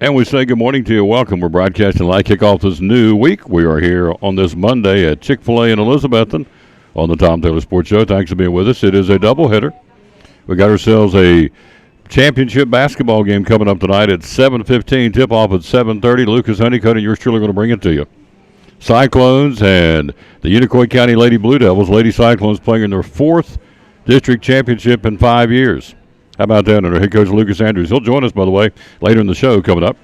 And we say good morning to you. Welcome. We're broadcasting live kickoff this new week. We are here on this Monday at Chick-fil-A in Elizabethton on the Tom Taylor Sports Show. Thanks for being with us. It is a doubleheader. We got ourselves a championship basketball game coming up tonight at 7:15. Tip-off at 7:30. Lucas Honeycutt and yours truly going to bring it to you. Cyclones and the Unicoi County Lady Blue Devils. Lady Cyclones playing in their fourth district championship in 5 years. How about that? And our head coach, Lucas Andrews. He'll join us, by the way, later in the show coming up.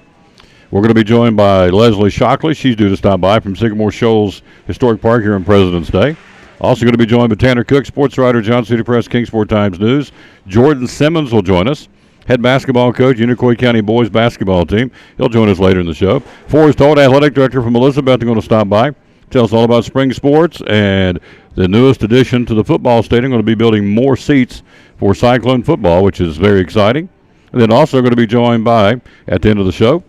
We're going to be joined by Leslie Shockley. She's due to stop by from Sycamore Shoals Historic Park here on President's Day. Also going to be joined by Tanner Cook, sports writer, Johnson City Press, Kingsport Times News. Jordan Simmons will join us, head basketball coach, Unicoi County boys basketball team. He'll join us later in the show. Forrest Holt, athletic director from Elizabeth, going to stop by, tell us all about spring sports and the newest addition to the football stadium. Going to be building more seats for Cyclone football, which is very exciting. And then also going to be joined by, at the end of the show,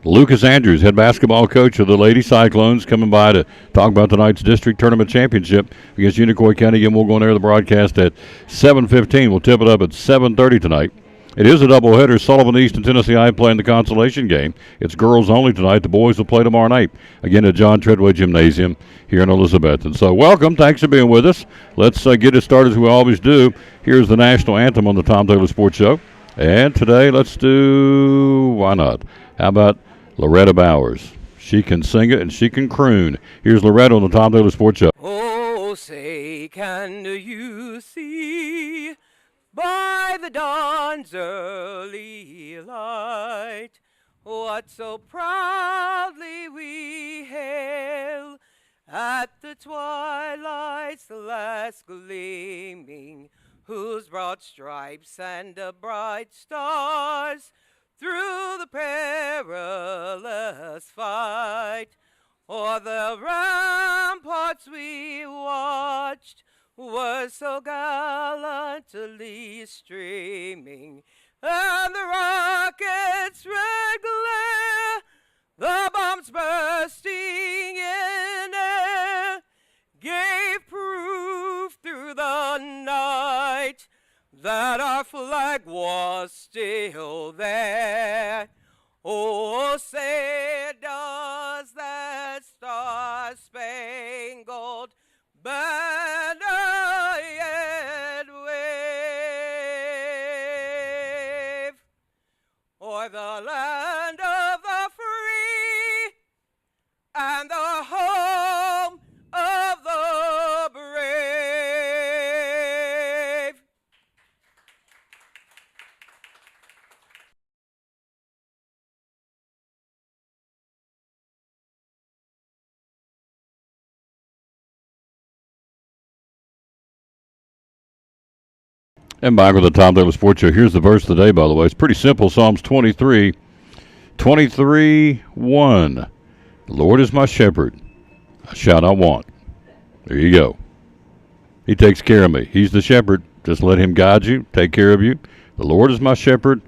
Lucas Andrews, head basketball coach of the Lady Cyclones, coming by to talk about tonight's district tournament championship against Unicoi County. Again, we'll go on air the broadcast at 7:15. We'll tip it up at 7:30 tonight. It is a doubleheader. Sullivan East and Tennessee High playing the consolation game. It's girls only tonight. The boys will play tomorrow night, again at John Treadway Gymnasium here in Elizabeth. And so welcome. Thanks for being with us. Let's get it started as we always do. Here's the national anthem on the Tom Taylor Sports Show. And today, let's do, why not? How about Loretta Bowers? She can sing it and she can croon. Here's Loretta on the Tom Taylor Sports Show. Oh, say, can you see by the dawn's early light what so proudly we hail at the twilight's last gleaming, whose broad stripes and the bright stars through the perilous fight o'er the ramparts we watched were so gallantly streaming, and the rockets' red glare, the bombs bursting in air, gave proof through the night that our flag was still there. Oh, say does that star-spangled banner yet wave o'er the land of the free and the home of the brave? And back with the Tom Taylor Sports Show. Here's the verse of the day, by the way. It's pretty simple. Psalms 23, 1. The Lord is my shepherd. I shall not want. There you go. He takes care of me. He's the shepherd. Just let him guide you, take care of you. The Lord is my shepherd.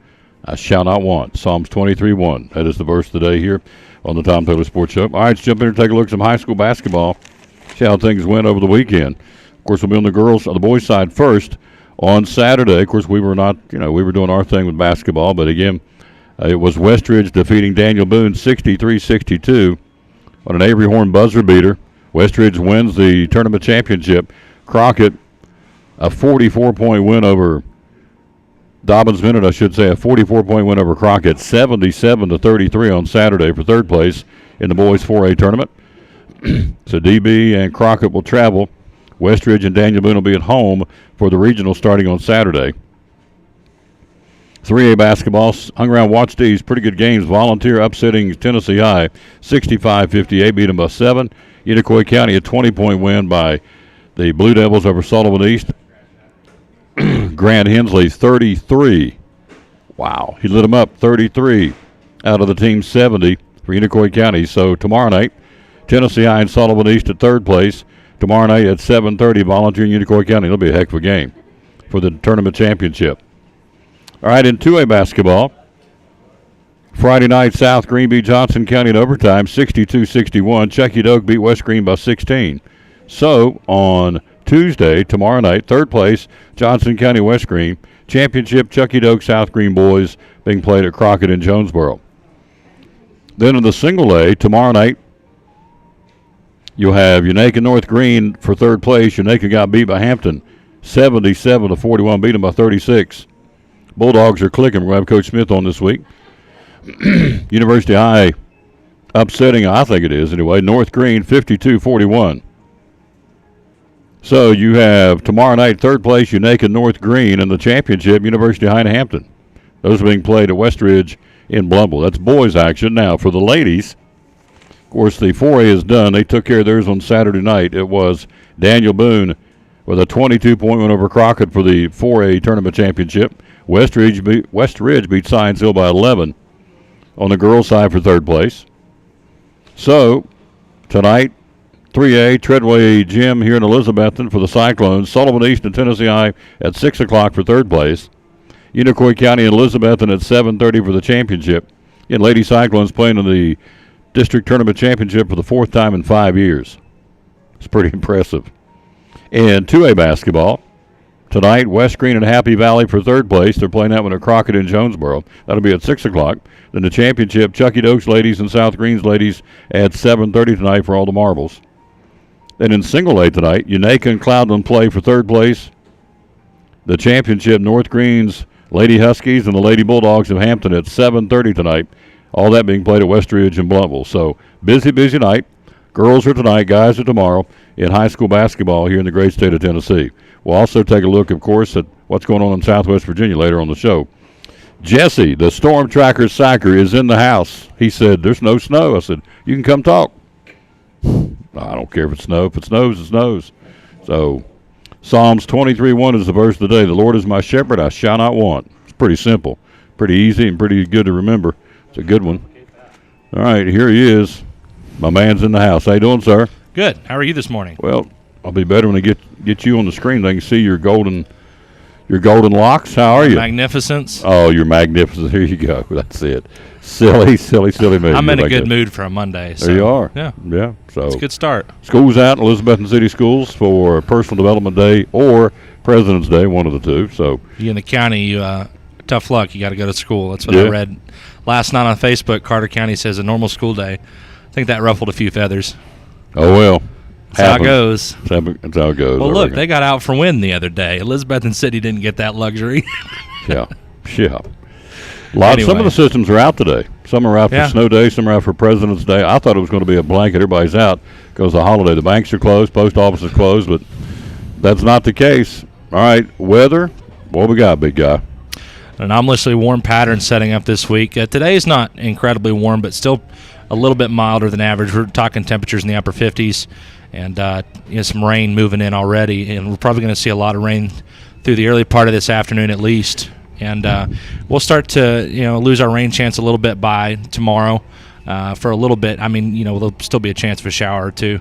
I shall not want. Psalms 23, 1. That is the verse of the day here on the Tom Taylor Sports Show. All right, let's jump in and take a look at some high school basketball. See how things went over the weekend. Of course, we'll be on the boys' side first. On Saturday, of course, we were doing our thing with basketball, but again, it was Westridge defeating Daniel Boone 63-62 on an Avery Horn buzzer beater. Westridge wins the tournament championship. Crockett, a 44-point win over Dobbins Minute, a 44-point win over Crockett, 77-33 on Saturday for third place in the boys 4A tournament. So DB and Crockett will travel. Westridge and Daniel Boone will be at home for the regional starting on Saturday. 3A basketball hung around watch these pretty good games. Volunteer upsetting Tennessee High 65-58, beat them by 7. Unicoi County a 20-point win by the Blue Devils over Sullivan East. Grant Hensley 33. Wow, he lit them up 33 out of the team 70 for Unicoi County. So tomorrow night, Tennessee High and Sullivan East at third place. Tomorrow night at 7:30, Volunteer in Unicoi County. It'll be a heck of a game for the tournament championship. All right, in 2A basketball, Friday night, South Green beat Johnson County in overtime, 62-61. Chucky Doak beat West Green by 16. So on Tuesday, tomorrow night, third place, Johnson County West Green Championship, Chucky Doak South Green boys being played at Crockett in Jonesboro. Then in the single A, tomorrow night, you'll have Unaka North Green for third place. Unaka got beat by Hampton 77-41, beat them by 36. Bulldogs are clicking. We're going to have Coach Smith on this week. University High upsetting, I think it is anyway, North Green 52-41. So you have tomorrow night, third place, Unaka North Green, and the championship, University High and Hampton. Those are being played at Westridge in Blumville. That's boys action. Now, for the ladies, of course, the 4A is done. They took care of theirs on Saturday night. It was Daniel Boone with a 22-point win over Crockett for the 4A tournament championship. Westridge beat Science Hill by 11 on the girls' side for third place. So, tonight, 3A, Treadway Gym here in Elizabethton for the Cyclones. Sullivan East and Tennessee High at 6 o'clock for third place. Unicoi County and Elizabethton at 7:30 for the championship. And Lady Cyclones playing in the district tournament championship for the fourth time in 5 years. It's pretty impressive. And 2A basketball. Tonight, West Green and Happy Valley for third place. They're playing that one at Crockett in Jonesboro. That'll be at 6 o'clock. Then the championship, Chucky Doak's ladies and South Green's ladies at 7:30 tonight for all the marbles. Then in single A tonight, Unaka and Cloudland play for third place. The championship, North Green's Lady Huskies and the Lady Bulldogs of Hampton at 7:30 tonight. All that being played at Westridge and Blumville. So busy night. Girls are tonight, guys are tomorrow in high school basketball here in the great state of Tennessee. We'll also take a look, of course, at what's going on in Southwest Virginia later on the show. Jesse, the Storm Tracker Sacker, is in the house. He said, there's no snow. I said, you can come talk. I don't care if it's snow. If it snows, it snows. So Psalms 23:1 is the verse of the day. The Lord is my shepherd, I shall not want. It's pretty simple, pretty easy, and pretty good to remember. It's a good one. All right, here he is. My man's in the house. How you doing, sir? Good. How are you this morning? Well, I'll be better when I get you on the screen. They can see your golden locks. How are you? Magnificence. Oh, you're magnificent. Here you go. That's it. Silly me. I'm in a good mood for a Monday. So. There you are. Yeah. So it's a good start. School's out in Elizabethton City Schools for Personal Development Day or President's Day, one of the two. So you in the county, tough luck. You got to go to school. That's what I read last night on Facebook. Carter County says a normal school day. I think that ruffled a few feathers. Oh, well. That's how it goes. That's how it goes. Well, look, they got out for win the other day. Elizabethton City didn't get that luxury. Yeah. Some of the systems are out today. Some are out for snow day. Some are out for President's Day. I thought it was going to be a blanket. Everybody's out because of the holiday. The banks are closed. Post office is closed. But that's not the case. All right. Weather. What we got, big guy? An anomalously warm pattern setting up this week. Today is not incredibly warm, but still a little bit milder than average. We're talking temperatures in the upper 50s. And some rain moving in already, and we're probably going to see a lot of rain through the early part of this afternoon at least. And we'll start to lose our rain chance a little bit by tomorrow for a little bit. I mean, there'll still be a chance of a shower or two.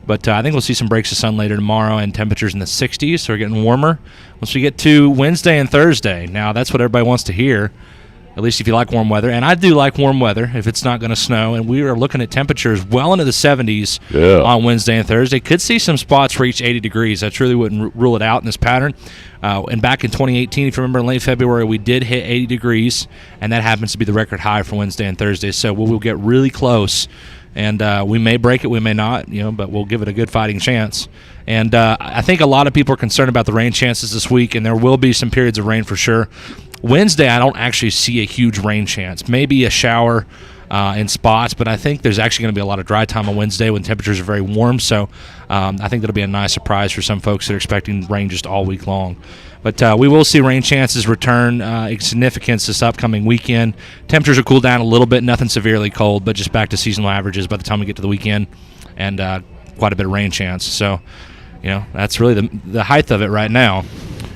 But I think we'll see some breaks of sun later tomorrow and temperatures in the 60s, so we're getting warmer. Once we get to Wednesday and Thursday, now that's what everybody wants to hear. At least if you like warm weather. And I do like warm weather if it's not going to snow. And we are looking at temperatures well into the 70s on Wednesday and Thursday. Could see some spots reach 80 degrees. I truly wouldn't rule it out in this pattern. And back in 2018, if you remember, in late February, we did hit 80 degrees. And that happens to be the record high for Wednesday and Thursday. So we'll get really close. And we may break it, we may not, but we'll give it a good fighting chance. And I think a lot of people are concerned about the rain chances this week. And there will be some periods of rain for sure. Wednesday, I don't actually see a huge rain chance. Maybe a shower in spots, but I think there's actually going to be a lot of dry time on Wednesday when temperatures are very warm. So I think that'll be a nice surprise for some folks that are expecting rain just all week long. But we will see rain chances return in significance this upcoming weekend. Temperatures will cool down a little bit, nothing severely cold, but just back to seasonal averages by the time we get to the weekend, and quite a bit of rain chance. So, that's really the height of it right now.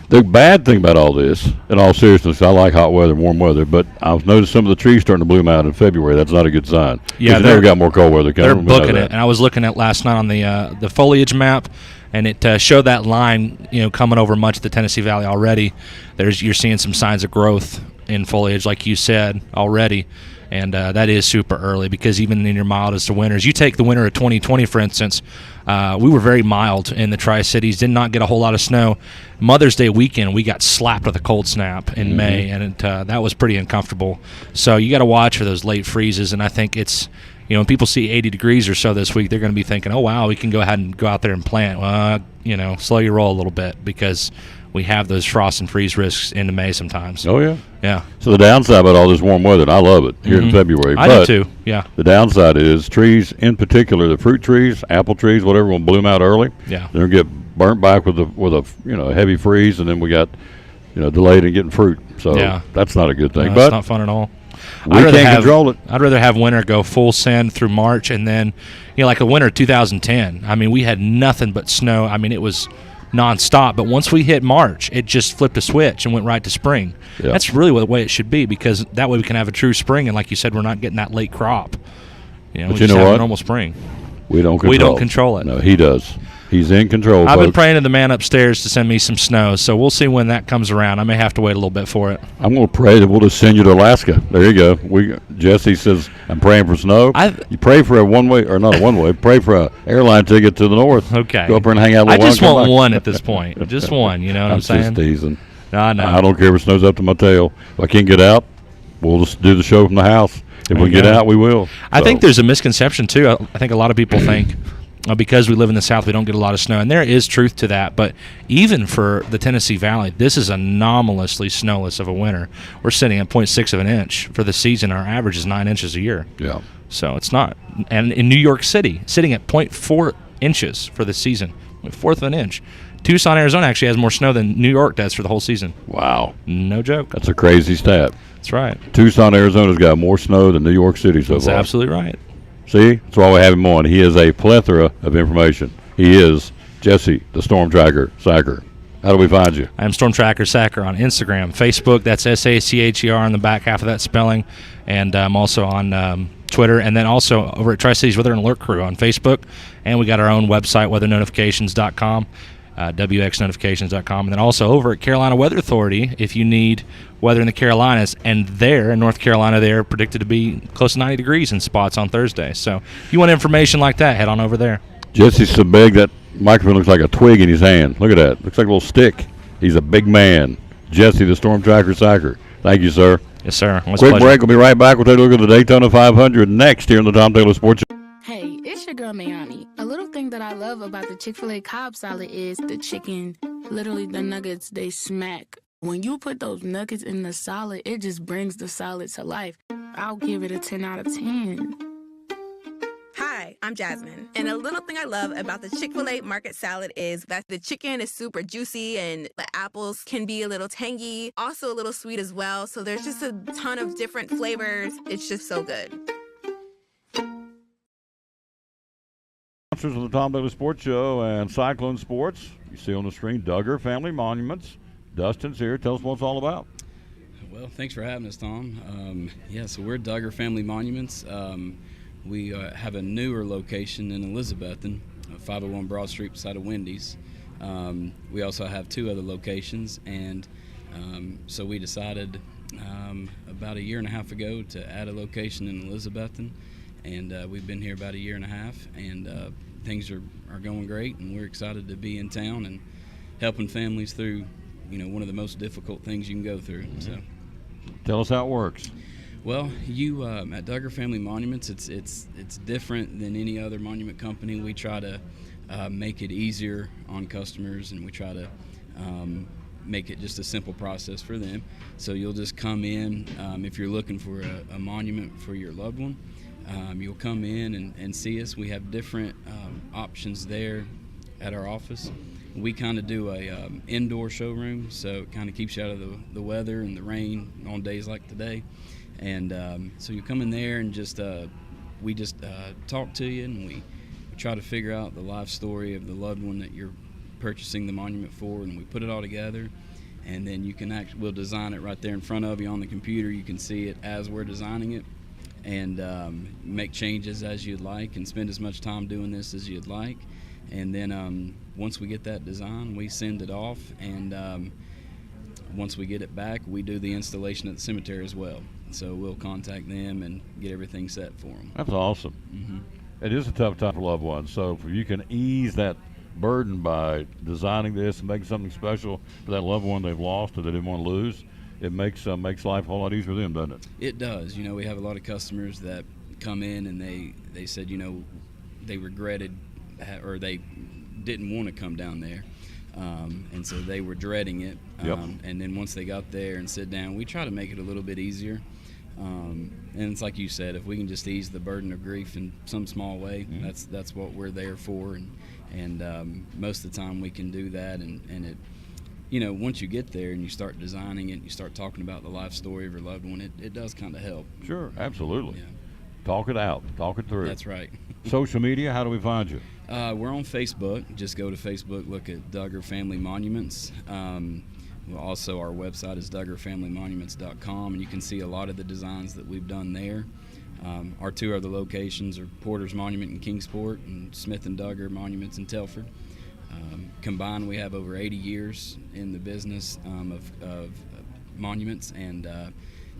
The bad thing about all this, in all seriousness, I like hot weather, warm weather, but I've noticed some of the trees starting to bloom out in February. That's not a good sign. Yeah, they never got more cold weather. They're booking it, and I was looking at last night on the foliage map, and it showed that line, coming over much of the Tennessee Valley already. You're seeing some signs of growth in foliage, like you said already, And that is super early because even in your mildest of winters, you take the winter of 2020, for instance, we were very mild in the Tri-Cities, did not get a whole lot of snow. Mother's Day weekend, we got slapped with a cold snap in May, and that was pretty uncomfortable. So you got to watch for those late freezes, and I think it's, when people see 80 degrees or so this week, they're going to be thinking, oh, wow, we can go ahead and go out there and plant. Well, slow your roll a little bit because we have those frost and freeze risks into May sometimes. Oh, yeah. Yeah. So the downside about all this warm weather, and I love it here in February. I do too, yeah. The downside is trees, in particular, the fruit trees, apple trees, whatever, will bloom out early. Yeah. They're going to get burnt back with a heavy freeze, and then we got delayed in getting fruit. So that's not a good thing. No, but it's not fun at all. We can't control it. I'd rather have winter go full send through March, and then, like a winter 2010. I mean, we had nothing but snow. I mean, it was nonstop. But once we hit March, it just flipped a switch and went right to spring. Yeah. That's really the way it should be, because that way we can have a true spring. And like you said, we're not getting that late crop. We just have a normal spring. We don't control it. No, he does. He's in control. I've been praying to the man upstairs to send me some snow, so we'll see when that comes around. I may have to wait a little bit for it. I'm going to pray that we'll just send you to Alaska. There you go. Jesse says, I'm praying for snow. You pray for a one-way, or not a one-way, pray for an airline ticket to the north. Okay. Go up there and hang out a little I just want one at this point. Just one, you know what I'm saying? I'm just teasing. No, I don't care if it snows up to my tail. If I can't get out, we'll just do the show from the house. If we get out, we will. I think there's a misconception, too. I think a lot of people think, because we live in the South, we don't get a lot of snow, and there is truth to that. But even for the Tennessee Valley, this is anomalously snowless of a winter. We're sitting at 0.6 of an inch for the season. Our average is 9 inches a year. Yeah. So it's not. And in New York City, sitting at 0.4 inches for the season, a fourth of an inch. Tucson, Arizona actually has more snow than New York does for the whole season. Wow. No joke. That's a crazy stat. That's right. Tucson, Arizona's got more snow than New York City so far. That's absolutely right. See, that's why we have him on. He is a plethora of information. He is Jesse, the Storm Tracker Sacker. How do we find you? I am Storm Tracker Sacker on Instagram, Facebook. That's SACHER on the back half of that spelling. And I'm also on Twitter, and then also over at Tri-Cities Weather and Alert Crew on Facebook. And we got our own website, weathernotifications.com. WXnotifications.com, and then also over at Carolina Weather Authority if you need weather in the Carolinas. And there in North Carolina, they're predicted to be close to 90 degrees in spots on Thursday. So if you want information like that, head on over there. Jesse's so big that microphone looks like a twig in his hand. Look at that. Looks like a little stick. He's a big man. Jesse, the Storm Tracker Sacker. Thank you, sir. Yes, sir. Quick break. We'll be right back. We'll take a look at the Daytona 500 next here on the Tom Taylor Sports Show. Hey, it's your girl Mayani. A little thing that I love about the Chick-fil-A Cobb salad is the chicken. Literally, the nuggets, they smack. When you put those nuggets in the salad, it just brings the salad to life. I'll give it a 10 out of 10. Hi, I'm Jasmine. And a little thing I love about the Chick-fil-A market salad is that the chicken is super juicy and the apples can be a little tangy, also a little sweet as well. So there's just a ton of different flavors. It's just so good. Sponsors of the Tom Taylor Sports Show and Cyclone Sports. You see on the screen, Duggar Family Monuments. Dustin's here. Tell us what it's all about. Well, thanks for having us, Tom. So we're Duggar Family Monuments. We have a newer location in Elizabethton, 501 Broad Street beside of Wendy's. We also have 2 other locations, and so we decided about a year and a half ago to add a location in Elizabethton. And we've been here about a year and a half, and things are going great, and we're excited to be in town and helping families through, one of the most difficult things you can go through. Mm-hmm. So, tell us how it works. Well, you at Duggar Family Monuments, it's different than any other monument company. We try to make it easier on customers, and we try to make it just a simple process for them. So you'll just come in if you're looking for a monument for your loved one. You'll come in and see us. We have different options there at our office. We kind of do a indoor showroom, so it kind of keeps you out of the weather and the rain on days like today. And so you come in there and we just talk to you, and we try to figure out the life story of the loved one that you're purchasing the monument for, and we put it all together. And then you can we'll design it right there in front of you on the computer. You can see it as we're designing it, and make changes as you'd like, and spend as much time doing this as you'd like. And then once we get that design, we send it off, and once we get it back, we do the installation at the cemetery as well. So we'll contact them and get everything set for them. That's awesome. It is a tough time for loved ones. So if you can ease that burden by designing this and making something special for that loved one they've lost or they didn't want to lose, it makes life a whole lot easier for them, doesn't it? It does. We have a lot of customers that come in and they said, they regretted or they didn't want to come down there. And so they were dreading it. Yep. And then once they got there and sit down, we try to make it a little bit easier. And it's like you said, if we can just ease the burden of grief in some small way, that's what we're there for. And most of the time we can do that. And it, once you get there and you start designing it, and you start talking about the life story of your loved one, it does kind of help. Sure, absolutely. Yeah. Talk it out. Talk it through. That's right. Social media, how do we find you? We're on Facebook. Just go to Facebook, look at Duggar Family Monuments. Also, our website is DuggarFamilyMonuments.com, and you can see a lot of the designs that we've done there. Our two other locations are Porter's Monument in Kingsport and Smith and Duggar Monuments in Telford. Combined, we have over 80 years in the business of monuments, and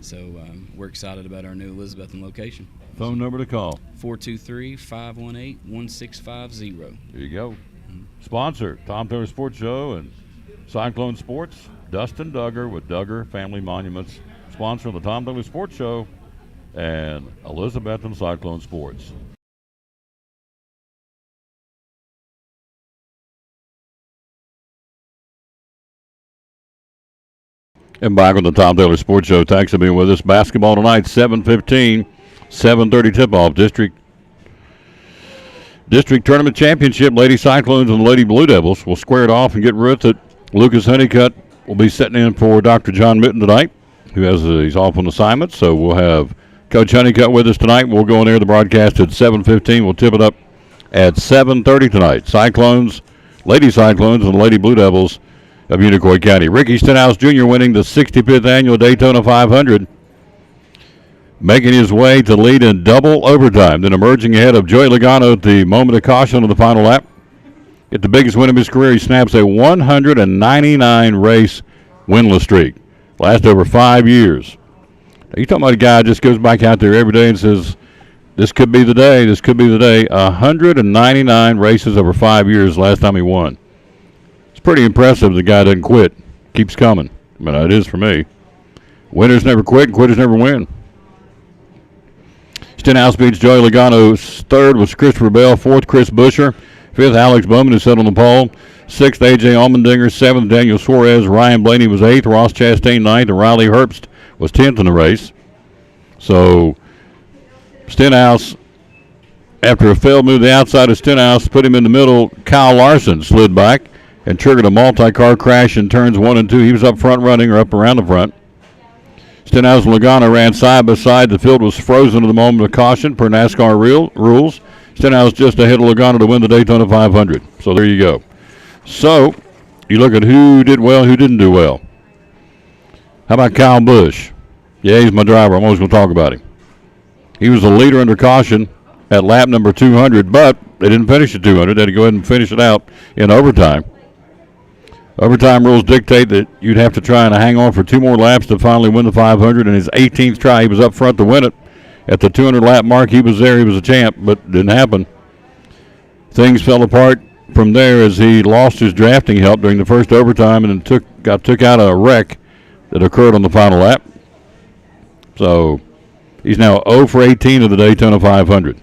so we're excited about our new Elizabethton location. Phone number to call. 423-518-1650. There you go. Sponsor, Tom Taylor Sports Show and Cyclone Sports. Dustin Duggar with Duggar Family Monuments. Sponsor of the Tom Taylor Sports Show and Elizabethton Cyclone Sports. And back on the Tom Taylor Sports Show. Thanks for being with us. Basketball tonight, 7:15. 7:30 tip-off. District Tournament Championship. Lady Cyclones and the Lady Blue Devils will square it off and get rid of it. Lucas Honeycutt will be sitting in for Dr. John Mitten tonight, he's off on assignment. So we'll have Coach Honeycutt with us tonight. We'll go on air the broadcast at 7:15. We'll tip it up at 7:30 tonight. Lady Cyclones and the Lady Blue Devils of Unicoi County. Ricky Stenhouse Jr. winning the 65th annual Daytona 500. Making his way to lead in double overtime, then emerging ahead of Joey Logano at the moment of caution on the final lap. Get the biggest win of his career. He snaps a 199-race winless streak. Last over 5 years. Now, you're talking about a guy who just goes back out there every day and says, this could be the day, this could be the day. 199 races over 5 years last time he won. It's pretty impressive the guy doesn't quit. Keeps coming. I mean, it is for me. Winners never quit and quitters never win. Stenhouse beats Joey Logano. Third was Christopher Bell. Fourth, Chris Busher. Fifth, Alex Bowman, who sat on the pole. Sixth, A.J. Allmendinger. Seventh, Daniel Suarez. Ryan Blaney was eighth. Ross Chastain ninth. And Riley Herbst was 10th in the race. So Stenhouse, after a failed move to the outside of Stenhouse, put him in the middle. Kyle Larson slid back and triggered a multi-car crash in turns 1 and 2. He was up front running, or up around the front. Stenhouse and Logano ran side by side. The field was frozen at the moment of caution per NASCAR rules. Stenhouse just ahead of Logano to win the Daytona 500. So there you go. So you look at who did well, who didn't do well. How about Kyle Busch? Yeah, he's my driver. I'm always going to talk about him. He was the leader under caution at lap number 200, but they didn't finish at 200. They had to go ahead and finish it out in overtime. Overtime rules dictate that you'd have to try and hang on for 2 more laps to finally win the 500. In his 18th try, he was up front to win it. At the 200-lap mark, he was there. He was a champ, but it didn't happen. Things fell apart from there as he lost his drafting help during the first overtime and then took out a wreck that occurred on the final lap. So he's now 0 for 18 of the Daytona 500.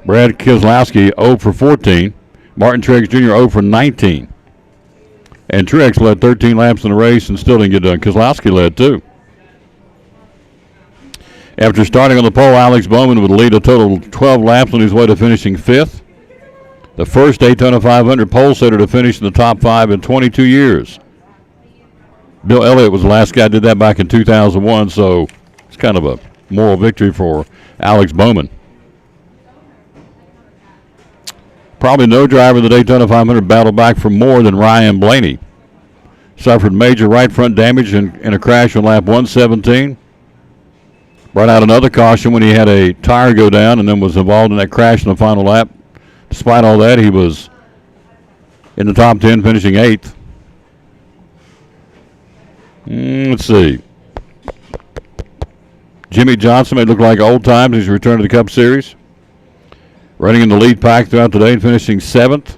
Brad Keselowski 0 for 14. Martin Truex Jr. 0 for 19. And Truex led 13 laps in the race and still didn't get done. Keselowski led too. After starting on the pole, Alex Bowman would lead a total of 12 laps on his way to finishing 5th. The first Daytona 500 pole sitter to finish in the top 5 in 22 years. Bill Elliott was the last guy who did that back in 2001, so it's kind of a moral victory for Alex Bowman. Probably no driver of the Daytona 500 battled back for more than Ryan Blaney. Suffered major right front damage in a crash on lap 117. Brought out another caution when he had a tire go down and then was involved in that crash in the final lap. Despite all that, he was in the top 10, finishing 8th. Let's see. Jimmy Johnson may look like old times as he returned to the Cup Series. Running in the lead pack throughout the day and finishing 7th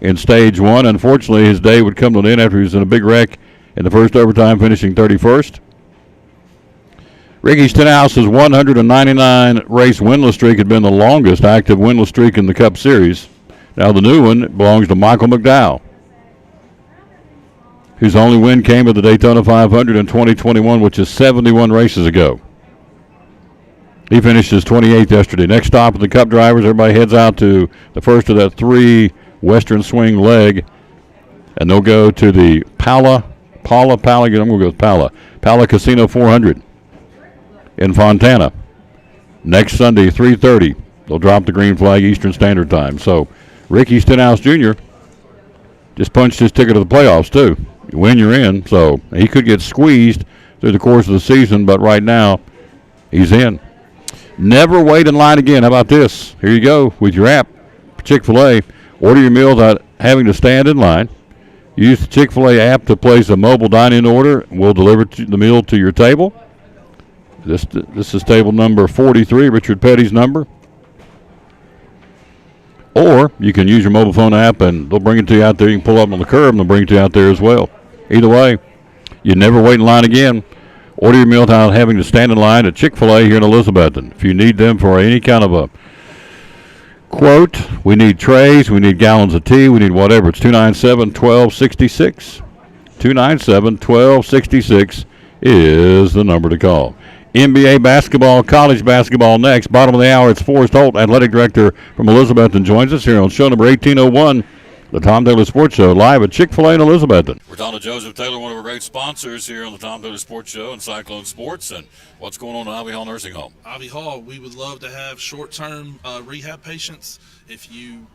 in Stage 1. Unfortunately, his day would come to an end after he was in a big wreck in the first overtime, finishing 31st. Ricky Stenhouse's 199 race winless streak had been the longest active winless streak in the Cup Series. Now the new one belongs to Michael McDowell, whose only win came at the Daytona 500 in 2021, which is 71 races ago. He finished his 28th yesterday. Next stop of the Cup drivers, everybody heads out to the first of that 3 Western Swing leg, and they'll go to the Pala Casino 400 in Fontana. Next Sunday, 3:30, they'll drop the green flag Eastern Standard Time. So Ricky Stenhouse Jr. just punched his ticket to the playoffs, too. You win, you're in. So he could get squeezed through the course of the season, but right now he's in. Never wait in line again. How about this? Here you go with your app, Chick-fil-A. Order your meal without having to stand in line. Use the Chick-fil-A app to place a mobile dine-in order. We'll deliver the meal to your table. This is table number 43, Richard Petty's number. Or you can use your mobile phone app, and they'll bring it to you out there. You can pull up on the curb, and they'll bring it to you out there as well. Either way, you never wait in line again. Order your meal without having to stand in line at Chick-fil-A here in Elizabethton. If you need them for any kind of a quote, we need trays, we need gallons of tea, we need whatever. It's 297-1266. 297-1266 is the number to call. NBA basketball, college basketball next. Bottom of the hour, it's Forrest Holt, athletic director from Elizabethton, joins us here on show number 1801, the Tom Taylor Sports Show, live at Chick-fil-A in Elizabethton. We're talking to Joseph Taylor, one of our great sponsors here on the Tom Taylor Sports Show and Cyclone Sports. And what's going on at Ivy Hall Nursing Home? Ivy Hall, we would love to have short-term rehab patients. If you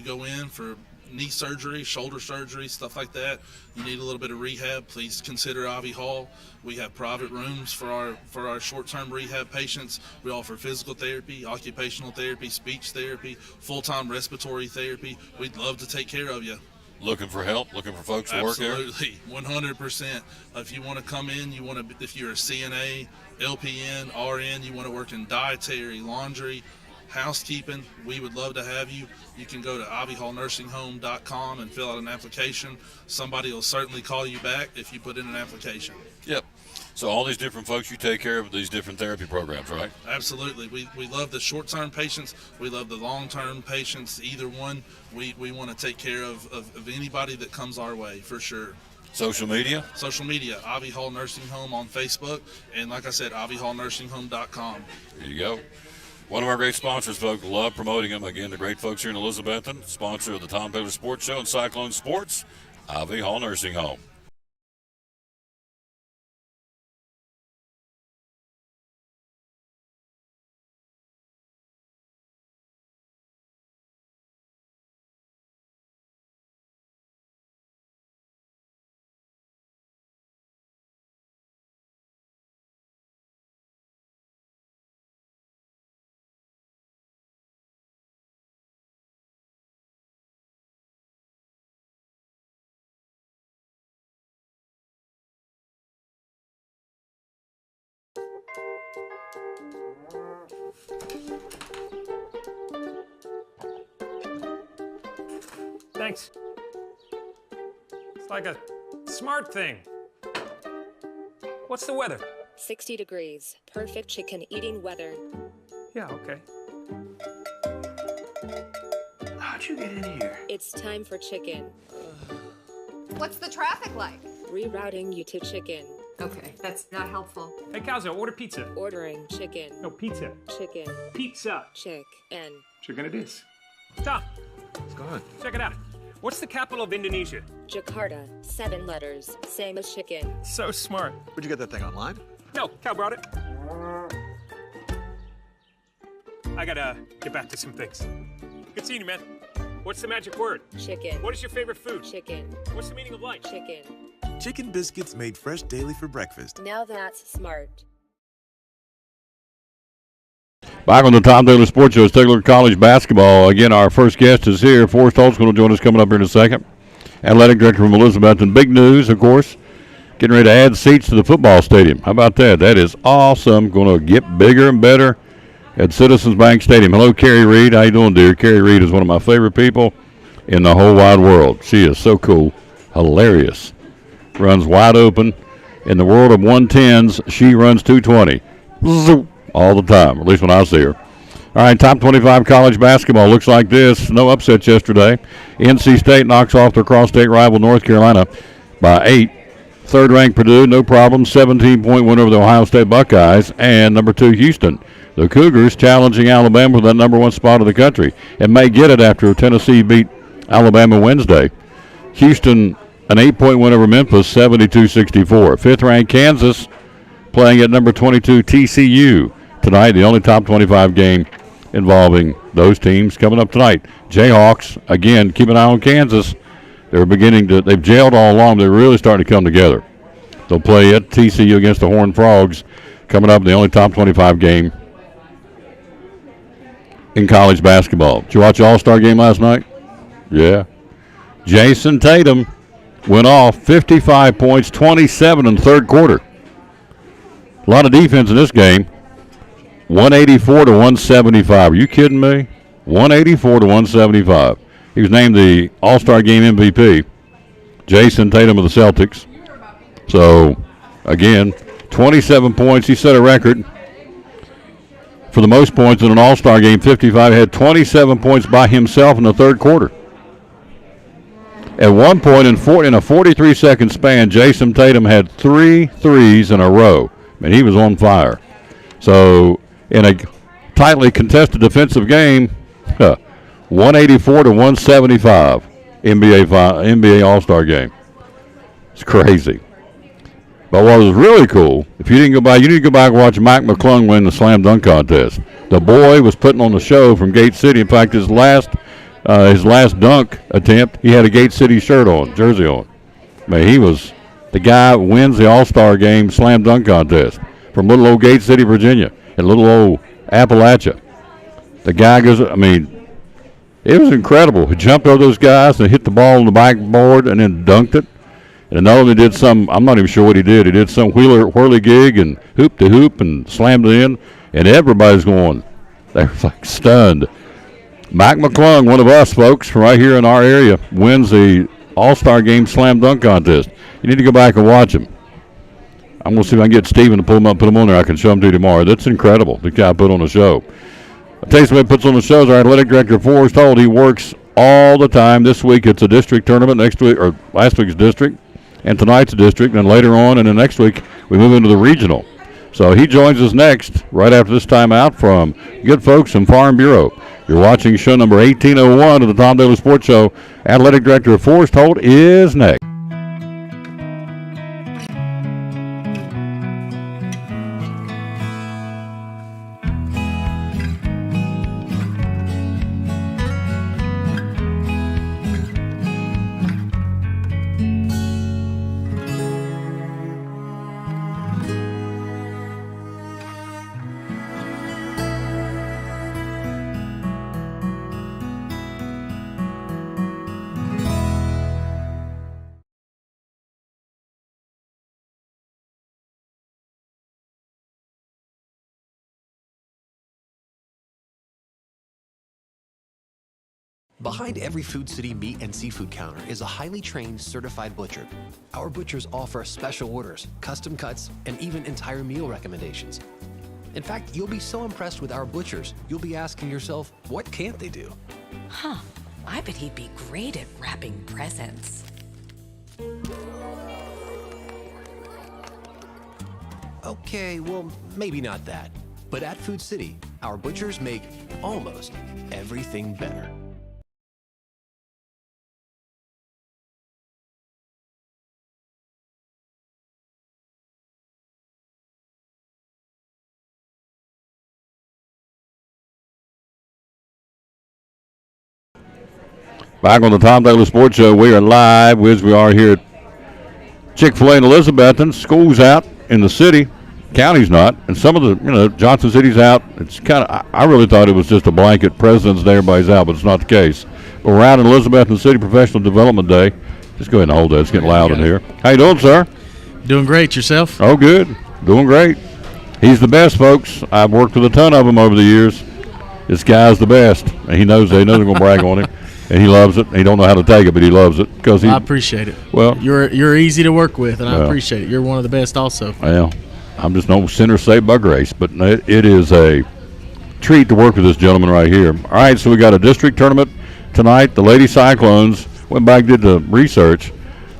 go in for knee surgery, shoulder surgery, stuff like that, you need a little bit of rehab, please consider Ivy Hall. We have private rooms for our short-term rehab patients. We offer physical therapy, occupational therapy, speech therapy, full-time respiratory therapy. We'd love to take care of you. Looking for help? Looking for folks to work here? Absolutely, 100%. If you want to come in, if you're a CNA, LPN, RN, you want to work in dietary, laundry, housekeeping, we would love to have you. You can go to ivyhallnursinghome.com and fill out an application. Somebody will certainly call you back if you put in an application. Yep. So all these different folks, you take care of these different therapy programs, right? Absolutely. We love the short-term patients. We love the long-term patients. Either one, we want to take care of anybody that comes our way, for sure. Social media? Social media, Ivy Hall Nursing Home on Facebook, and like I said, ivyhallnursinghome.com. There you go. One of our great sponsors, folks. Love promoting them. Again, the great folks here in Elizabethton, sponsor of the Tom Taylor Sports Show and Cyclone Sports, Ivy Hall Nursing Home. Thanks. It's like a smart thing. What's the weather? 60 degrees. Perfect chicken eating weather. Yeah, okay. How'd you get in here? It's time for chicken. What's the traffic like? Rerouting you to chicken. Okay, that's not helpful. Hey, Calzo, order pizza. Ordering chicken. No, pizza. Chicken. Pizza. Chicken. Chicken it is. Tom, What's going on? check it out. What's the capital of Indonesia? Jakarta. 7 letters. Same as chicken. So smart. Where'd you get that thing online? No, Cal brought it. I gotta get back to some things. Good seeing you, man. What's the magic word? Chicken. What is your favorite food? Chicken. What's the meaning of life? Chicken. Chicken biscuits made fresh daily for breakfast. Now that's smart. Back on the Tom Taylor Sports Show, it's Taylor College basketball. Again, our first guest is here. Forrest Holt's going to join us coming up here in a second. Athletic director from Elizabethton. Big news, of course. getting ready to add seats to the football stadium. How about that? That is awesome. Going to get bigger and better at Citizens Bank Stadium. Hello, Carrie Reed. How you doing, dear? Carrie Reed is one of my favorite people in the whole wide world. She is so cool, hilarious. Runs wide open. In the world of 110s, she runs 220 all the time, at least when I see her. All right, top 25 college basketball looks like this. No upsets yesterday. NC State knocks off their cross-state rival North Carolina by 8. Third-ranked Purdue, no problem, 17-point win over the Ohio State Buckeyes. And number 2, Houston. The Cougars challenging Alabama for that number 1 spot of the country and may get it after Tennessee beat Alabama Wednesday. Houston, an 8-point win over Memphis, 72-64. Fifth-ranked Kansas playing at number 22 TCU tonight. The only top 25 game involving those teams coming up tonight. Jayhawks, again, keep an eye on Kansas. They've jailed all along. They're really starting to come together. They'll play at TCU against the Horned Frogs coming up in the only top 25 game in college basketball. Did you watch the All-Star game last night? Yeah. Jason Tatum went off 55 points, 27 in the third quarter. A lot of defense in this game. 184 to 175. Are you kidding me? 184 to 175. He was named the All-Star Game MVP. Jason Tatum of the Celtics. So, again, 27 points. He set a record for the most points in an All-Star Game. 55. He had 27 points by himself in the third quarter. At one point in a 43-second span, Jason Tatum had 3 threes in a row. I mean, he was on fire. So, in a tightly contested defensive game, 184 to 175 NBA All-Star game. It's crazy. But what was really cool, if you didn't go by, you need to go back and watch Mike McClung win the slam dunk contest. The boy was putting on the show from Gate City. In fact, his last dunk attempt, he had a Gate City jersey on. I mean, he was the guy who wins the All-Star game slam dunk contest from little old Gate City, Virginia, and little old Appalachia. The guy goes, I mean, it was incredible. He jumped over those guys and hit the ball on the backboard and then dunked it. And not only did some, I'm not even sure what he did some whirly gig and hoop to hoop and slammed it in, and everybody's going, they were like stunned. Mike McClung, one of us folks from right here in our area, wins the All-Star Game slam dunk contest. You need to go back and watch him. I'm going to see if I can get Steven to pull him up, put him on there. I can show him to you tomorrow. That's incredible. The guy put on a show. I'll tell you somebody puts on the shows. Our athletic director, Forrest Holt, he works all the time. This week it's a district tournament. Next week, or last week's district, and tonight's a district. And later on, and then next week, we move into the regional. So he joins us next, right after this time out from good folks from Farm Bureau. You're watching show number 1801 of the Tom Daly Sports Show. Athletic director Forrest Holt is next. Behind every Food City meat and seafood counter is a highly trained, certified butcher. Our butchers offer special orders, custom cuts, and even entire meal recommendations. In fact, you'll be so impressed with our butchers, you'll be asking yourself, what can't they do? Huh, I bet he'd be great at wrapping presents. Okay, well, maybe not that. But at Food City, our butchers make almost everything better. Back on the Tom Daly Sports Show, we are live as we are here at Chick-fil-A in Elizabethton. School's out in the city, county's not, and some of the, Johnson City's out. It's kind of, I really thought it was just a blanket President's Day, everybody's out, but it's not the case. But we're out in Elizabethton City Professional Development Day. Just go ahead and hold that. It's getting loud in here. How you doing, sir? Doing great. Yourself? Oh, good. Doing great. He's the best, folks. I've worked with a ton of them over the years. This guy's the best, and he knows that. He knows I'm going to brag on him, and he loves it. He don't know how to take it, but he loves it because I appreciate it. Well, you're easy to work with, and I appreciate it. You're one of the best, also. Well, I'm just no sinner saved by grace, but it is a treat to work with this gentleman right here. All right, so we got a district tournament tonight. The Lady Cyclones went back, did the research.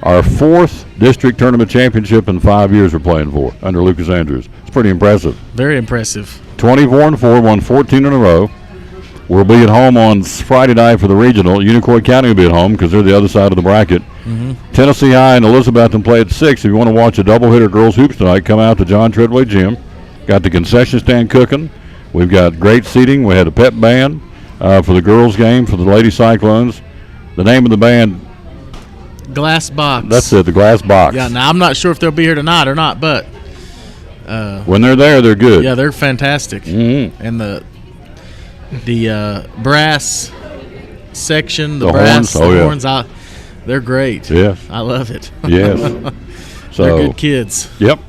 Our 4th district tournament championship in 5 years we're playing for under Lucas Andrews. It's pretty impressive. Very impressive. 24-4, won 14 in a row. We'll be at home on Friday night for the regional. Unicoi County will be at home because they're the other side of the bracket. Mm-hmm. Tennessee High and Elizabethton play at 6. If you want to watch a doubleheader girls hoops tonight, come out to John Treadway Gym. Got the concession stand cooking. We've got great seating. We had a pep band for the girls game for the Lady Cyclones. The name of the band, Glass Box. That's it, the Glass Box. Yeah, now I'm not sure if they'll be here tonight or not, but when they're there, they're good. Yeah, they're fantastic. Mm-hmm. And the brass section, the brass, horns, they're great. Yes. I love it. Yes. So, they're good kids. Yep.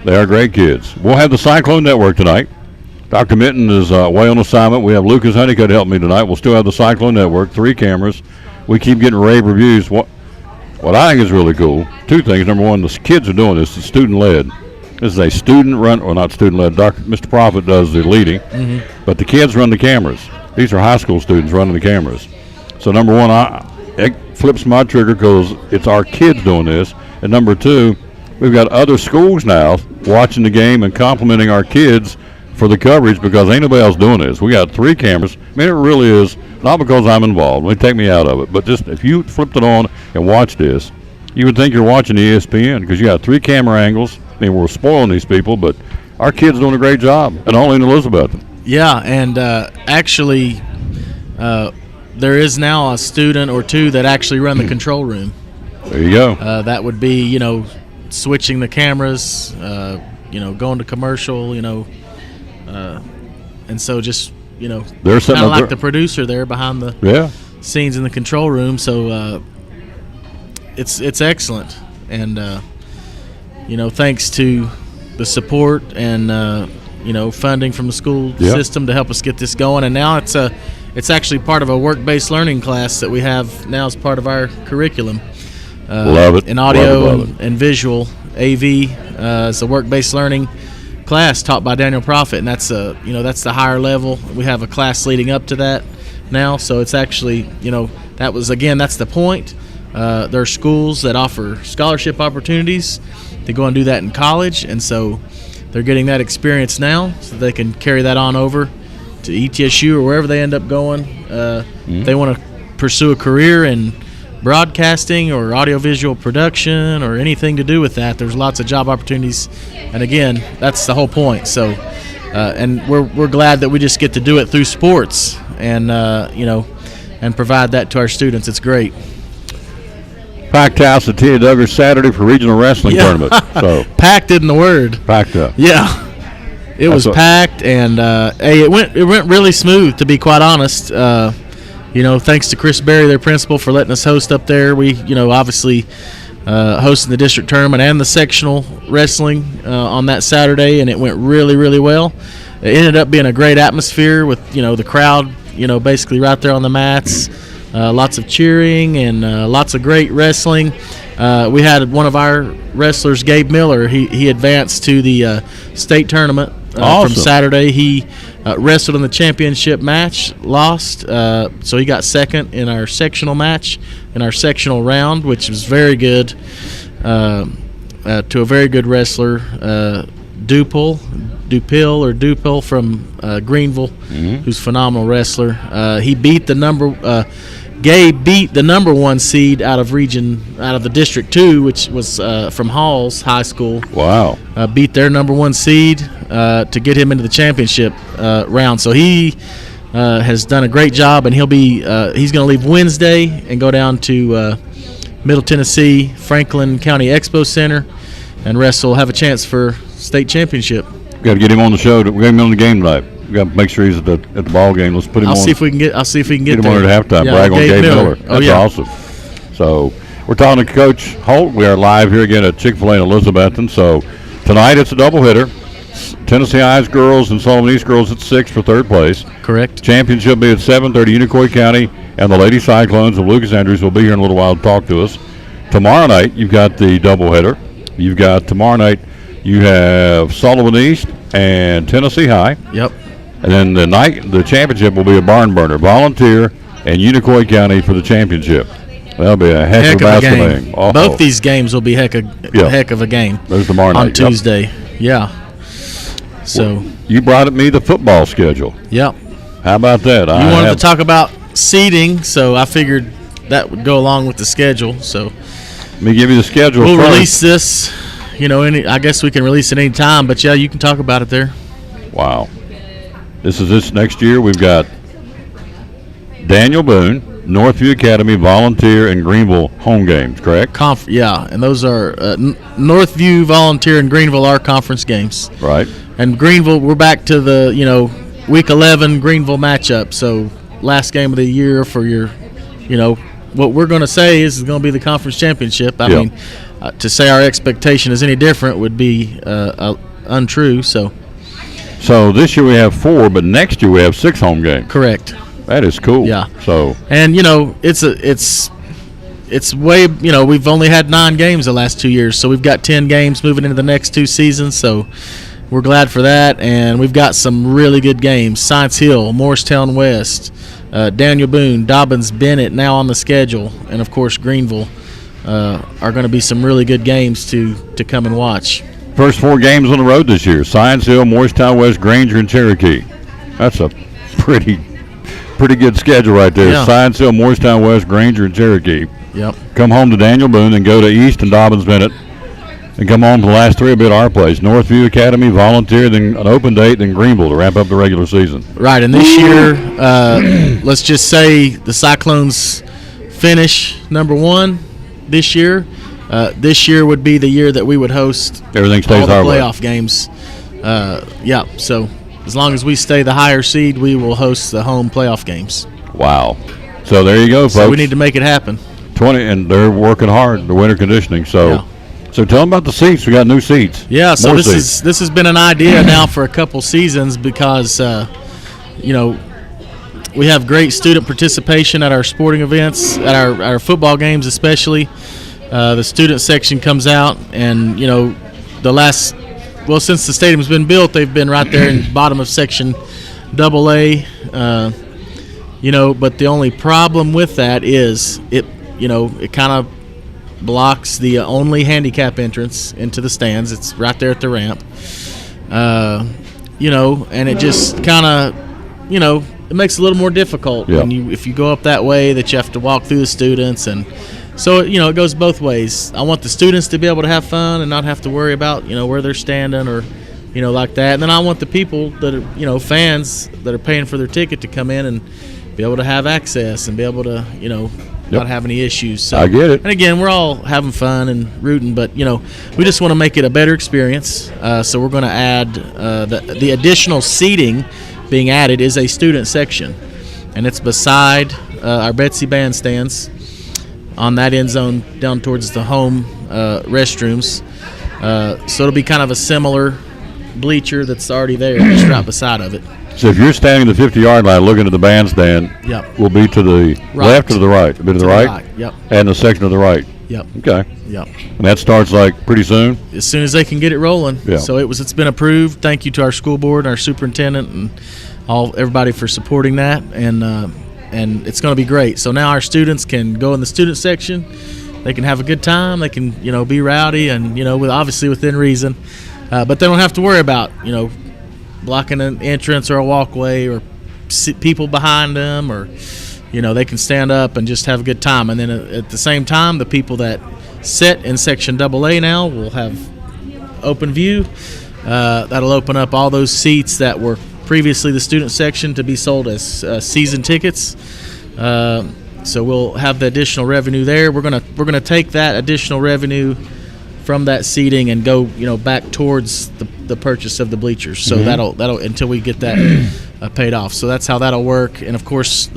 They are great kids. We'll have the Cyclone Network tonight. Dr. Minton is away on assignment. We have Lucas Honeycutt help me tonight. We'll still have the Cyclone Network, 3 cameras. We keep getting rave reviews. What I think is really cool, 2 things. Number one, the kids are doing this. It's student-led. This is a student-run, or not student-led. Mr. Prophet does the leading, but the kids run the cameras. These are high school students running the cameras. So, number one, it flips my trigger because it's our kids doing this. And number 2, we've got other schools now watching the game and complimenting our kids for the coverage because ain't nobody else doing this. We got 3 cameras. I mean, it really is, not because I'm involved. They take me out of it. But just if you flipped it on and watched this, you would think you're watching ESPN because you got 3 camera angles. I mean, we're spoiling these people, but our kids doing a great job, and only in Elizabethton. Yeah, and actually there is now a student or 2 that actually run the control room. There you go. That would be, switching the cameras, going to commercial, and so just, they're kind of like the producer there behind the scenes in the control room. So it's excellent, and thanks to the support and funding from the school system to help us get this going. And now it's actually part of a work-based learning class that we have now as part of our curriculum. Love it. In audio and visual, AV is a work-based learning class taught by Daniel Prophet, and that's that's the higher level. We have a class leading up to that now, so it's actually that's the point. There are schools that offer scholarship opportunities to go and do that in college, and so they're getting that experience now, so they can carry that on over to ETSU or wherever they end up going. If they want to pursue a career in broadcasting or audiovisual production or anything to do with that, there's lots of job opportunities, and again, that's the whole point. So and we're glad that we just get to do it through sports and and provide that to our students. It's great. Packed house at Tia Duggar Saturday for regional wrestling tournament. So packed isn't the word. Packed up. Yeah, it was packed, and it went really smooth, to be quite honest. Thanks to Chris Berry, their principal, for letting us host up there. We, obviously hosting the district tournament and the sectional wrestling on that Saturday, and it went really, really well. It ended up being a great atmosphere with, the crowd, basically right there on the mats. Lots of cheering and lots of great wrestling. We had one of our wrestlers, Gabe Miller. He advanced to the state tournament from Saturday. He wrestled in the championship match, lost, so he got second in our sectional match, in our sectional round, which was very good, to a very good wrestler, Dupil from Greenville, who's a phenomenal wrestler. He beat Gabe beat the number 1 seed out of the District 2, which was from Halls High School. Wow. Beat their number 1 seed to get him into the championship round. So he has done a great job, and he's going to leave Wednesday and go down to Middle Tennessee Franklin County Expo Center and wrestle, have a chance for state championship. Got to get him on the show. We got him on the game tonight. We got to make sure he's at the ball game. Let's put him on. I'll see if we can get him there. On at halftime. Yeah, brag on Gabe Miller. That's awesome. So we're talking to Coach Holt. We are live here again at Chick-fil-A in Elizabethton. So tonight it's a doubleheader. Tennessee High's girls and Sullivan East girls at 6 for third place. Correct. Championship will be at 7:30. Unicoi County and the Lady Cyclones of Lucas Andrews will be here in a little while to talk to us. Tomorrow night you've got the doubleheader. You've got tomorrow night you have Sullivan East and Tennessee High. Yep. And then the championship will be a barn burner. Volunteer and Unicoi County for the championship. That'll be a heck of a basketball game. Oh. Both these games will be heck of a game. There's tomorrow night. On Tuesday. Yeah. So well, you brought me the football schedule. Yep. How about that? You wanted to talk about seeding, so I figured that would go along with the schedule. So let me give you the schedule. We'll first. release this. I guess we can release it any time, but yeah, you can talk about it there. Wow. This next year. We've got Daniel Boone, Northview Academy, Volunteer, and Greenville home games, correct? Yeah, and those are Northview, Volunteer, and Greenville are conference games. Right. And Greenville, we're back to the, Week 11 Greenville matchup. So last game of the year for your, what we're going to say is going to be the conference championship. I mean, to say our expectation is any different would be untrue. So this year we have 4, but next year we have 6 home games. Correct. That is cool. Yeah. So and it's way we've only had 9 games the last 2 years, so we've got 10 games moving into the next 2 seasons. So we're glad for that, and we've got some really good games. Science Hill, Morristown West, Daniel Boone, Dobbins Bennett now on the schedule, and of course Greenville are going to be some really good games to come and watch. First 4 games on the road this year: Science Hill, Morristown West, Granger, and Cherokee. That's a pretty good schedule right there. Yeah. Science Hill, Morristown West, Granger, and Cherokee. Yep. Come home to Daniel Boone, then go to East and Dobbins Bennett, and come home to the last 3 will be at our place: Northview Academy, Volunteer, then an open date, then Greenville to wrap up the regular season. Right, and this year, let's just say the Cyclones finish number 1 this year. This year would be the year that we would host everything stays all the our playoff way. games. So as long as we stay the higher seed, we will host the home playoff games. Wow. So there you go, folks. So we need to make it happen. 20, and they're working hard, the winter conditioning. So So tell them about the seats. We got new seats. Yeah, so More this seats. has been an idea now for a couple seasons because we have great student participation at our sporting events, at our football games especially. The student section comes out, and since the stadium's been built, they've been right there in the bottom of section AA. But the only problem with that is it kind of blocks the only handicap entrance into the stands. It's right there at the ramp. And it just kind of, it makes it a little more difficult if you go up that way, that you have to walk through the students. And so, it goes both ways. I want the students to be able to have fun and not have to worry about, where they're standing or, like that. And then I want the people that are, fans that are paying for their ticket to come in and be able to have access and be able to, not have any issues. So, I get it. And again, we're all having fun and rooting, but we just want to make it a better experience. So we're going to add the additional seating being added is a student section, and it's beside our Betsy bandstands on that end zone down towards the home restrooms. So it'll be kind of a similar bleacher that's already there, just right beside of it. So if you're standing at the 50-yard line looking at the bandstand, we'll be to the left or to the right? A bit to the right? Yep. And the section to the right? Yep. Okay. Yep. And that starts pretty soon? As soon as they can get it rolling. Yeah. So it's been approved. Thank you to our school board, our superintendent, and everybody for supporting that. And it's going to be great. So now our students can go in the student section. They can have a good time. They can be rowdy and obviously within reason, but they don't have to worry about blocking an entrance or a walkway or people behind them, or they can stand up and just have a good time. And then at the same time, the people that sit in section AA now will have open view. That'll open up all those seats that were previously the student section to be sold as season tickets. So we'll have the additional revenue there. We're gonna take that additional revenue from that seating and go, back towards the purchase of the bleachers. So that'll until we get that paid off. So that's how that'll work. And of course,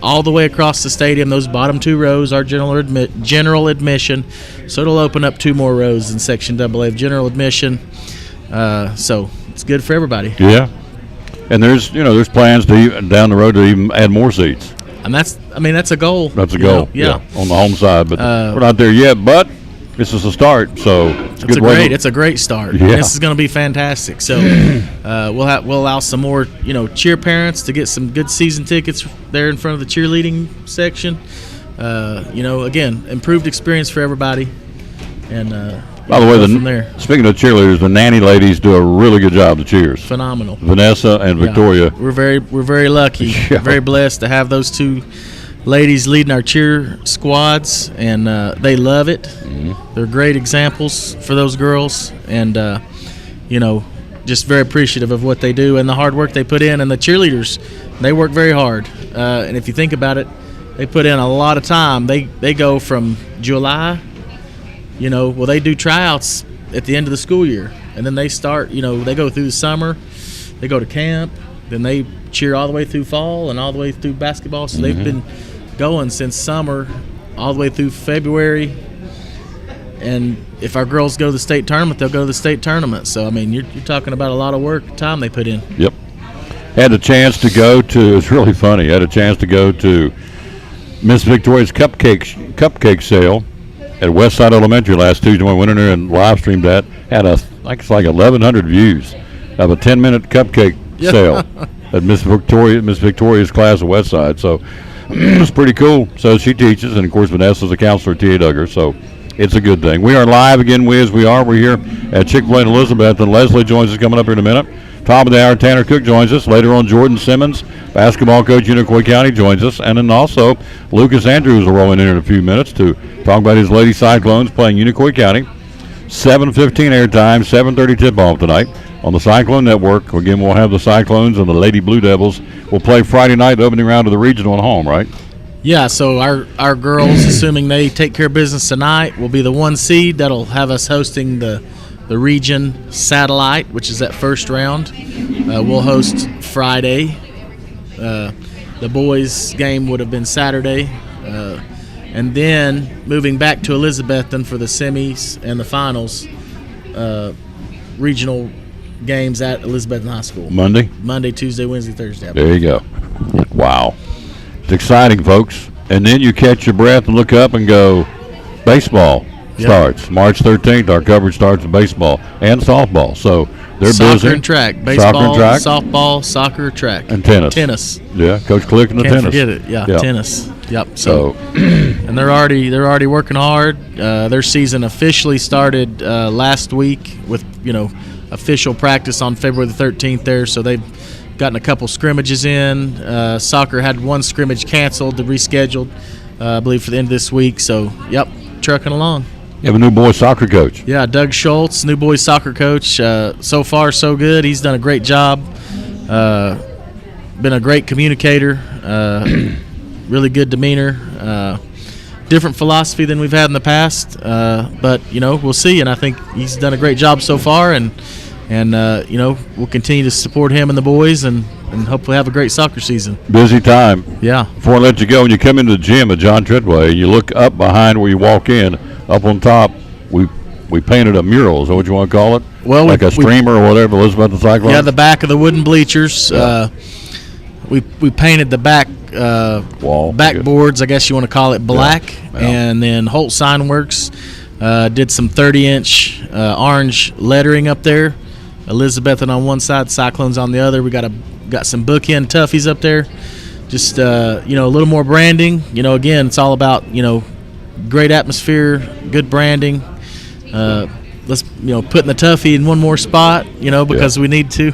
all the way across the stadium, those bottom 2 rows are general admission. So it'll open up 2 more rows in Section AA of general admission. So it's good for everybody. Yeah. And there's plans to down the road to even add more seats. And that's a goal. That's a goal. Yeah. On the home side, but we're not there yet. But this is a start, so it's a great start. Yeah. This is going to be fantastic. So we'll allow some more cheer parents to get some good season tickets there in front of the cheerleading section. Again, improved experience for everybody. And by the way, from there. Speaking of cheerleaders, the nanny ladies do a really good job. The cheers, phenomenal. Vanessa and Victoria. We're very lucky, very blessed to have those 2 ladies leading our cheer squads, and they love it. They're great examples for those girls, and just very appreciative of what they do and the hard work they put in. And the cheerleaders, they work very hard. And if you think about it, they put in a lot of time. They go from July. They do tryouts at the end of the school year, and then they start, they go through the summer, they go to camp, then they cheer all the way through fall and all the way through basketball. So they've been going since summer all the way through February. And if our girls go to the state tournament, they'll go to the state tournament. So, I mean, you're talking about a lot of work, time they put in. Yep. Had a chance to go to, it's really funny, had a chance to go to Miss Victoria's cupcake sale at Westside Elementary last Tuesday. We went in there and live streamed that. Had it's like 1,100 views of a 10-minute cupcake sale at Miss Victoria's class at Westside. So it's pretty cool. So she teaches, and of course Vanessa's a counselor at T.A. Duggar. So it's a good thing. We are live again, Wiz. We're here at Chick-fil-A in Elizabeth, and Leslie joins us coming up here in a minute. Top of the hour, Tanner Cook joins us. Later on, Jordan Simmons, basketball coach, Unicoi County, joins us. And then also, Lucas Andrews will roll in a few minutes to talk about his Lady Cyclones playing Unicoi County. 7:15 airtime, 7:30 tip-off tonight on the Cyclone Network. Again, we'll have the Cyclones and the Lady Blue Devils. We'll play Friday night, the opening round of the regional at home, right? Yeah, so our girls, assuming they take care of business tonight, will be the 1 seed. That'll have us hosting the region satellite, which is that first round. We'll host Friday. The boys' game would have been Saturday. And then moving back to Elizabethton for the semis and the finals, regional games at Elizabethton High School. Monday, Tuesday, Wednesday, Thursday. There you go. Wow. It's exciting, folks. And then you catch your breath and look up and go, baseball starts. March 13th, our coverage starts in baseball and softball. So they're busy. Soccer and track. Baseball, softball, soccer, track. And tennis. Yeah, Coach Click and the tennis. Can't forget it. Yeah, tennis. Yep. So and they're already working hard. Their season officially started last week with, official practice on February the 13th there. So they've gotten a couple scrimmages in. Soccer had one scrimmage canceled, rescheduled, I believe, for the end of this week. So, trucking along. You have a new boys soccer coach. Yeah, Doug Schultz, new boys soccer coach. So far, so good. He's done a great job. Been a great communicator. Really good demeanor. Different philosophy than we've had in the past. But, we'll see. And I think he's done a great job so far. And we'll continue to support him and the boys and hopefully have a great soccer season. Busy time. Yeah. Before I let you go, when you come into the gym at John Treadway, you look up behind where you walk in. Up on top, we painted a mural. Is that what you want to call it? Well, like a streamer or whatever, Elizabeth the Cyclone? Yeah, the back of the wooden bleachers. Yeah. We painted the back wall, backboards, I guess you want to call it, black. Yeah. And then Holt Sign Works did some 30-inch orange lettering up there. Elizabethton on one side, Cyclones on the other. We got some bookend toughies up there. Just a little more branding. Again, it's all about great atmosphere, good branding. Let's putting the toughie in one more spot. Because we need to.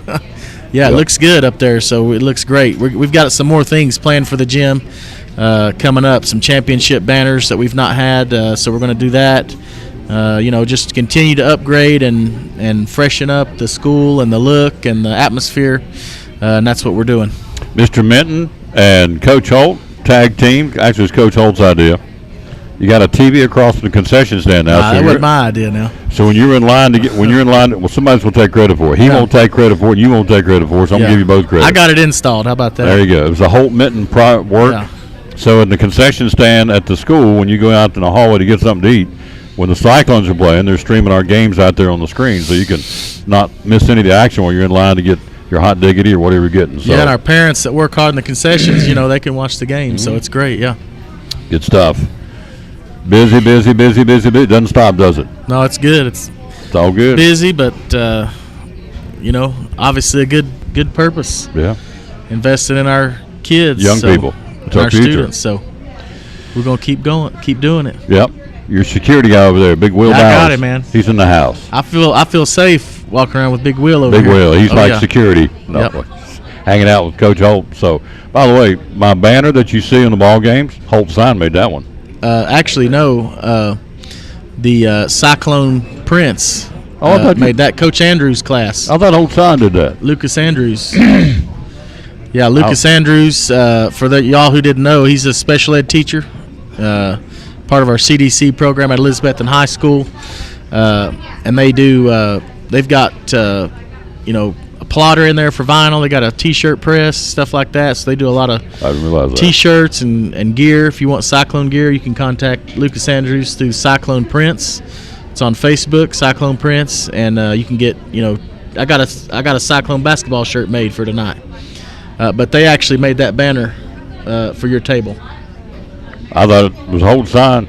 It looks good up there, so it looks great. We've got some more things planned for the gym coming up. Some championship banners that we've not had, so we're going to do that. Just continue to upgrade and freshen up the school and the look and the atmosphere, and that's what we're doing. Mr. Minton and Coach Holt, tag team. Actually, it's Coach Holt's idea. You got a TV across the concession stand now. That wasn't my idea now. So when you're in line well, somebody's gonna take credit for it. He won't take credit for it, and you won't take credit for it. So I'm gonna give you both credit. I got it installed. How about that? There you go. It was a Holt Minton work. Yeah. So in the concession stand at the school, when you go out in the hallway to get something to eat, when the Cyclones are playing, they're streaming our games out there on the screen, so you can not miss any of the action while you're in line to get your hot diggity or whatever you're getting. So. Yeah, and our parents that work hard in the concessions, they can watch the game, so it's great. Yeah. Good stuff. Busy. Doesn't stop, does it? No, it's good. It's all good. Busy, but obviously a good purpose. Yeah. Investing in our kids, young people, it's our future. students. So we're gonna keep doing it. Yep. Your security guy over there, Big Will Bowers. I got it, man. He's in the house. I feel safe walking around with Big Will over Big here. Will. He's like yeah. security. No, Yep. Hanging out with Coach Holt. So, by the way, my banner that you see in the ball games, Holt Sign made that one. Actually, no. The Cyclone Prince made that. Coach Andrews' class. I thought Holt Sign did that. Lucas Andrews. Yeah, Lucas Andrews. For y'all who didn't know, he's a special ed teacher, part of our CDC program at Elizabethton High School, and they do. They've got a plotter in there for vinyl. They got a T-shirt press, stuff like that. So they do a lot of T-shirts and gear. If you want Cyclone gear, you can contact Lucas Andrews through Cyclone Prince. It's on Facebook, Cyclone Prince, and you can get. I got a Cyclone basketball shirt made for tonight. But they actually made that banner for your table. I thought it was Holt Sign,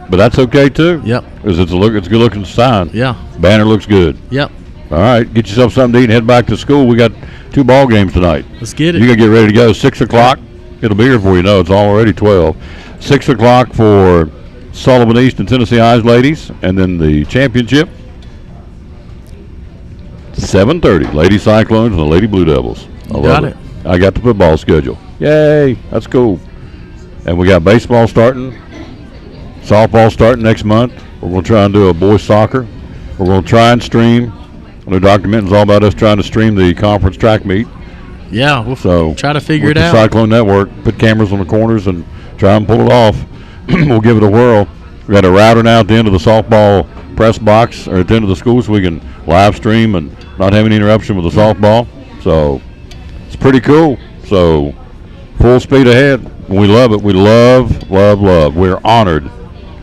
but that's okay too. Yep. Because it's a good looking sign. Yeah. Banner looks good. Yep. All right, get yourself something to eat and head back to school. We got 2 ball games tonight. Let's get it. You gotta get ready to go. 6 o'clock. It'll be here before you know. It's already 12. 6 o'clock for Sullivan East and Tennessee Highs ladies, and then the championship. 7:30. Lady Cyclones and the Lady Blue Devils. I love it. I got the football schedule. Yay! That's cool. And we got baseball starting, softball starting next month. We're going to try and do a boys soccer. We're going to try and stream. I know Dr. Minton's all about us trying to stream the conference track meet. Yeah, we'll try to figure it out. The Cyclone Network, put cameras on the corners and try and pull it off. We'll give it a whirl. We got a router now at the end of the softball press box, or at the end of the school, so we can live stream and not have any interruption with the softball. So it's pretty cool. So full speed ahead. We love it. We love. We're honored.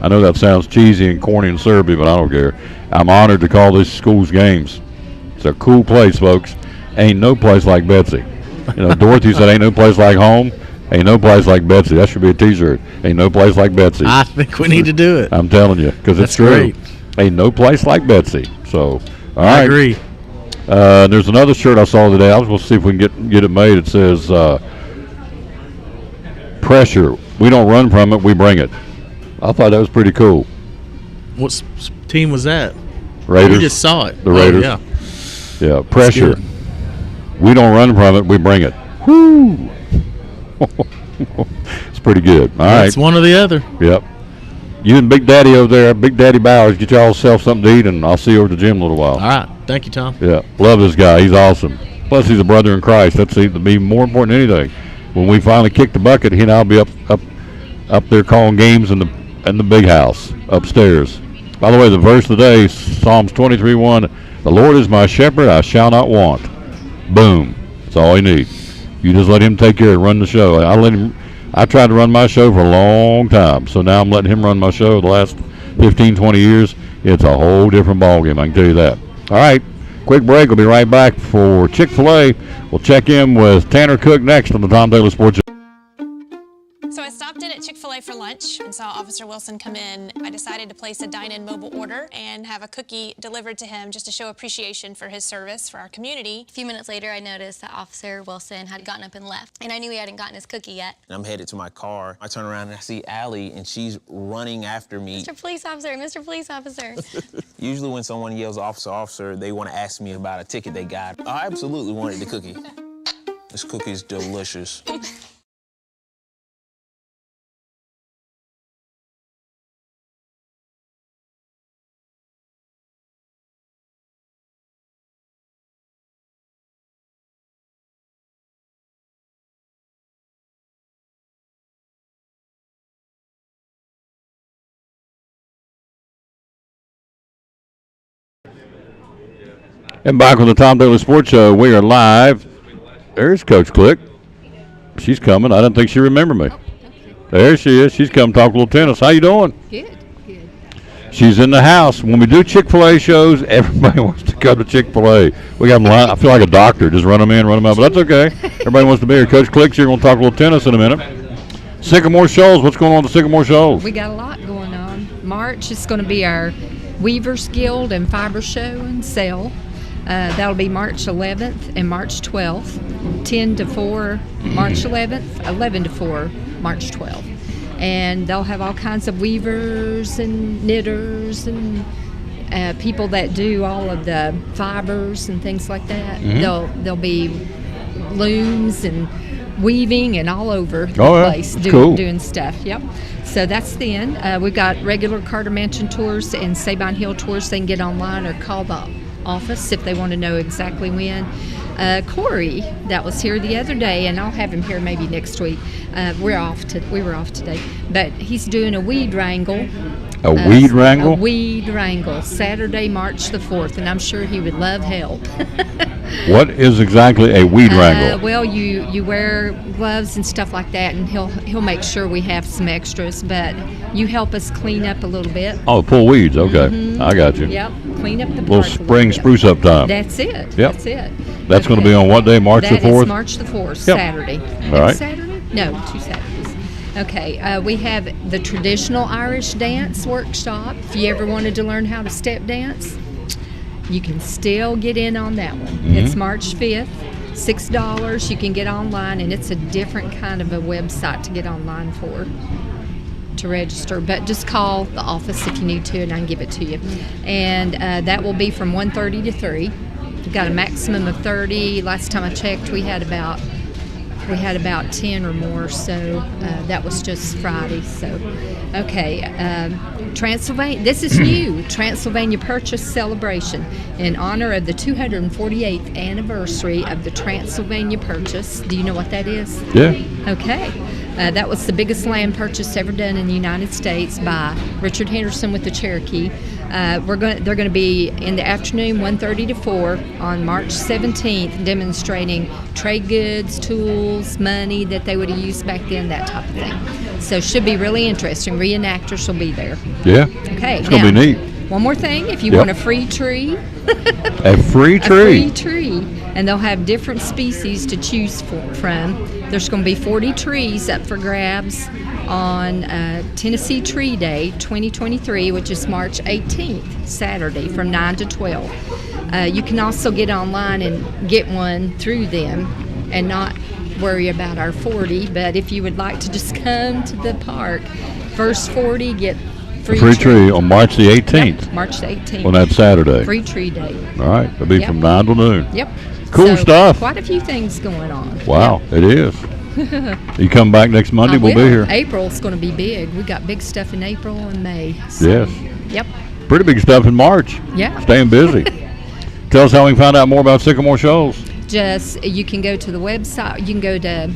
I know that sounds cheesy and corny and syrupy, but I don't care. I'm honored to call this school's games. It's a cool place, folks. Ain't no place like Betsy. Dorothy said, ain't no place like home. Ain't no place like Betsy. That should be a T-shirt. Ain't no place like Betsy. I think we need to do it. I'm telling you, because it's true. Great. Ain't no place like Betsy. So, all right. I agree. There's another shirt I saw today. I was going to see if we can get it made. It says, pressure. We don't run from it. We bring it. I thought that was pretty cool. What team was that? Raiders. We just saw it. The Raiders. Oh, yeah. Yeah. Pressure. We don't run from it. We bring it. Whoo. It's pretty good. All right. It's one or the other. Yep. You and Big Daddy over there, Big Daddy Bowers, get y'all self something to eat, and I'll see you over at the gym in a little while. All right. Thank you, Tom. Yeah. Love this guy. He's awesome. Plus, he's a brother in Christ. That's to be more important than anything. When we finally kick the bucket, he and I'll be up there calling games in the big house upstairs. By the way, the verse of the day, Psalms 23:1. The Lord is my shepherd; I shall not want. Boom. That's all you need. You just let him take care and run the show. I tried to run my show for a long time, so now I'm letting him run my show the last 15, 20 years. It's a whole different ballgame, I can tell you that. All right, quick break. We'll be right back for Chick-fil-A. We'll check in with Tanner Cook next on the Tom Taylor Sports Show. So I stopped in at Chick-fil-A for lunch and saw Officer Wilson come in. I decided to place a dine-in mobile order and have a cookie delivered to him just to show appreciation for his service for our community. A few minutes later, I noticed that Officer Wilson had gotten up and left, and I knew he hadn't gotten his cookie yet. I'm headed to my car. I turn around and I see Allie, and she's running after me. Mr. Police Officer, Mr. Police Officer. Usually when someone yells, officer, officer, they want to ask me about a ticket they got. I absolutely wanted the cookie. This cookie is delicious. And back on the Tom Daly Sports Show, we are live. There's Coach Click. She's coming. I didn't think she remembered me. There she is. She's come talk a little tennis. How you doing? Good, good. She's in the house. When we do Chick-fil-A shows, everybody wants to go to Chick-fil-A. We got them lined. I feel like a doctor. Just run them in, run them out. But that's okay. Everybody wants to be here. Coach Click's here. We're going to talk a little tennis in a minute. Sycamore Shoals. What's going on at the Sycamore Shoals? We got a lot going on. March is going to be our Weavers Guild and Fiber Show and Sale. That'll be March 11th and March 12th, 10 to 4 March 11th, 11 to 4 March 12th. And they'll have all kinds of weavers and knitters and people that do all of the fibers and things like that. There'll be looms and weaving and all over the place doing stuff. Yep. So that's the end. We've got regular Carter Mansion tours and Sabine Hill tours. They can get online or call the office if they want to know exactly when. Corey, that was here the other day, and I'll have him here maybe next week. We were off today, but he's doing a weed wrangle. A weed wrangle? A weed wrangle, Saturday, March the 4th, and I'm sure he would love help. What is exactly a weed wrangle? Well, you wear gloves and stuff like that, and he'll make sure we have some extras, but you help us clean up a little bit. Oh, pull weeds. Okay. I got you. Yep, clean up the little park spring a spruce up time. That's it. Yep. That's it. That's going to be on what day? March the 4th? That is March the 4th, Yep. Saturday. All right. Saturday? No, 2 Saturdays. Okay, we have the traditional Irish dance workshop. If you ever wanted to learn how to step dance, you can still get in on that one. It's March 5th, $6. You can get online, and it's a different kind of a website to get online for, to register. But just call the office if you need to, and I can give it to you. And that will be from 1:30 to 3. We've got a maximum of 30. Last time I checked, we had about 10 or more, so that was just Friday. So, okay, Transylvania. This is new. Transylvania Purchase Celebration in honor of the 248th anniversary of the Transylvania Purchase. Do you know what that is? Yeah. Okay. That was the biggest land purchase ever done in the United States by Richard Henderson with the Cherokee. They're going to be in the afternoon, 1:30 to 4, on March 17th, demonstrating trade goods, tools, money that they would have used back then, that type of thing. So should be really interesting. Reenactors will be there. Yeah. Okay. It's going to be neat. One more thing, if you want a free tree. A free tree? A free tree. And they'll have different species to choose from. There's going to be 40 trees up for grabs on Tennessee Tree Day 2023, which is March 18th, Saturday, from 9 to 12. You can also get online and get one through them and not worry about our 40. But if you would like to just come to the park, first 40 get free tree on March the 18th. Yep, March the 18th. On that Saturday. Free tree day. All right. It'll be from 9 to noon. Yep. Cool stuff. Quite a few things going on. Wow, it is. You come back next Monday, we'll be here. April's going to be big. We got big stuff in April and May. So, yes. Yep. Pretty big stuff in March. Yeah. Staying busy. Tell us how we can find out more about Sycamore Shoals. You can go to the website. You can go to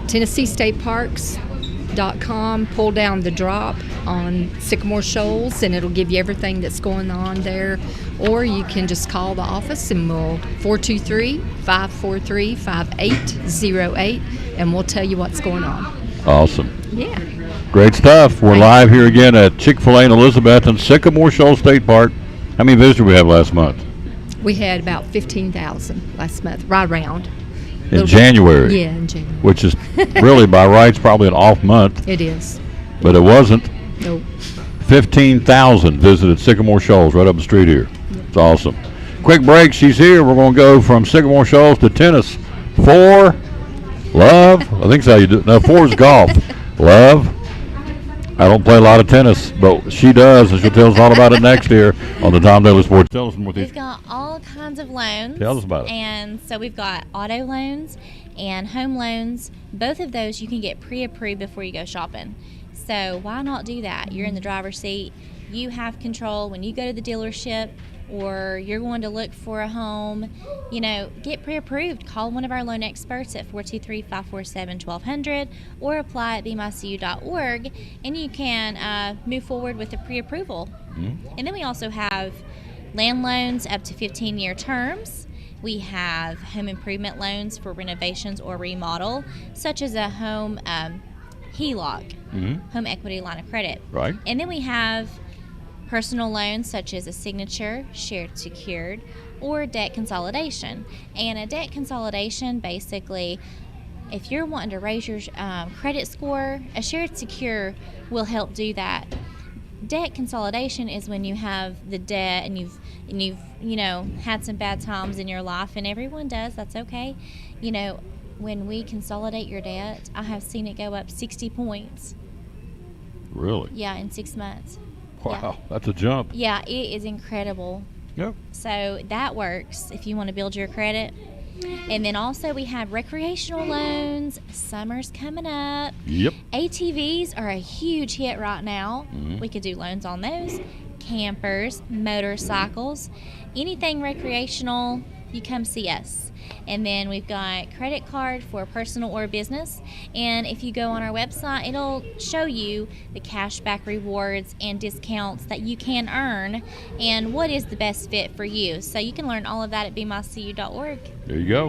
TennesseeStateParks.com, pull down the drop on Sycamore Shoals, and it'll give you everything that's going on there. Or you can just call the office, and we'll 423-543-5808, and we'll tell you what's going on. Awesome. Yeah. Great stuff. We're live here again at Chick-fil-A in Elizabeth and Sycamore Shoals State Park. How many visitors we have last month? We had about 15,000 last month, right around. In January. Yeah, in January. Which is really, by rights, probably an off month. It is. But it wasn't. Nope. 15,000 visited Sycamore Shoals right up the street here. It's awesome. Quick break. She's here. We're going to go from Sycamore Shoals to tennis. 4, love. I think that's how you do it. No, 4 is golf. Love. I don't play a lot of tennis, but she does, and she'll tell us all about it next year on the Tom Daly Sports. Tell us more. We've got all kinds of loans. Tell us about it. And so we've got auto loans and home loans. Both of those you can get pre-approved before you go shopping. So why not do that? You're in the driver's seat. You have control when you go to the dealership or you're going to look for a home. You know, get pre-approved. Call one of our loan experts at 423-547-1200 or apply at bmycu.org, and you can move forward with the pre-approval. And then we also have land loans up to 15-year terms. We have home improvement loans for renovations or remodel, such as a home HELOC, home equity line of credit. Right. And then we have personal loans such as a signature, shared secured, or debt consolidation. And a debt consolidation, basically, if you're wanting to raise your credit score, a shared secure will help do that. Debt consolidation is when you have the debt and you've had some bad times in your life, and everyone does. That's okay. When we consolidate your debt, I have seen it go up 60 points. Really? Yeah, in 6 months. Wow, that's a jump. Yeah, it is incredible. Yep. So that works if you want to build your credit. And then also we have recreational loans. Summer's coming up. Yep. ATVs are a huge hit right now. Mhm. We could do loans on those. Campers, motorcycles, anything recreational, you come see us. And then we've got credit card for personal or business. And if you go on our website, it'll show you the cashback rewards and discounts that you can earn and what is the best fit for you. So you can learn all of that at bemycu.org. There you go.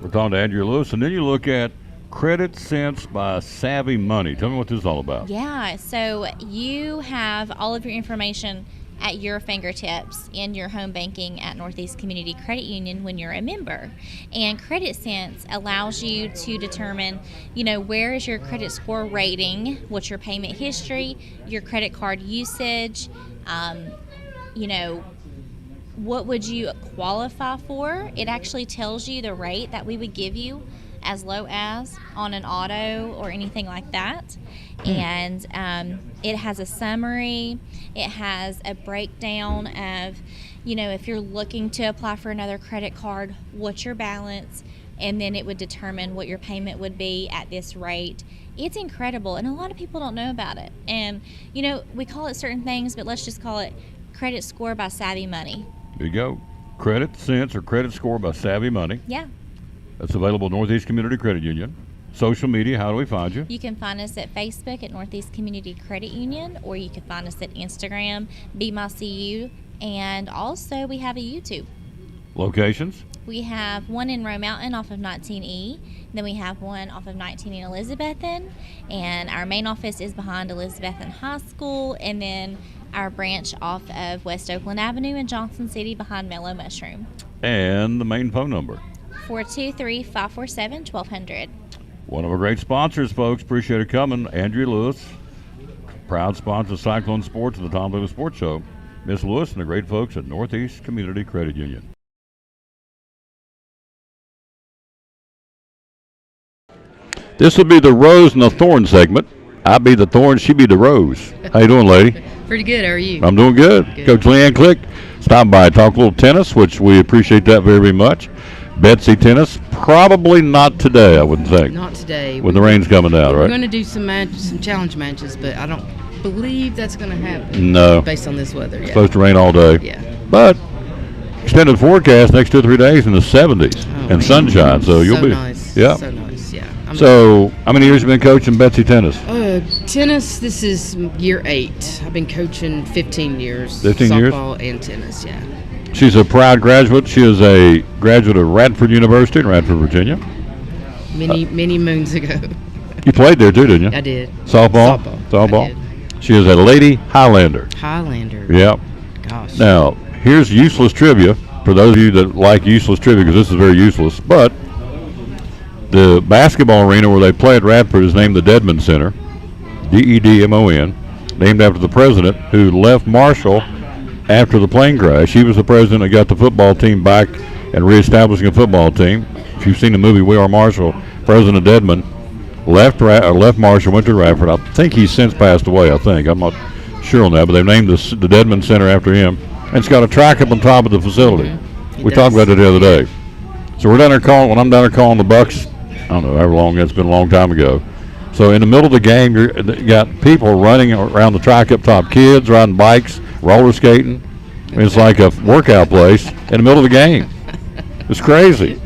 We're talking to Andrea Lewis, and then you look at Credit Sense by Savvy Money. Tell me what this is all about. Yeah, so you have all of your information at your fingertips in your home banking at Northeast Community Credit Union when you're a member. And Credit Sense allows you to determine, where is your credit score rating, what's your payment history, your credit card usage, what would you qualify for. It actually tells you the rate that we would give you as low as on an auto or anything like that. And it has a summary. It has a breakdown of, if you're looking to apply for another credit card, what's your balance, and then it would determine what your payment would be at this rate. It's incredible, and a lot of people don't know about it. And, we call it certain things, but let's just call it Credit Score by Savvy Money. There you go. Credit Sense or Credit Score by Savvy Money. Yeah. That's available at Northeast Community Credit Union. Social media, how do we find you? You can find us at Facebook at Northeast Community Credit Union, or you can find us at Instagram, BeMyCU, and also we have a YouTube. Locations? We have one in Roe Mountain off of 19E, then we have one off of 19 in Elizabethton, and our main office is behind Elizabethton High School, and then our branch off of West Oakland Avenue in Johnson City behind Mellow Mushroom. And the main phone number? 423-547-1200. One of our great sponsors, folks. Appreciate it coming. Andrea Lewis, proud sponsor of Cyclone Sports and the Tom Taylor Sports Show. Miss Lewis and the great folks at Northeast Community Credit Union. This would be the rose and the thorn segment. I'd be the thorn, she'd be the rose. How you doing, lady? Pretty good. How are you? I'm doing good. Coach Leanne Click, stop by, talk a little tennis, which we appreciate that very, very much. Betsy tennis, probably not today, I wouldn't think. Not today. With the rain's coming down, right? We're going to do some challenge matches, but I don't believe that's going to happen. No. Based on this weather, yeah. Supposed to rain all day. Yeah. But extended forecast next 2 or 3 days in the 70s and sunshine, so you'll be nice. Yeah. So nice, yeah. So, how many years have you been coaching Betsy tennis? Tennis, this is year 8. I've been coaching 15 years. 15 years? Softball and tennis, yeah. She's a proud graduate. She is a graduate of Radford University in Radford, Virginia. Many moons ago. You played there too, didn't you? I did. Softball? I did. She is a Lady Highlander. Highlander. Yep. Gosh. Now, here's useless trivia for those of you that like useless trivia, because this is very useless. But the basketball arena where they play at Radford is named the Dedmon Center, D-E-D-M-O-N, named after the president who left Marshall after the plane crash. He was the president that got the football team back and reestablishing a football team. If you've seen the movie We Are Marshall, President Dedmon left Marshall, went to Radford. I think he's since passed away, I think. I'm not sure on that, but they've named the Dedmon Center after him. And it's got a track up on top of the facility. We talked about it the other day. So we're down there when I'm down there calling the Bucks, I don't know, however long, it's been a long time ago. So in the middle of the game, you got people running around the track up top, kids riding bikes, roller skating. I mean, it's like a workout place in the middle of the game. It's crazy.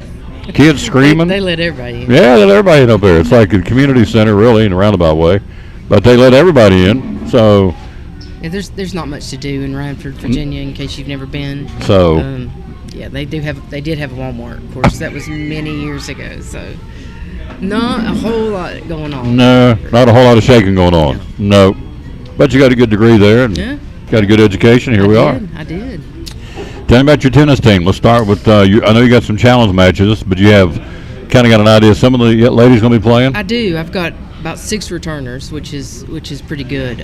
Kids screaming. They let everybody in. Yeah, they let everybody in up there. It's like a community center, really, in a roundabout way. But they let everybody in. So Yeah, there's not much to do in Radford, Virginia, in case you've never been. So yeah, they did have a Walmart. Of course, that was many years ago. So not a whole lot going on. No, not a whole lot of shaking going on. No. But you got a good degree there and got a good education. Here we are. I did. Tell me about your tennis team. Let's start with I know you got some challenge matches, but you have kind of got an idea. Some of the ladies going to be playing? I do. I've got about 6 returners, which is pretty good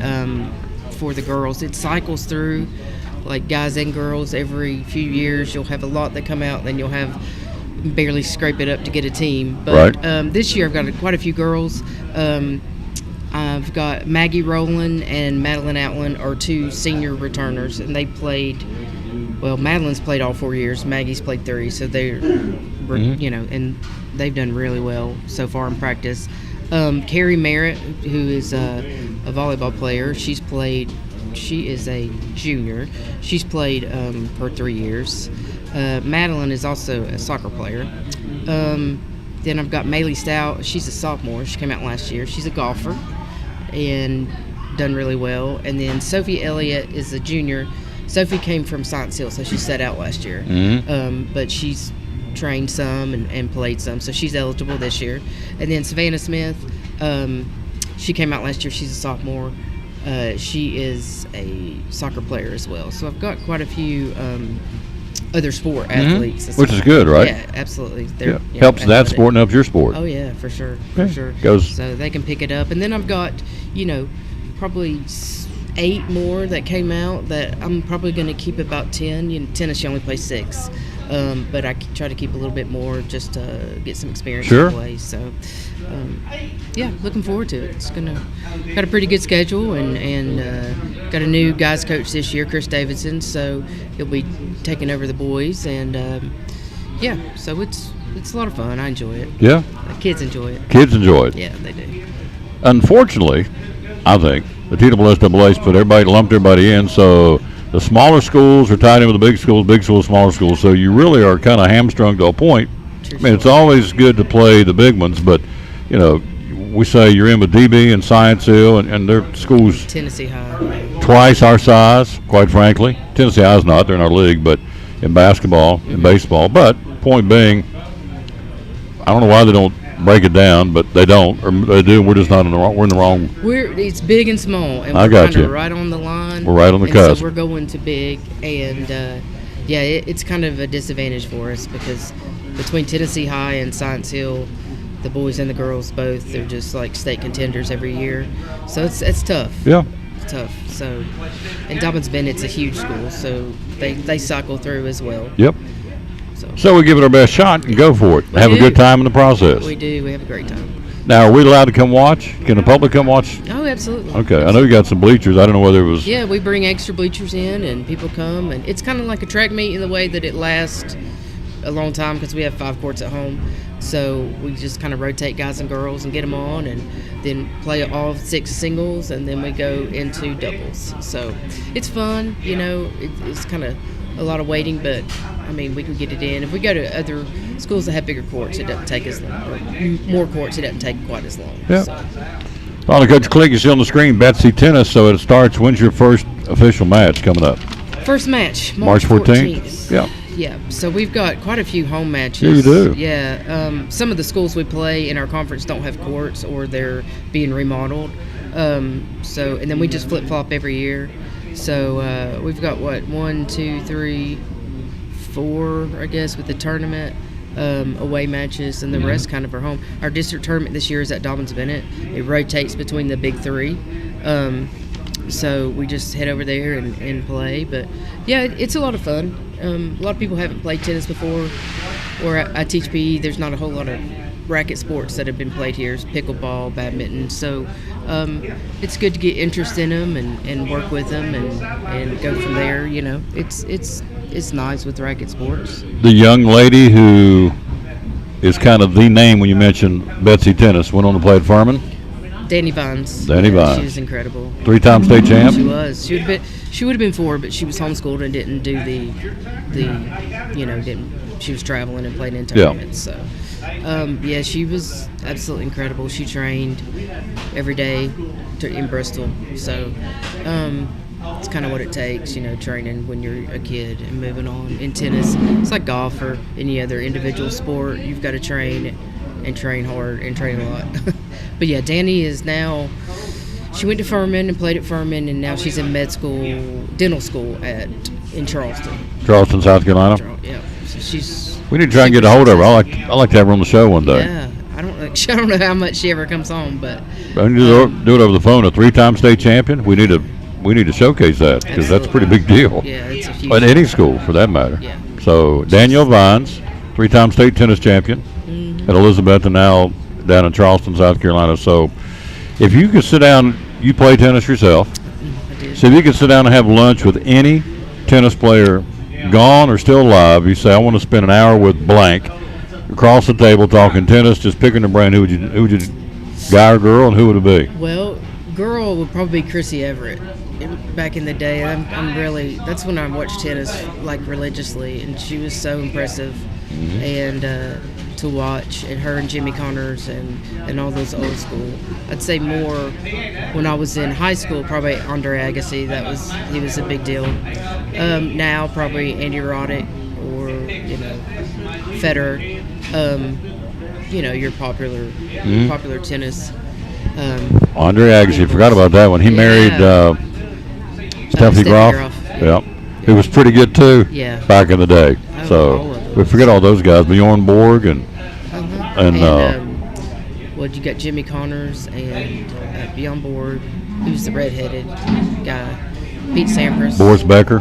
for the girls. It cycles through, like guys and girls. Every few years, you'll have a lot that come out, then you'll have barely scrape it up to get a team. But this year, I've got quite a few girls. I've got Maggie Rowland and Madeline Outland are 2 senior returners, and they played. Well, Madeline's played all 4 years. Maggie's played 3, so they're, and they've done really well so far in practice. Carrie Merritt, who is a volleyball player, she is a junior. She's played for 3 years. Madeline is also a soccer player. Then I've got Maylee Stout. She's a sophomore. She came out last year. She's a golfer and done really well. And then Sophie Elliott is a junior. Sophie came from Science Hill, so she sat out last year. But she's trained some and played some, so she's eligible this year. And then Savannah Smith, she came out last year. She's a sophomore. She is a soccer player as well. So I've got quite a few other sport athletes. Which is good, right? Yeah, absolutely. Helps that sport and helps your sport. Oh, yeah, for sure. Okay. For sure. Goes. So they can pick it up. And then I've got, probably 8 more that came out that I'm probably going to keep about 10. Tennis, you only play 6. But I try to keep a little bit more just to get some experience in the play. So, looking forward to it. Got a pretty good schedule and got a new guys coach this year, Chris Davidson. So he'll be taking over the boys and so it's a lot of fun. I enjoy it. Yeah. The kids enjoy it. Kids enjoy it. Yeah, they do. Unfortunately, I think the TSSA's lumped everybody in, so the smaller schools are tied in with the big schools, smaller schools, so you really are kind of hamstrung to a point. It's always good to play the big ones, but, we say you're in with DB and Science Hill, and their schools Tennessee High. Twice our size, quite frankly. Tennessee High is not, they're in our league, but in basketball, in baseball. But point being, I don't know why they don't break it down, but they don't, or they do. We're just not in the wrong. We're in the wrong. It's big and small, and I we're got kind you. of right on the line. We're right on the cusp. So we're going to big, and it's kind of a disadvantage for us because between Tennessee High and Science Hill, the boys and the girls both, they're just like state contenders every year. So it's tough. Yeah. It's tough. So, and Dobbins Bennett's a huge school, so they cycle through as well. Yep. So we give it our best shot and go for it. Have a good time in the process. We do. We have a great time. Now, are we allowed to come watch? Can the public come watch? Oh, absolutely. Okay. I know you got some bleachers. I don't know whether it was. Yeah, we bring extra bleachers in, and people come, and it's kind of like a track meet in the way that it lasts a long time because we have 5 courts at home. So we just kind of rotate guys and girls and get them on, and then play all 6 singles, and then we go into doubles. So it's fun. It's kind of a lot of waiting, but I mean, we can get it in. If we go to other schools that have bigger courts, it doesn't take as long. Or more courts, it doesn't take quite as long. Yeah. So. Finally, Coach Click, you see on the screen Betsy Tennis. So it starts. When's your first official match coming up? First match, March 14th. Yeah. Yeah. So we've got quite a few home matches. Yeah, you do. Yeah. Some of the schools we play in our conference don't have courts, or they're being remodeled. And then we just flip flop every year. So we've got 1, 2, 3, 4, I guess, with the tournament, away matches, and the rest kind of are home. Our district tournament this year is at Dobbins Bennett. It rotates between the big 3. So we just head over there and play. But yeah, it's a lot of fun. A lot of people haven't played tennis before, or I teach PE. There's not a whole lot of racket sports that have been played here, pickleball, badminton. So it's good to get interest in them and work with them and go from there. It's nice with racket sports. The young lady who is kind of the name when you mention Betsy Tennis went on to play at Furman. Danny Vines. Danny Vines. She was incredible. 3-time state champ. She was. She would have been 4, but she was homeschooled and didn't do she was traveling and playing in tournaments. So, she was absolutely incredible. She trained every day in Bristol. So, it's kind of what it takes, training when you're a kid and moving on. In tennis, it's like golf or any other individual sport. You've got to train and train hard and train a lot. But yeah, Danny is now, she went to Furman and played at Furman, and now she's in dental school in Charleston. Charleston, South Carolina. Yeah, so she's. We need to try and get a hold of her. I like to have her on the show one day. Yeah, I don't know how much she ever comes home, but. I need to do it over the phone. A 3-time state champion. We need to showcase that because that's a pretty big deal. Yeah, it's a huge. At any school, for that matter. Yeah. So Danielle Vines, 3-time state tennis champion at Elizabeth, and now down in Charleston, South Carolina. So if you could sit down, you play tennis yourself. I do. So if you could sit down and have lunch with any tennis player, gone or still alive, you say, I want to spend an hour with blank, across the table talking tennis, just picking the brain. Who would you guy or girl, and who would it be? Well, girl would probably be Chrissy Everett. Back in the day, that's when I watched tennis like religiously, and she was so impressive and to watch, and her and Jimmy Connors and all those old school. I'd say more when I was in high school, probably Andre Agassi. He was a big deal. Now probably Andy Roddick or Federer. Your popular tennis. Andre Agassi, forgot about that one. He married Steffi Graf. Yeah, he was pretty good too. Yeah. Back in the day. So we forget all those guys. Bjorn Borg and you got Jimmy Connors and Bjorn Borg, who's the redheaded guy. Pete Sampras. Boris Becker.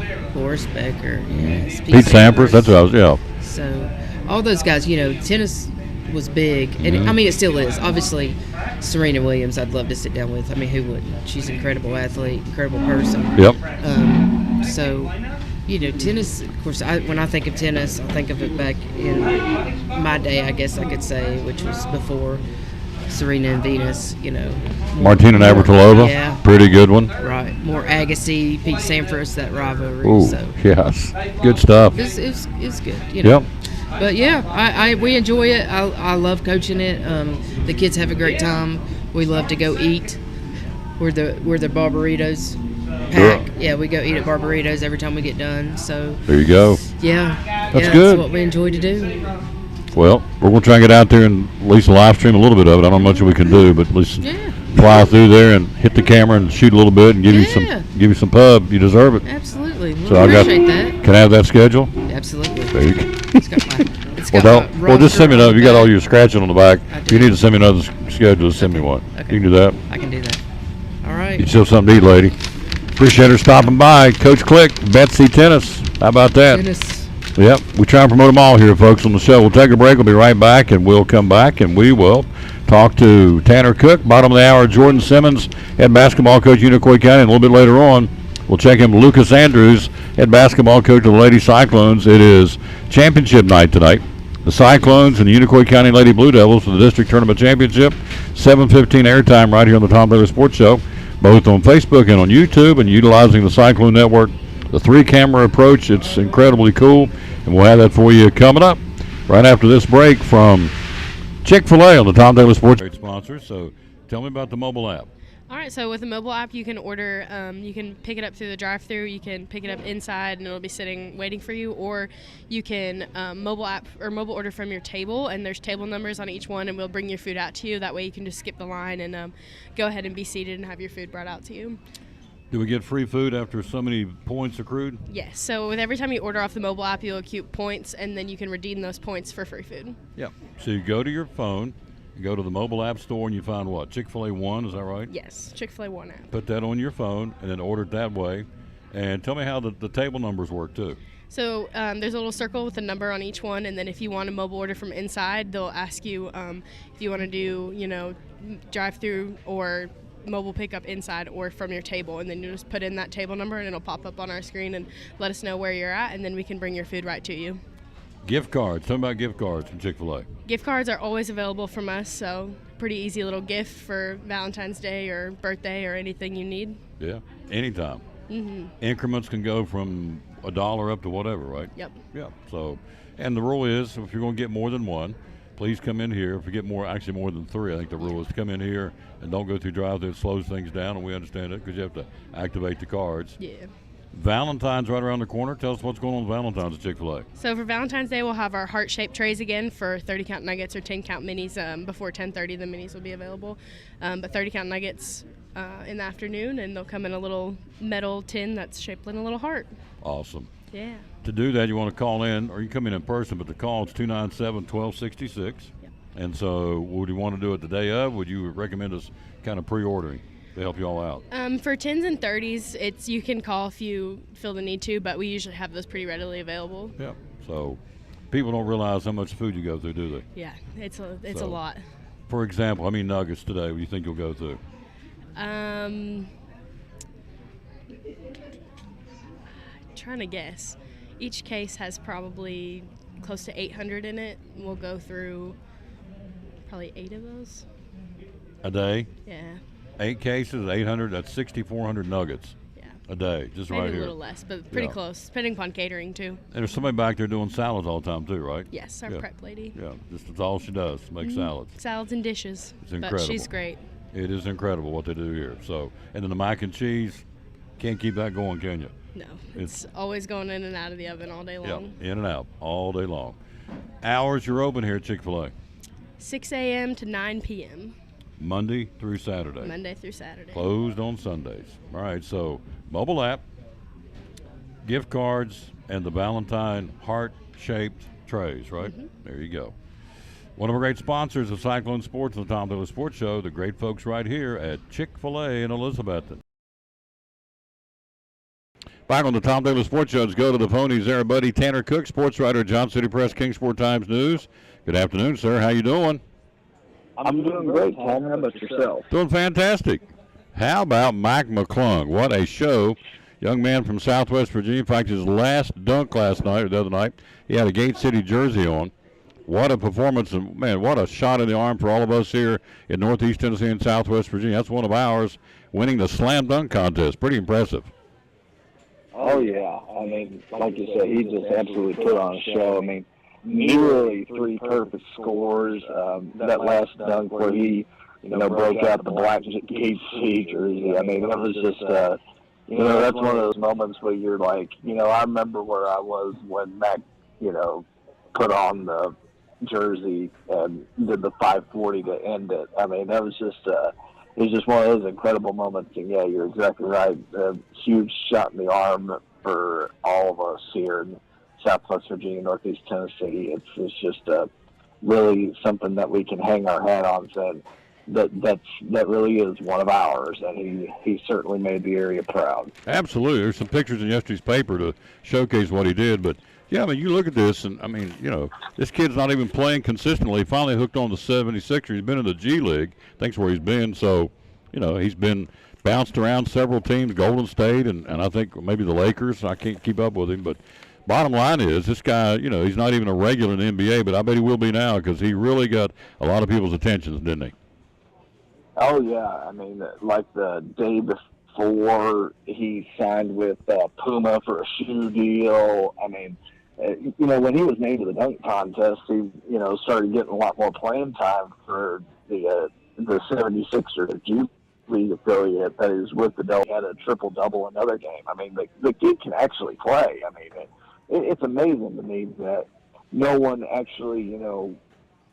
Yes. Pete Sampras. That's what I was. Yeah. So all those guys, tennis was big, and I mean it still is. Obviously, Serena Williams, I'd love to sit down with. I mean, who wouldn't? She's an incredible athlete, incredible person. Yep. So, tennis. Of course, when I think of tennis, I think of it back in my day, I guess I could say, which was before Serena and Venus. Martina Navratilova. Yeah. Pretty good one. Right. More Agassi, Pete Sampras, that rivalry. Ooh, so. yes. Good stuff. It's good. Yep. But yeah, we enjoy it. I love coaching it. The kids have a great time. We love to go eat. We're the Barbaritos pack. Yeah, we go eat at Barbaritos every time we get done. So there you go. Yeah, that's good. That's what we enjoy to do. Well, we're gonna try and get out there and at least live stream a little bit of it. I don't know much we can do, but at least fly through there and hit the camera and shoot a little bit and give you some pub. You deserve it. Absolutely. We So appreciate that. Can I have that schedule? Absolutely. There you go. It's got my just send me another. You got all your scratching on the back. I If you need to send me another schedule, just send me one. Okay. You can do that. I can do that. All right. You still something to eat, lady. Appreciate her stopping by. Coach Click, Betsy Tennis. How about that? Tennis. Yep. We try and promote them all here, folks, on the show. We'll take a break. We'll be right back, and we'll come back, and we will talk to Tanner Cook, bottom of the hour, Jordan Simmons, head basketball coach, Unicoi County, and a little bit later on, we'll check in with Lucas Andrews, head basketball coach of the Lady Cyclones. It is championship night tonight. The Cyclones and the Unicoi County Lady Blue Devils for the district tournament championship. 7:15 airtime right here on the Tom Taylor Sports Show, both on Facebook and on YouTube, and utilizing the Cyclone Network, the 3-camera approach. It's incredibly cool, and we'll have that for you coming up right after this break from Chick-fil-A on the Tom Taylor Sports. Great sponsor. So tell me about the mobile app. All right, so with the mobile app, you can order, you can pick it up through the drive-thru, you can pick it up inside, and it'll be sitting waiting for you, or you can mobile order from your table, and there's table numbers on each one, and we'll bring your food out to you. That way you can just skip the line and go ahead and be seated and have your food brought out to you. Do we get free food after so many points accrued? Yes, so with every time you order off the mobile app, you'll accrue points, and then you can redeem those points for free food. Yeah. So you go to your phone, you go to the mobile app store, and you find what? Chick-fil-A One, is that right? Yes, Chick-fil-A One app. Put that on your phone and then order it that way. And tell me how the table numbers work too. So there's a little circle with a number on each one, and then if you want a mobile order from inside, they'll ask you if you want to do, drive-through or mobile pickup inside or from your table, and then you just put in that table number, and it'll pop up on our screen and let us know where you're at, and then we can bring your food right to you. Gift cards. Tell me about gift cards from Chick-fil-A. Gift cards are always available from us, so pretty easy little gift for Valentine's Day or birthday or anything you need. Yeah, anytime. Mm-hmm. Increments can go from $1 up to whatever, right? Yep. Yeah. So, and the rule is, if you're going to get more than one, please come in here. If you get more than 3, I think the rule is to come in here and don't go through drive-thru. It slows things down, and we understand it because you have to activate the cards. Yeah. Valentine's right around the corner. Tell us what's going on with Valentine's at Chick-fil-A. So for Valentine's Day, we'll have our heart-shaped trays again for 30-count nuggets or 10-count minis. Before 10:30, the minis will be available. But 30-count nuggets in the afternoon, and they'll come in a little metal tin that's shaped like a little heart. Awesome. Yeah. To do that, you want to call in, or you come in person, but the call is 297-1266. Yep. And so would you want to do it the day of? Would you recommend us kind of pre-ordering to help you all out? For 10s and 30s, you can call if you feel the need to, but we usually have those pretty readily available. Yeah. So people don't realize how much food you go through, do they? Yeah, it's a lot. For example, how many nuggets today do you think you'll go through? Trying to guess. Each case has probably close to 800 in it. We'll go through probably 8 of those. A day? Yeah. 8 cases, 800, that's 6,400 nuggets. Yeah. A day, just Maybe right here. a little less, but pretty close, depending upon catering too. And there's somebody back there doing salads all the time too, right? Yes, our prep lady. Yeah, that's all she does, make salads. Salads and dishes. It's incredible. But she's great. It is incredible what they do here. So, and then the mac and cheese, can't keep that going, can you? No, it's always going in and out of the oven all day long. Yeah, in and out all day long. Hours you're open here at Chick-fil-A? 6 a.m. to 9 p.m. Monday through Saturday. Monday through Saturday. Closed on Sundays. All right, so mobile app, gift cards, and the Valentine heart-shaped trays, right? Mm-hmm. There you go. One of our great sponsors of Cyclone Sports and the Tom Taylor Sports Show, the great folks right here at Chick-fil-A in Elizabethton. Back on the Tom Taylor Sports Show, let's go to the ponies there, buddy. Tanner Cook, sports writer at Johnson City Press, Kingsport Times News. Good afternoon, sir. How you doing? I'm doing great, Tom. How about yourself? Doing fantastic. How about Mike McClung? What a show. Young man from Southwest Virginia. In fact, his last dunk last night or the other night, he had a Gate City jersey on. What a performance, and man, what a shot in the arm for all of us here in Northeast Tennessee and Southwest Virginia. That's one of ours, winning the slam dunk contest. Pretty impressive. Oh, yeah. I mean, like you said, he just absolutely put on a show. I mean, nearly 3 perfect scores. That last dunk where he, broke out the black Gate City jersey. I mean, that was just, that's one of those moments where you're like, I remember where I was when Mac, put on the jersey and did the 540 to end it. I mean, that was just it was just one of those incredible moments. And yeah, you're exactly right. A huge shot in the arm for all of us here in Southwest Virginia, Northeast Tennessee. It's just really something that we can hang our hat on, saying that really is one of ours, and he certainly made the area proud. Absolutely. There's some pictures in yesterday's paper to showcase what he did, but yeah, I mean, you look at this, and I mean, this kid's not even playing consistently. He finally hooked on the 76er. He's been in the G League. Thanks where he's been. So, he's been bounced around several teams, Golden State, and I think maybe the Lakers. I can't keep up with him, but bottom line is this guy, he's not even a regular in the NBA, but I bet he will be now because he really got a lot of people's attention, didn't he? Oh, yeah. I mean, like the day before he signed with Puma for a shoe deal. I mean, when he was named to the dunk contest, he, started getting a lot more playing time for the 76ers G League affiliate that he was with. He had a triple-double another game. I mean, the kid can actually play. I mean, it's amazing to me that no one actually,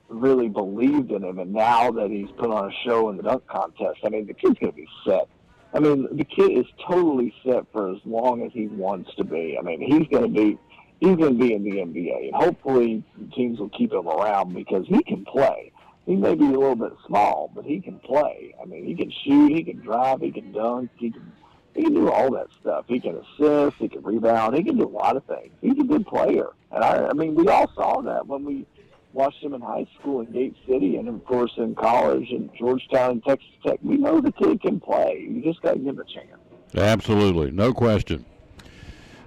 really believed in him. And now that he's put on a show in the dunk contest, I mean, the kid's going to be set. I mean, the kid is totally set for as long as he wants to be. I mean, he's going to be in the NBA, and hopefully teams will keep him around because he can play. He may be a little bit small, but he can play. I mean, he can shoot, he can drive, he can dunk, he can do all that stuff. He can assist, he can rebound, he can do a lot of things. He's a good player. And I mean, we all saw that when we watched him in high school in Gate City and, of course, in college in Georgetown and Texas Tech. We know the kid can play. You just got to give him a chance. Absolutely. No question.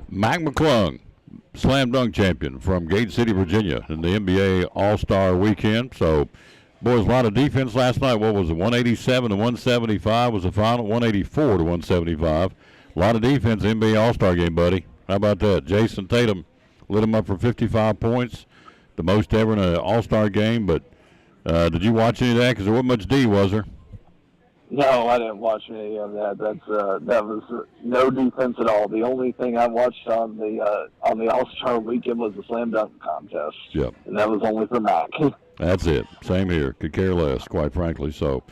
Mike McClung, slam dunk champion from Gate City, Virginia, in the NBA All-Star Weekend. So, boys, a lot of defense last night. What was it? 187 to 175 was the final. 184 to 175. A lot of defense, NBA All-Star game, buddy. How about that? Jason Tatum lit him up for 55 points. the most ever in an All-Star game. But did you watch any of that? Because there wasn't much D, was there? No, I didn't watch any of that. That was no defense at all. The only thing I watched on the All-Star weekend was the slam dunk contest. Yep. And that was only for Mac. That's it. Same here. Could care less, quite frankly. So,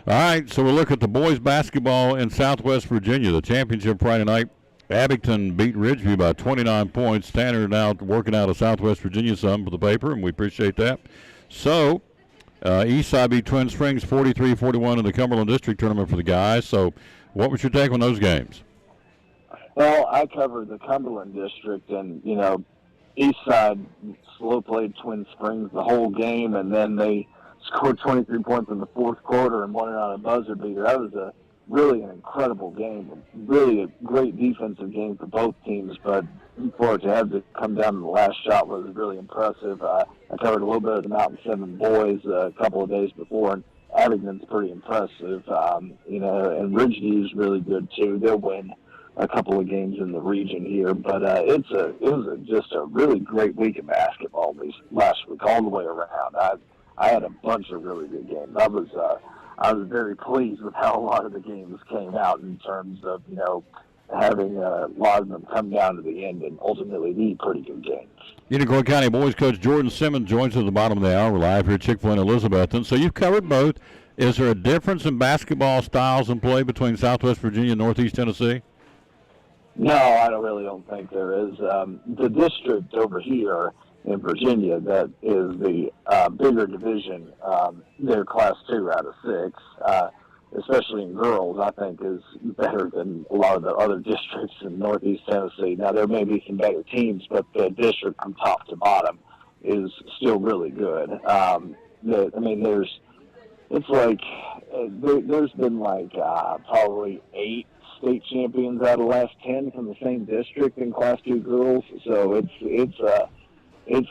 all right. So we'll look at the boys basketball in Southwest Virginia. The championship Friday night. Abington beat Ridgeview by 29 points. Tanner now working out of Southwest Virginia some for the paper, and we appreciate that. So, Eastside beat Twin Springs 43-41 in the Cumberland District tournament for the guys. So, what was your take on those games? Well, I covered the Cumberland District, and, Eastside slow played Twin Springs the whole game, and then they scored 23 points in the fourth quarter and won it on a buzzer beater. That was really an incredible game, really a great defensive game for both teams, but for it to have to come down to the last shot was really impressive. I covered a little bit of the Mountain 7 boys a couple of days before, and Abington's pretty impressive, and Ridgeview's really good too. They'll win a couple of games in the region here, but it was just a really great week of basketball last week all the way around. I had a bunch of really good games. I was very pleased with how a lot of the games came out in terms of, having a lot of them come down to the end and ultimately be pretty good games. Unicoi County boys coach Jordan Simmons joins us at the bottom of the hour. We're live here at Chick-fil-A in Elizabethton. So you've covered both. Is there a difference in basketball styles and play between Southwest Virginia and Northeast Tennessee? No, I don't think there is. The district over here in Virginia that is the bigger division, they're Class 2 out of 6, especially in girls, I think is better than a lot of the other districts in Northeast Tennessee. Now, there may be some better teams, but the district from top to bottom is still really good. There's been probably 8 state champions out of the last 10 from the same district in Class 2 girls, so it's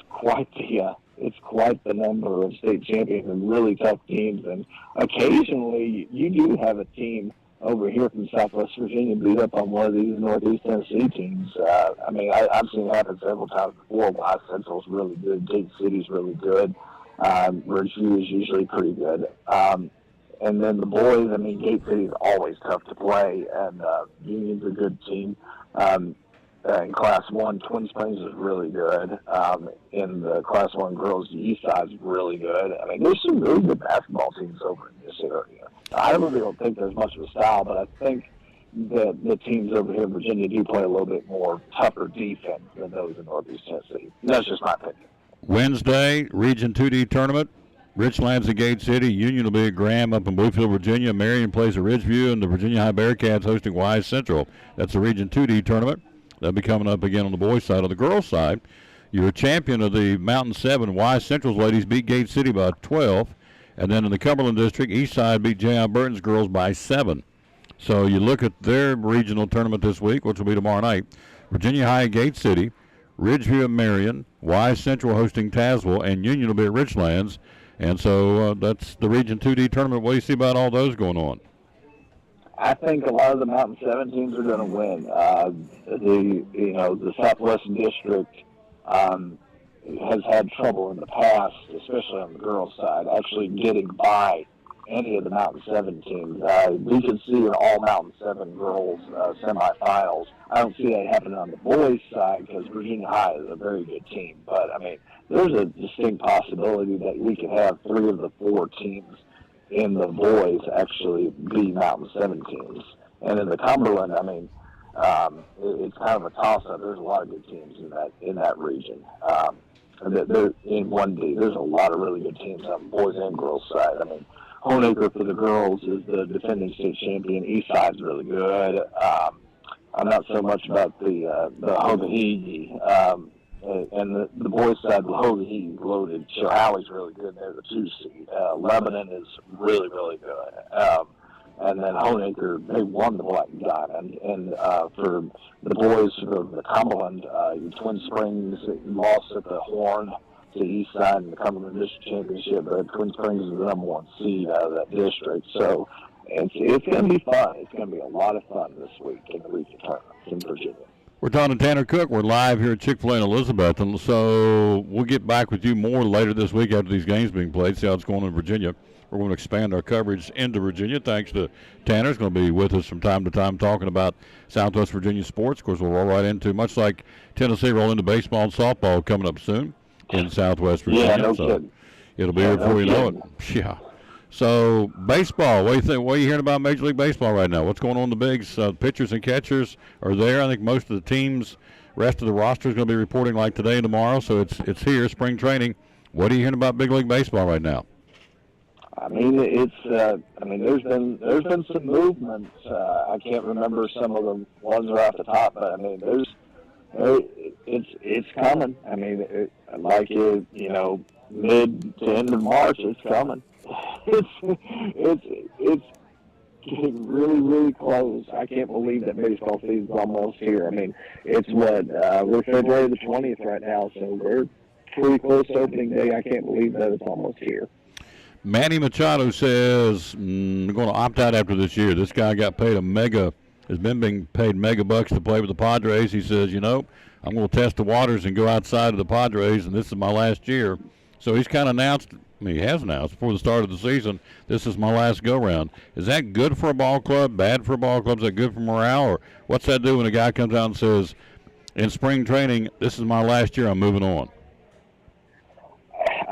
quite the number of state champions and really tough teams. And occasionally you do have a team over here from Southwest Virginia beat up on one of these Northeast Tennessee teams. I've seen it happen several times before. Wise Central's really good. Gate City's really good. Ridgeview is usually pretty good. And then the boys, Gate City's always tough to play, and Union's a good team. In Class 1, Twin Springs is really good. In the Class 1 girls, the East Side's really good. There's some really good basketball teams over in this area. I really don't think there's much of a style, but I think that the teams over here in Virginia do play a little bit more tougher defense than those in Northeast Tennessee. That's just my opinion. Wednesday, Region 2D tournament. Richlands at Gate City. Union will be at Graham up in Bluefield, Virginia. Marion plays at Ridgeview, and the Virginia High Bearcats hosting Wise Central. That's the Region 2D tournament. They'll be coming up again on the boys' side. On the girls' side, you're a champion of the Mountain 7. Wise Central's ladies beat Gate City by 12. And then in the Cumberland District, East Side beat J.I. Burton's girls by 7. So you look at their regional tournament this week, which will be tomorrow night. Virginia High at Gate City, Ridgeview at Marion, Wise Central hosting Tazewell, and Union will be at Richlands. And so that's the Region 2D tournament. What do you see about all those going on? I think a lot of the Mountain 7 teams are going to win. The Southwest District has had trouble in the past, especially on the girls' side, actually getting by any of the Mountain 7 teams. We could see an all Mountain 7 girls semifinals. I don't see that happening on the boys' side because Virginia High is a very good team. But, there's a distinct possibility that we could have 3 of the 4 teams in the boys actually be Mountain 7 teams. And in the Cumberland, it's kind of a toss-up. There's a lot of good teams in that region. They're in 1D. There's a lot of really good teams on the boys and girls side. Honeacre for the girls is the defending state champion. Eastside's really good. I'm not so much about the Hogaheague. And the boys' side, the Hogaheague loaded. Chilhowie's really good. They're the 2 seed. Lebanon is really, really good. And then Honeacre, they won the Black Diamond. And for the boys of the Cumberland, Twin Springs lost at the Horn to East Side in the Cumberland District Championship. But Twin Springs is the number 1 seed out of that district. So it's going to be fun. It's going to be a lot of fun this week in the region tournaments in Virginia. We're talking to Tanner Cook. We're live here at Chick-fil-A in Elizabethton. So we'll get back with you more later this week after these games being played, see how it's going in Virginia. We're going to expand our coverage into Virginia thanks to Tanner. He's going to be with us from time to time talking about Southwest Virginia sports. Of course, we'll roll right into, much like Tennessee, roll into baseball and softball coming up soon in Southwest Virginia. Yeah, no so kidding. It'll be here before you know it. Yeah. So baseball, what do you think? What are you hearing about Major League Baseball right now? What's going on in the bigs? Pitchers and catchers are there. I think most of the teams, rest of the roster is going to be reporting like today and tomorrow. So it's here, spring training. What are you hearing about big league baseball right now? I mean, it's. I mean, there's been some movements. I can't remember some of the ones right off the top, but I mean, it's coming. I mean, mid to end of March, it's coming. It's getting really, really close. I can't believe that baseball season's almost here. I mean, it's we're February the 20th right now, so we're pretty close to opening day. I can't believe that it's almost here. Manny Machado says, I'm going to opt out after this year. This guy has been being paid mega bucks to play with the Padres. He says, I'm going to test the waters and go outside of the Padres, and this is my last year. So he's kind of announced, he has announced before the start of the season, this is my last go-round. Is that good for a ball club, bad for a ball club? Is that good for morale? Or what's that do when a guy comes out and says, in spring training, this is my last year, I'm moving on?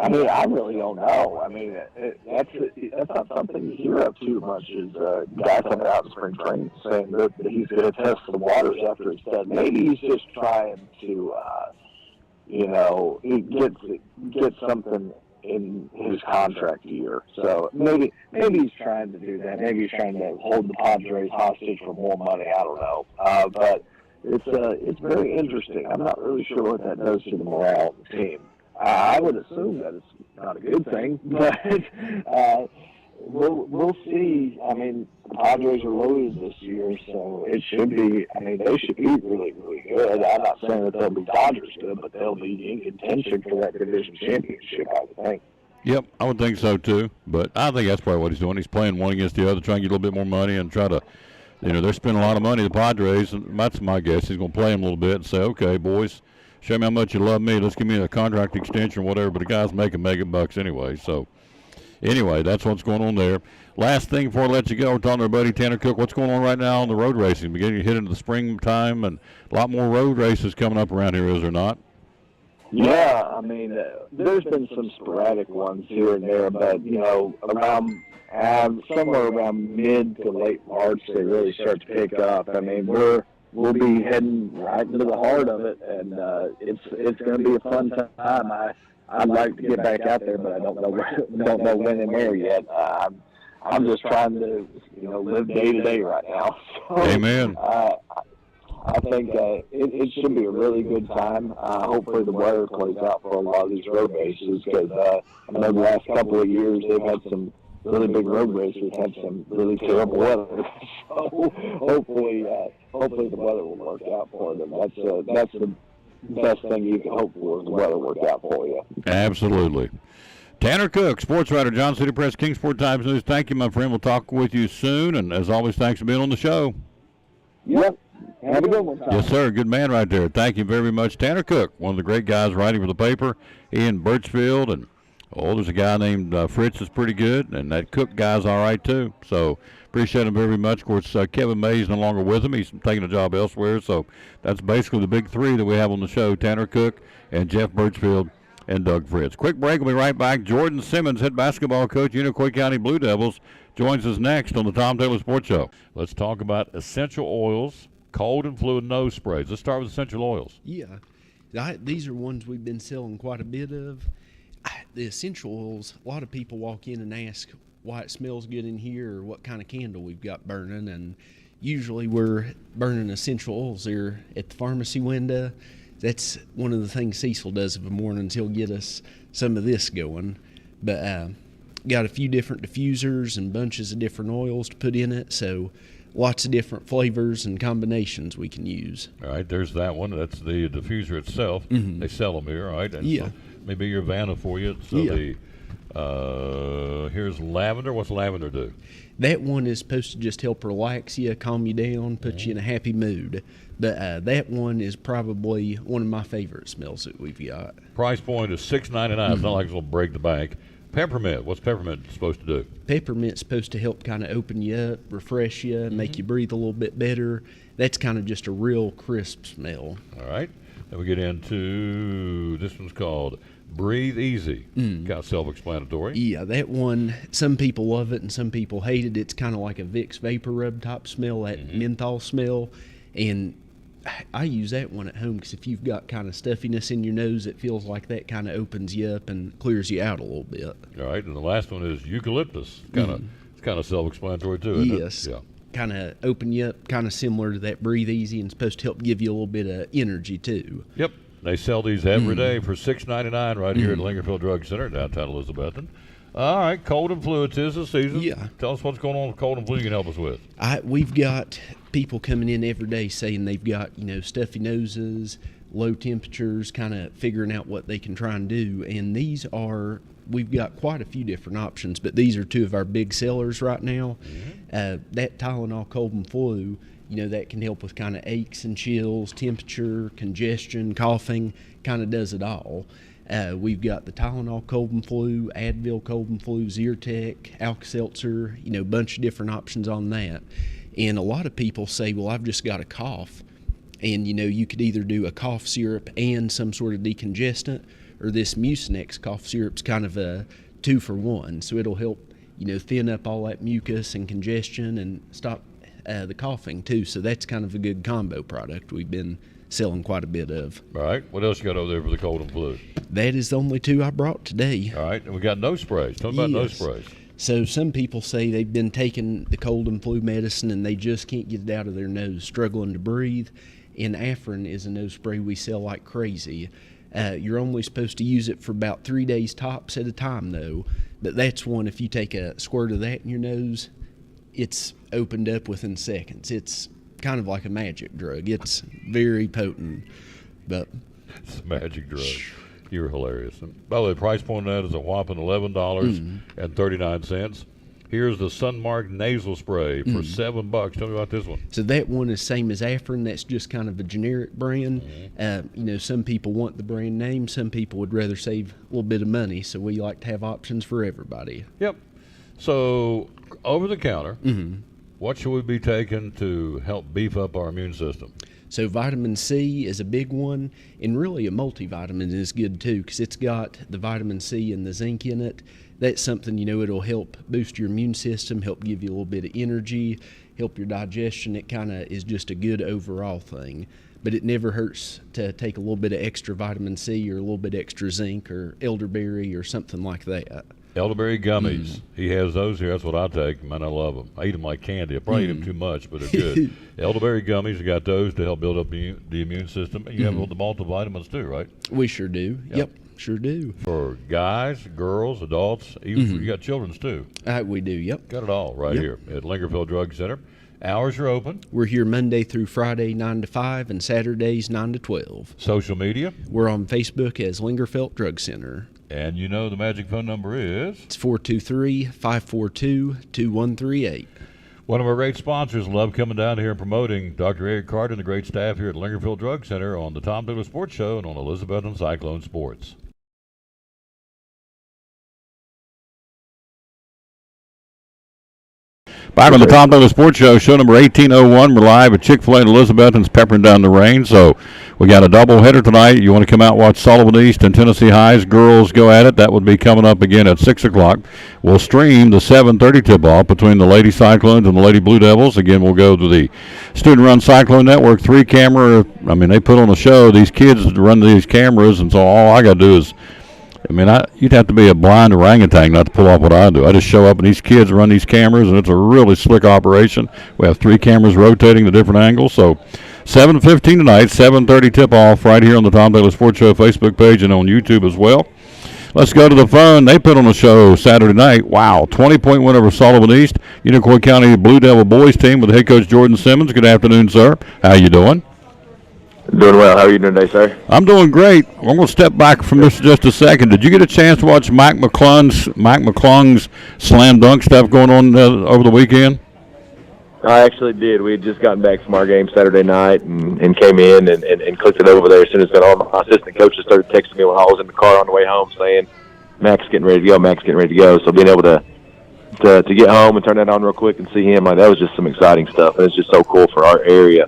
I mean, I really don't know. I mean, that's not something you hear of too much, is a guy coming out in spring training saying that he's going to test the waters after it's done. Maybe he's just trying to, get something in his contract year. So maybe he's trying to do that. Maybe he's trying to hold the Padres hostage for more money. I don't know. But it's very interesting. I'm not really sure what that does to the morale of the team. I would assume that it's not a good thing, but we'll see. I mean, the Padres are loaded this year, so it should be. I mean, they should be really, really good. I'm not saying that they'll be Dodgers good, but they'll be in contention for that division championship, I would think. Yep, I would think so too. But I think that's probably what he's doing. He's playing one against the other, trying to get a little bit more money and try to. They're spending a lot of money, the Padres, and that's my guess. He's going to play them a little bit and say, okay, boys, show me how much you love me. Let's give me a contract extension or whatever. But the guy's making mega bucks anyway. So, anyway, that's what's going on there. Last thing before I let you go, we're talking to our buddy Tanner Cook. What's going on right now on the road racing? Beginning to hit into the springtime, and a lot more road races coming up around here, is there not? Yeah, I mean, there's been some sporadic ones here and there, but, around somewhere around mid to late March, they really start to pick up. I mean, we'll be heading right into the heart of it, and it's going to be a fun time. I'd like to get back out there, but I don't know when and where yet. I'm just trying to live day to day right now. So, amen. I think it should be a really good time. Hopefully the weather plays out for a lot of these road races, because I know the last couple of years they've had some really big road races, had some really terrible weather. So hopefully the weather will work out for them. That's the best thing you can hope for, is the weather work out for you. Absolutely. Tanner Cook, sports writer, John City Press, Kingsport Times News. Thank you, my friend. We'll talk with you soon. And as always, thanks for being on the show. Yep. Have a good one, Tom. Yes, sir. Good man right there. Thank you very much. Tanner Cook, one of the great guys writing for the paper. He in Birchfield. And, there's a guy named Fritz that's pretty good. And that Cook guy's all right, too. So appreciate him very much. Of course, Kevin May's no longer with him. He's taking a job elsewhere. So that's basically the big three that we have on the show, Tanner Cook and Jeff Birchfield and Doug Fritz. Quick break. We'll be right back. Jordan Simmons, head basketball coach, Unicoi County Blue Devils, joins us next on the Tom Taylor Sports Show. Let's talk about essential oils, cold and flu and nose sprays. Let's start with essential oils. Yeah. These are ones we've been selling quite a bit of. The essential oils, a lot of people walk in and ask why it smells good in here or what kind of candle we've got burning, and usually we're burning essential oils here at the pharmacy window. That's one of the things Cecil does of the mornings. He'll get us some of this going. But got a few different diffusers and bunches of different oils to put in it, so lots of different flavors and combinations we can use. All right, there's that one. That's the diffuser itself. Mm-hmm. They sell them here, all right? And yeah. So maybe your Vanna for you. So yeah. the Here's lavender. What's lavender do? That one is supposed to just help relax you, calm you down, put you in a happy mood. But that one is probably one of my favorite smells that we've got. Price point is $6.99. It's not like it's going to break the bank. Peppermint. What's peppermint supposed to do? Peppermint's supposed to help kind of open you up, refresh you, make you breathe a little bit better. That's kind of just a real crisp smell. All right. Then we get into, this one's called Breathe Easy. Kind of self-explanatory. Yeah, that one, some people love it and some people hate it. It's kind of like a Vicks Vapor Rub type smell, that menthol smell. And I use that one at home because if you've got kind of stuffiness in your nose, it feels like that kind of opens you up and clears you out a little bit. All right, and the last one is eucalyptus. It's kind of self-explanatory too, isn't yes. it? Yeah. Kind of open you up, kind of similar to that Breathe Easy, and supposed to help give you a little bit of energy too. Yep. They sell these every day for $6.99 right here at Lingerfield Drug Center, downtown Elizabethton. All right, cold and flu, it is the season. Yeah. Tell us what's going on with cold and flu you can help us with. We've got people coming in every day saying they've got, stuffy noses, low temperatures, kind of figuring out what they can try and do. And we've got quite a few different options, but these are two of our big sellers right now. That Tylenol cold and flu, that can help with kind of aches and chills, temperature, congestion, coughing, kind of does it all. We've got the Tylenol cold and flu, Advil cold and flu, Zyrtec, Alka-Seltzer, a bunch of different options on that. And a lot of people say, well, I've just got a cough. And, you could either do a cough syrup and some sort of decongestant, or this Mucinex cough syrup's kind of a 2-for-1. So it'll help, thin up all that mucus and congestion and stop the coughing too. So that's kind of a good combo product we've been selling quite a bit of. All right. What else you got over there for the cold and flu? That is the only two I brought today. All right. And we got nose sprays. Tell me about nose sprays. So some people say they've been taking the cold and flu medicine and they just can't get it out of their nose, struggling to breathe. And Afrin is a nose spray we sell like crazy. You're only supposed to use it for about 3 days tops at a time, though. But that's one, if you take a squirt of that in your nose, it's opened up within seconds. It's kind of like a magic drug. It's very potent. But it's a magic drug. You're hilarious. And by the way, the price point on that is a whopping $11.39. Here's the Sunmark nasal spray for $7. Tell me about this one. So that one is same as Afrin. That's just kind of a generic brand. Some people want the brand name. Some people would rather save a little bit of money. So we like to have options for everybody. Yep. So over the counter, what should we be taking to help beef up our immune system? So vitamin C is a big one, and really a multivitamin is good too because it's got the vitamin C and the zinc in it. That's something, it'll help boost your immune system, help give you a little bit of energy, help your digestion. It kind of is just a good overall thing. But it never hurts to take a little bit of extra vitamin C or a little bit extra zinc or elderberry or something like that. Elderberry gummies. He has those here. That's what I take. Man, I love them. I eat them like candy. I probably eat them too much, but they're good. Elderberry gummies, you got those to help build up the immune system. And you have the multivitamins too, right? We sure do. Yep, sure do. For guys, girls, adults, even for, you got children's too. We do, yep. Got it all right here at Lingerfield Drug Center. Hours are open. We're here Monday through Friday, 9 to 5, and Saturdays, 9 to 12. Social media? We're on Facebook as Lingerfield Drug Center. And the magic phone number is? It's 423-542-2138. One of our great sponsors. Love coming down here and promoting Dr. Eric Carter and the great staff here at Lingerfield Drug Center on the Tom Taylor Sports Show and on Elizabethton Cyclone Sports. Back on the Tom Taylor Sports Show, show number 1801. We're live at Chick-fil-A in Elizabethton's peppering down the rain. So we got a doubleheader tonight. You want to come out and watch Sullivan East and Tennessee High's girls go at it. That would be coming up again at 6 o'clock. We'll stream the 7:30 tip-off between the Lady Cyclones and the Lady Blue Devils. Again, we'll go to the student-run Cyclone Network 3-camera. They put on a show. These kids run these cameras, and so all I got to do is you'd have to be a blind orangutan not to pull off what I do. I just show up and these kids run these cameras, and it's a really slick operation. We have 3 cameras rotating the different angles. So 7:15 tonight, 7:30 tip-off right here on the Tom Taylor Sports Show Facebook page and on YouTube as well. Let's go to the phone. They put on a show Saturday night. Wow, 20-point win over Sullivan East. Unicoi County Blue Devil boys team with head coach Jordan Simmons. Good afternoon, sir. How you doing? Doing well. How are you doing today, sir? I'm doing great. I'm going to step back from this just a second. Did you get a chance to watch Mike McClung's slam dunk stuff going on over the weekend? I actually did. We had just gotten back from our game Saturday night and came in and clicked it over there as soon as it got on. My assistant coaches started texting me when I was in the car on the way home saying, Mac's getting ready to go, Mac's getting ready to go. So being able to get home and turn that on real quick and see him, like, that was just some exciting stuff. And it's just so cool for our area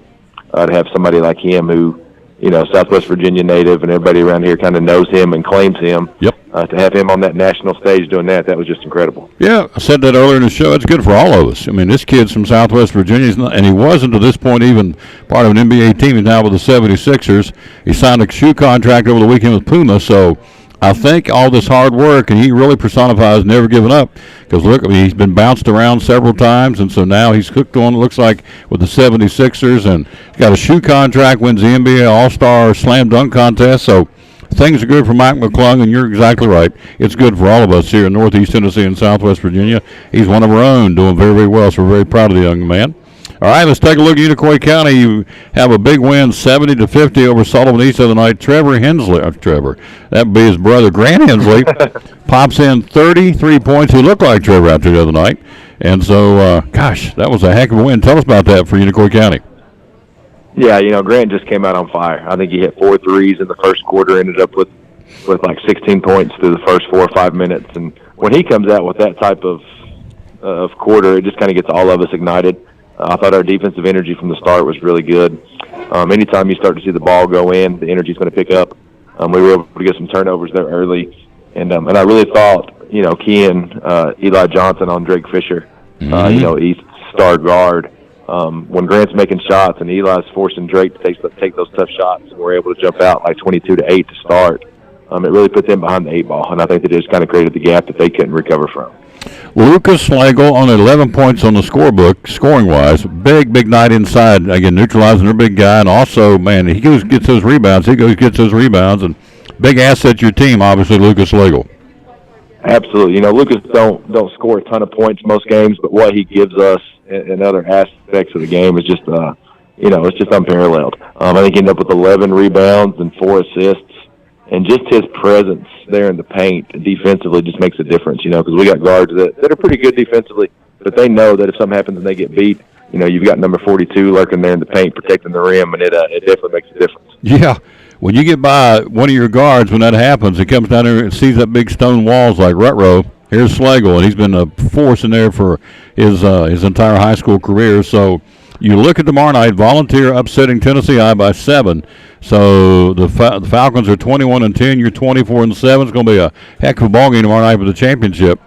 to have somebody like him who, you know, Southwest Virginia native, and everybody around here kind of knows him and claims him. Yep. To have him on that national stage doing that was just incredible. Yeah, I said that earlier in the show. It's good for all of us. I mean, this kid's from Southwest Virginia, and he wasn't to this point even part of an NBA team. He's now with the 76ers. He signed a shoe contract over the weekend with Puma, so I think all this hard work, and he really personifies never giving up. Because, look, I mean, he's been bounced around several times, and so now he's hooked on, it looks like, with the 76ers, and got a shoe contract, wins the NBA All-Star Slam Dunk Contest. So things are good for Mike McClung, and you're exactly right. It's good for all of us here in Northeast Tennessee and Southwest Virginia. He's one of our own, doing very, very well, so we're very proud of the young man. All right, let's take a look at Unicoi County. You have a big win, 70-50 over Sullivan East the other night. Trevor Hensley, that would be his brother, Grant Hensley, pops in 33 points. He looked like Trevor out there the other night. And so, gosh, that was a heck of a win. Tell us about that for Unicoi County. Yeah, you know, Grant just came out on fire. I think he hit 4 threes in the first quarter, ended up with like 16 points through the first 4 or 5 minutes. And when he comes out with that type of quarter, it just kind of gets all of us ignited. I thought our defensive energy from the start was really good. Anytime you start to see the ball go in, the energy's going to pick up. We were able to get some turnovers there early. And I really thought, you know, Ken, Eli Johnson on Drake Fisher, you know, East star guard. When Grant's making shots and Eli's forcing Drake to take those tough shots, and we're able to jump out like 22-8 to start, it really put them behind the 8 ball. And I think that just kind of created the gap that they couldn't recover from. Lucas Slagle on 11 points on the scorebook, scoring-wise. Big night inside. Again, neutralizing their big guy. And also, man, he gets those rebounds. And big asset to your team, obviously, Lucas Slagle. Absolutely. You know, Lucas don't score a ton of points most games, but what he gives us in other aspects of the game is just, you know, it's just unparalleled. I think he ended up with 11 rebounds and 4 assists. And just his presence there in the paint defensively just makes a difference, you know, because we got guards that are pretty good defensively, but they know that if something happens and they get beat, you know, you've got number 42 lurking there in the paint protecting the rim, and it definitely makes a difference. Yeah. When you get by one of your guards, when that happens, he comes down there and sees that big stone walls like Rutrow. Here's Slagle, and he's been a force in there for his entire high school career. So you look at tomorrow night, Volunteer upsetting Tennessee High by 7. So the Falcons are 21-10. You're 24-7. It's going to be a heck of a ball game tomorrow night for the championship.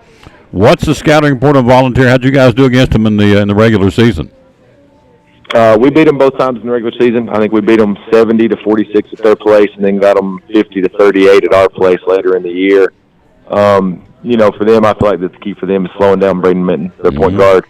What's the scouting report on Volunteer? How'd you guys do against them in the regular season? We beat them both times in the regular season. I think we beat them 70-46 at their place, and then got them 50-38 at our place later in the year. You know, for them, I feel like the key for them is slowing down Braden Minton, their point guard.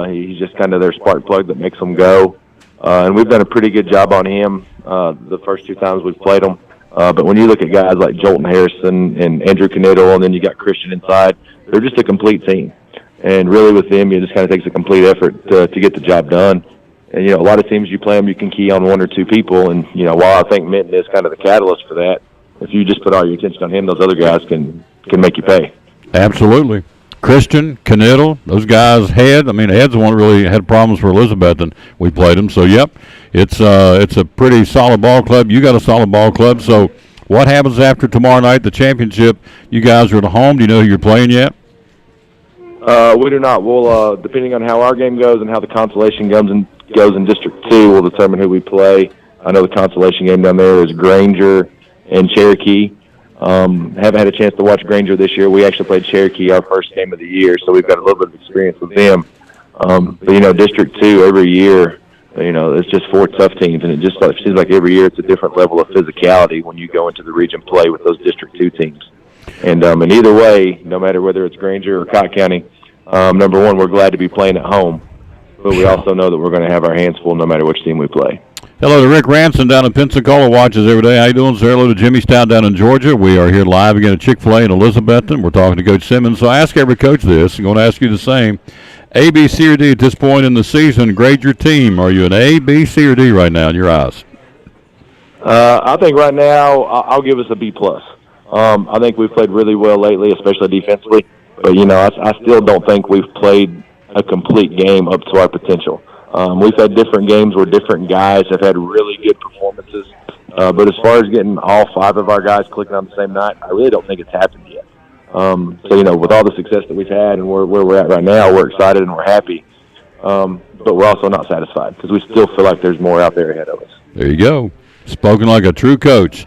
He's just kind of their spark plug that makes them go. And we've done a pretty good job on him the first 2 times we've played him. But when you look at guys like Jolton Harrison and Andrew Knittel, and then you got Christian inside, they're just a complete team. And really with them, it just kind of takes a complete effort to get the job done. And, you know, a lot of teams you play them, you can key on 1 or 2 people. And, you know, while I think Minton is kind of the catalyst for that, if you just put all your attention on him, those other guys can make you pay. Absolutely. Christian, Knittel, those guys, Head. I mean, Head's the one that really had problems for Elizabeth, and we played him. So, yep, it's a pretty solid ball club. You got a solid ball club. So what happens after tomorrow night, the championship? You guys are at home. Do you know who you're playing yet? We do not. We'll, depending on how our game goes and how the consolation goes in District 2, we'll determine who we play. I know the consolation game down there is Granger and Cherokee. Haven't had a chance to watch Granger this year. We actually played Cherokee our first game of the year, so we've got a little bit of experience with them. But, you know, District 2 every year, you know, it's just 4 tough teams, and it just seems like every year it's a different level of physicality when you go into the region play with those District 2 teams. And either way, no matter whether it's Granger or Cott County, number one, we're glad to be playing at home, but we also know that we're going to have our hands full no matter which team we play. Hello to Rick Ranson down in Pensacola, watches every day. How you doing, sir? Hello to Jimmy Stout down in Georgia. We are here live again at Chick-fil-A in Elizabethton. We're talking to Coach Simmons. So I ask every coach this. I'm going to ask you the same. A, B, C, or D at this point in the season, grade your team. Are you an A, B, C, or D right now in your eyes? I think right now I'll give us a B+. I think we've played really well lately, especially defensively. But, you know, I still don't think we've played a complete game up to our potential. We've had different games where different guys have had really good performances. But as far as getting all 5 of our guys clicking on the same night, I really don't think it's happened yet. So, you know, with all the success that we've had and where we're at right now, we're excited and we're happy. But we're also not satisfied because we still feel like there's more out there ahead of us. There you go. Spoken like a true coach.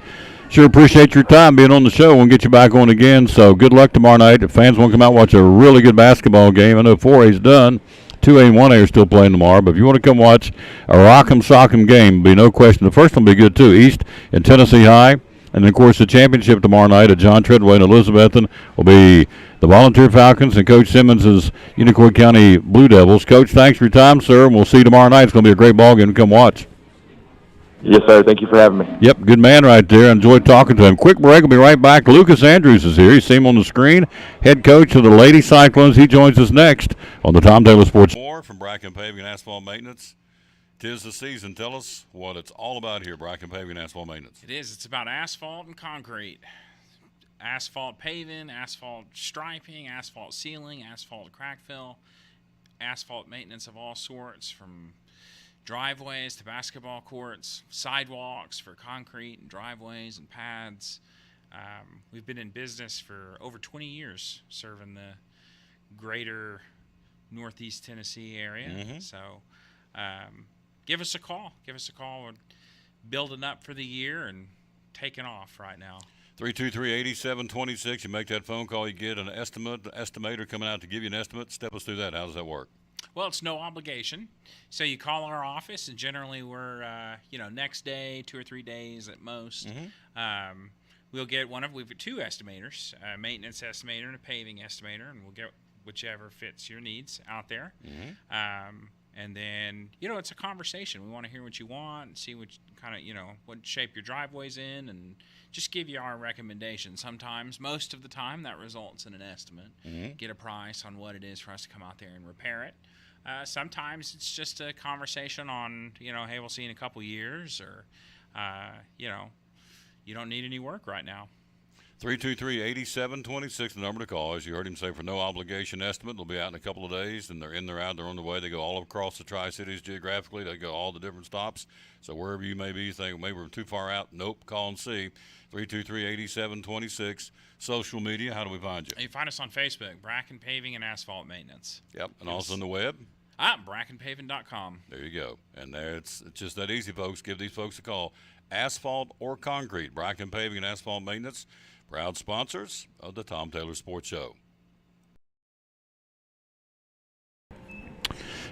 Sure appreciate your time being on the show. We'll get you back on again. So good luck tomorrow night. If fans want to come out and watch a really good basketball game, I know 4A's done. 2A and 1A are still playing tomorrow. But if you want to come watch a rock'em sock'em game, be no question. The first one will be good, too. East and Tennessee High. And, then, of course, the championship tomorrow night at John Treadway in Elizabethton will be the Volunteer Falcons and Coach Simmons' Unicoi County Blue Devils. Coach, thanks for your time, sir, and we'll see you tomorrow night. It's going to be a great ball game to come watch. Yes, sir. Thank you for having me. Yep, good man right there. Enjoyed talking to him. Quick break. We'll be right back. Lucas Andrews is here. You see him on the screen. Head coach of the Lady Cyclones. He joins us next on the Tom Taylor Sports. More from Bracken Paving and Asphalt Maintenance. 'Tis the season. Tell us what it's all about here, Bracken Paving and Asphalt Maintenance. It is. It's about asphalt and concrete. Asphalt paving, asphalt striping, asphalt sealing, asphalt crack fill, asphalt maintenance of all sorts, from driveways to basketball courts, sidewalks for concrete and driveways and pads. We've been in business for over 20 years serving the greater Northeast Tennessee area. Mm-hmm. So give us a call. Give us a call. We're building up for the year and taking off right now. 323-8726. You make that phone call, you get an estimator coming out to give you an estimate. Step us through that. How does that work? Well, it's no obligation. So you call our office, and generally we're, next day, 2 or 3 days at most. Mm-hmm. We'll get we've got 2 estimators, a maintenance estimator and a paving estimator, and we'll get whichever fits your needs out there. Mm-hmm. And then, it's a conversation. We want to hear what you want and see what kind of, what shape your driveway's in, and just give you our recommendations. Sometimes, most of the time, that results in an estimate. Mm-hmm. Get a price on what it is for us to come out there and repair it. Sometimes it's just a conversation on, hey, we'll see you in a couple years, or, you don't need any work right now. 323-8726, the number to call. As you heard him say, for no obligation estimate. They'll be out in a couple of days, and they're in, they're out, they're on the way. They go all across the Tri-Cities geographically. They go all the different stops. So wherever you may be, you think maybe we're too far out. Nope, call and see. 323-8726. Social media, how do we find you? You find us on Facebook, Bracken Paving and Asphalt Maintenance. Yep, and also on the web? BrackenPaving.com. There you go. And there it's just that easy, folks. Give these folks a call. Asphalt or concrete, Bracken Paving and Asphalt Maintenance. Proud sponsors of the Tom Taylor Sports Show.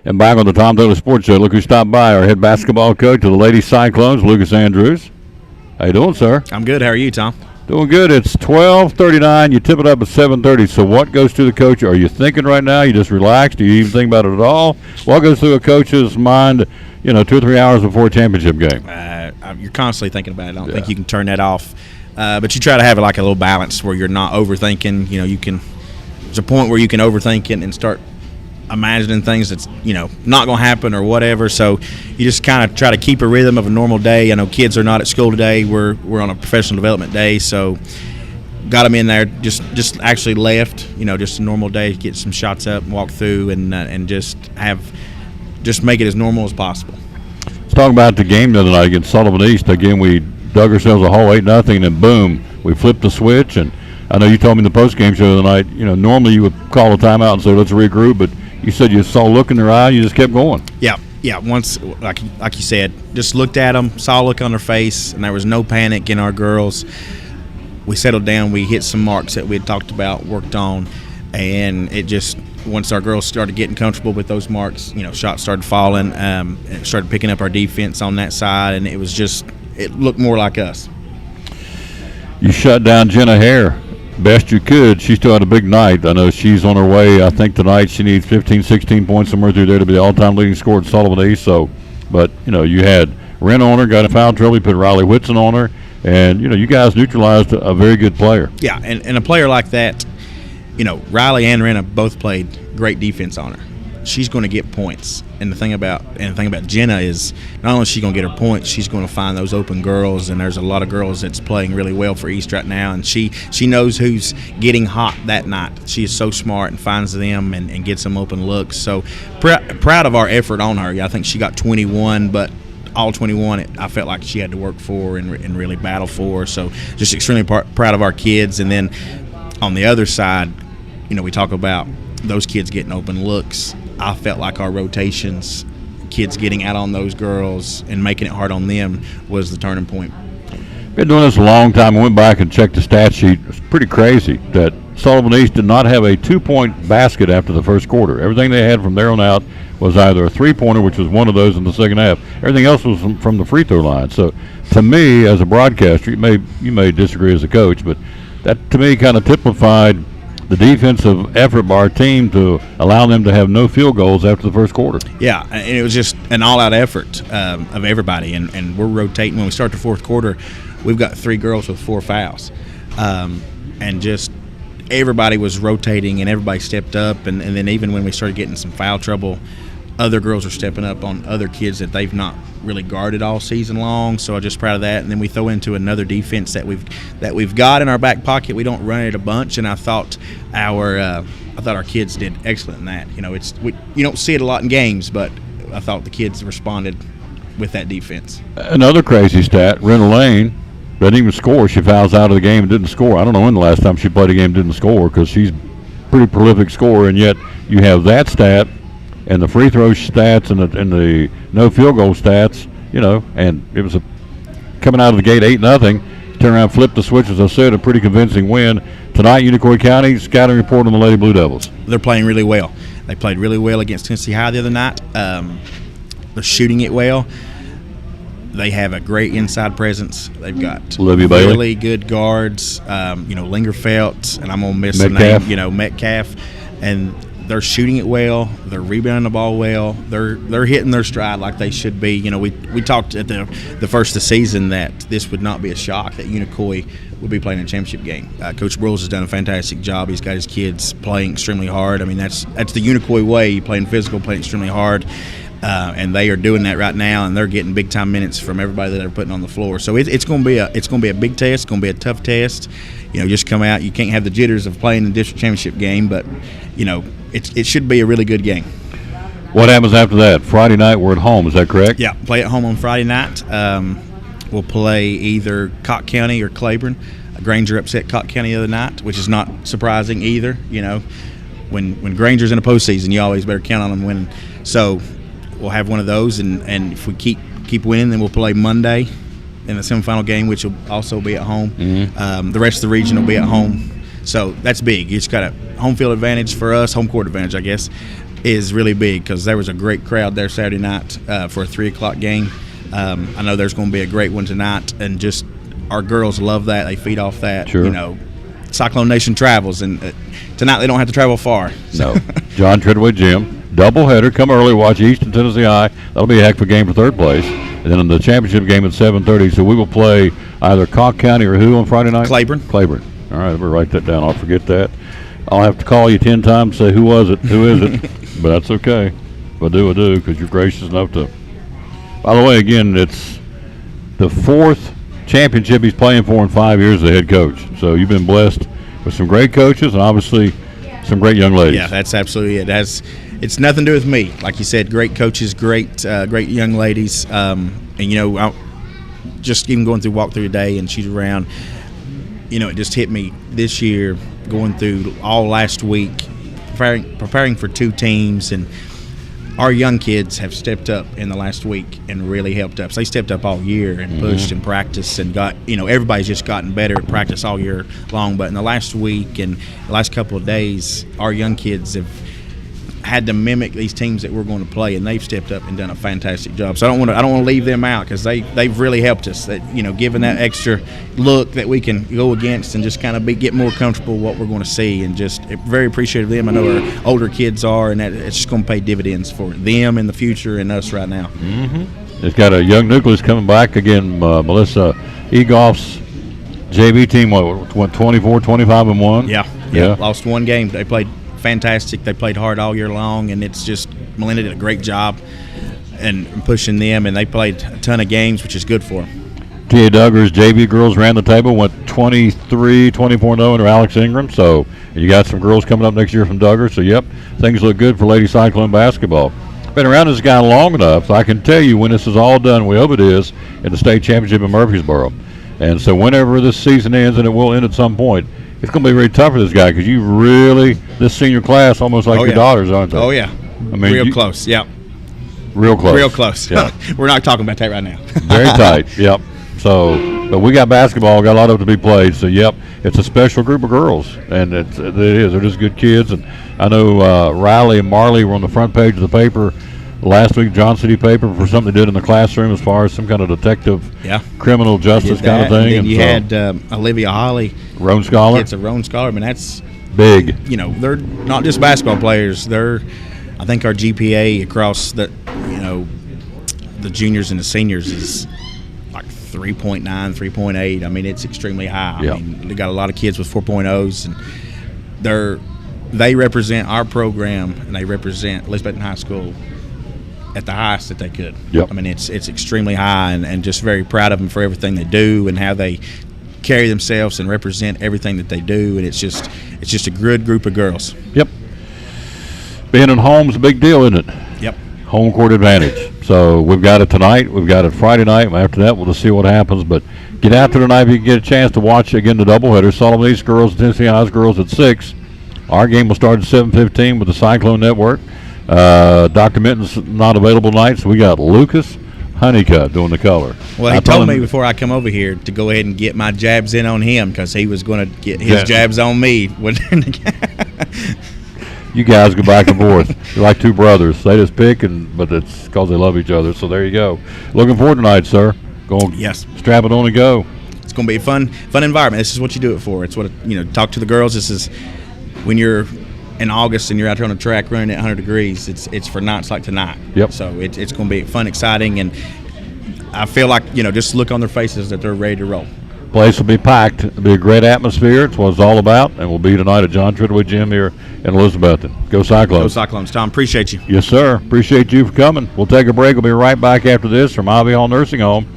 And back on the Tom Taylor Sports Show, look who stopped by, our head basketball coach of the Lady Cyclones, Lucas Andrews. How you doing, sir? I'm good. How are you, Tom? Doing good. It's 12:39. You tip it up at 7:30. So what goes through the coach? Are you thinking right now? You just relaxed? Do you even think about it at all? What goes through a coach's mind, 2 or 3 hours before a championship game? You're constantly thinking about it. I don't think you can turn that off. But you try to have it like a little balance where you're not overthinking. There's a point where you can overthink it and start imagining things that's not going to happen or whatever. So you just kind of try to keep a rhythm of a normal day. I know kids are not at school today. We're on a professional development day, so got them in there. Just actually left. Just a normal day. Get some shots up, walk through, and just make it as normal as possible. Let's talk about the game the other night against Sullivan East. Again, we dug ourselves a hole, 8-0, and boom, we flipped the switch. And I know you told me in the post-game show the other night, normally you would call a timeout and say, let's regroup, but you said you saw a look in their eye, you just kept going. Yeah. Once, like you said, just looked at them, saw a look on their face, and there was no panic in our girls. We settled down. We hit some marks that we had talked about, worked on, and it just, once our girls started getting comfortable with those marks, shots started falling, and started picking up our defense on that side, and it looked more like us. You shut down Jenna Hare best you could. She still had a big night. I know she's on her way. I think tonight she needs 15, 16 points somewhere through there to be the all-time leading scorer at Sullivan East. So, but, you had Wren on her, got a foul trouble. You put Riley Whitson on her, and, you guys neutralized a very good player. Yeah, and a player like that, Riley and Wren have both played great defense on her. she's going to get points. And the thing about Jenna is not only is she going to get her points, she's going to find those open girls. And there's a lot of girls that's playing really well for East right now. And she knows who's getting hot that night. She is so smart and finds them and gets them open looks. So proud of our effort on her. Yeah, I think she got 21, but all 21 I felt like she had to work for and really battle for. So just extremely proud of our kids. And then on the other side, we talk about those kids getting open looks. I felt like our rotations, kids getting out on those girls and making it hard on them, was the turning point. Been doing this a long time. I went back and checked the stat sheet. It's pretty crazy that Sullivan East did not have a 2-point basket after the first quarter. Everything they had from there on out was either a 3-pointer, which was one of those in the second half. Everything else was from the free throw line. So to me, as a broadcaster, you may disagree as a coach, but that to me kind of typified the defensive effort by our team to allow them to have no field goals after the first quarter. Yeah, and it was just an all-out effort of everybody, and we're rotating. When we start the fourth quarter, we've got 3 girls with 4 fouls, and just everybody was rotating and everybody stepped up, and then even when we started getting some foul trouble, other girls are stepping up on other kids that they've not really guarded all season long. So I'm just proud of that. And then we throw into another defense that we've got in our back pocket. We don't run it a bunch, and I thought our kids did excellent in that. You don't see it a lot in games, but I thought the kids responded with that defense. Another crazy stat: Renna Lane doesn't even score. She fouls out of the game and didn't score. I don't know when the last time she played a game and didn't score, because she's a pretty prolific scorer, and yet you have that stat and the free throw stats and the no field goal stats, and it was coming out of the gate 8-0. Turn around, flip the switch, as I said, a pretty convincing win. Tonight, Unicoi County, scouting report on the Lady Blue Devils. They're playing really well. They played really well against Tennessee High the other night. They're shooting it well. They have a great inside presence. They've got Olivia really good guards, Lingerfelt, and I'm going to miss Metcalf. the name, Metcalf. And they're shooting it well. They're rebounding the ball well. They're hitting their stride like they should be. We talked at the first of the season that this would not be a shock that Unicoi would be playing a championship game. Coach Broyles has done a fantastic job. He's got his kids playing extremely hard. I mean, that's the Unicoi way, playing physical, playing extremely hard. And they are doing that right now, and they're getting big time minutes from everybody that they're putting on the floor. So it's going to be a big test. It's going to be a tough test. Just come out. You can't have the jitters of playing the district championship game, but it should be a really good game. What happens after that? Friday night we're at home. Is that correct? Yeah, play at home on Friday night. We'll play either Cocke County or Claiborne. Granger upset Cocke County the other night, which is not surprising either. When Granger's in a postseason, you always better count on them winning. So we'll have one of those, and if we keep winning, then we'll play Monday in the semifinal game, which will also be at home. Mm-hmm. The rest of the region will be at home. So that's big. You just got a home field advantage for us, home court advantage, I guess, is really big, because there was a great crowd there Saturday night for a 3 o'clock game. I know there's going to be a great one tonight, and just our girls love that. They feed off that. Sure. Cyclone Nation travels, and tonight they don't have to travel far. No. John Treadway Gym, doubleheader. Come early, watch Eastern Tennessee High. That'll be a heck of a game for third place. And then in the championship game at 7:30, so we will play either Cocke County or who on Friday night? Claiborne. All right, we'll write that down. I'll forget that. I'll have to call you 10 times and say, who was it? Who is it? But that's okay. If I do, because you're gracious enough to. By the way, again, it's the 4th championship he's playing for in 5 years as a head coach. So you've been blessed with some great coaches and obviously some great young ladies. Yeah, that's absolutely it. It's nothing to do with me. Like you said, great coaches, great young ladies. And, I just even going through walk through today and she's around, it just hit me this year going through all last week, preparing for 2 teams, and our young kids have stepped up in the last week and really helped us. They stepped up all year and pushed and practiced and got, everybody's just gotten better at practice all year long. But in the last week and the last couple of days, our young kids have had to mimic these teams that we're going to play, and they've stepped up and done a fantastic job. So I don't want to leave them out, because they've really helped us. That given that extra look that we can go against and just kind of get more comfortable with what we're going to see, and just very appreciative of them. I know our older kids are, and that it's just going to pay dividends for them in the future and us right now. Mm-hmm. It's got a young nucleus coming back again. Melissa Egoff's JV team went 24-25-1. Yeah. Lost one game. They played fantastic. They played hard all year long, and it's just Melinda did a great job and pushing them, and they played a ton of games, which is good for them. T.A. Duggar's JV girls ran the table, went 23-24-0 under Alex Ingram. So you got some girls coming up next year from Duggar. So, yep, things look good for Lady Cyclone basketball. Been around this guy long enough, so I can tell you when this is all done, we hope it is, in the state championship in Murfreesboro. And so whenever this season ends, and it will end at some point, it's going to be very tough for this guy because you really, this senior class, almost like your daughters, aren't they? Oh, yeah. I mean, real close, yep. Real close. Real close. Yeah. We're not talking about that right now. Very tight, yep. So, but we got basketball, got a lot of it to be played. So, yep, it's a special group of girls, and it is. They're just good kids. And I know Riley and Marley were on the front page of the paper last week, John City paper, for something they did in the classroom as far as some kind of detective, criminal justice kind of thing. And then you had Olivia Holly, Roan Scholar. It's a Roan Scholar. I mean, that's big. You know, they're not just basketball players. They're, I think, our GPA across the, you know, the juniors and the seniors is like 3.9, 3.8. I mean, it's extremely high. Yep. I mean, they got a lot of kids with 4.0s, and they represent our program, and they represent Elizabethton High School at the highest that they could. Yep. I mean, it's extremely high, and just very proud of them for everything they do and how they carry themselves and represent everything that they do. And it's just a good group of girls. Yep. Being at home's a big deal, isn't it? Yep. Home court advantage. So we've got it tonight. We've got it Friday night. After that, we'll just see what happens. But get out there tonight if you can get a chance to watch again the doubleheader. Sullivan East girls, Tennessee Highs girls at 6. Our game will start at 7:15 with the Cyclone Network. Dr. Minton's not available tonight, so we got Lucas Honeycutt doing the color. Well, he told me before I come over here to go ahead and get my jabs in on him because he was going to get his jabs on me. You guys go back and forth. You're like two brothers. They just pick, but it's because they love each other. So there you go. Looking forward tonight, sir. Go strap it on and go. It's going to be a fun environment. This is what you do it for. It's what, talk to the girls. This is when you're in August and you're out here on the track running at 100 degrees. It's for nights like tonight. Yep. So it's going to be fun, exciting, and I feel like, just look on their faces that they're ready to roll. Place will be packed. It'll be a great atmosphere. It's what it's all about, and we'll be tonight at John Treadway Gym here in Elizabethton. Go Cyclones. Go Cyclones. Tom, appreciate you. Yes, sir. Appreciate you for coming. We'll take a break. We'll be right back after this from Ivy Hall Nursing Home.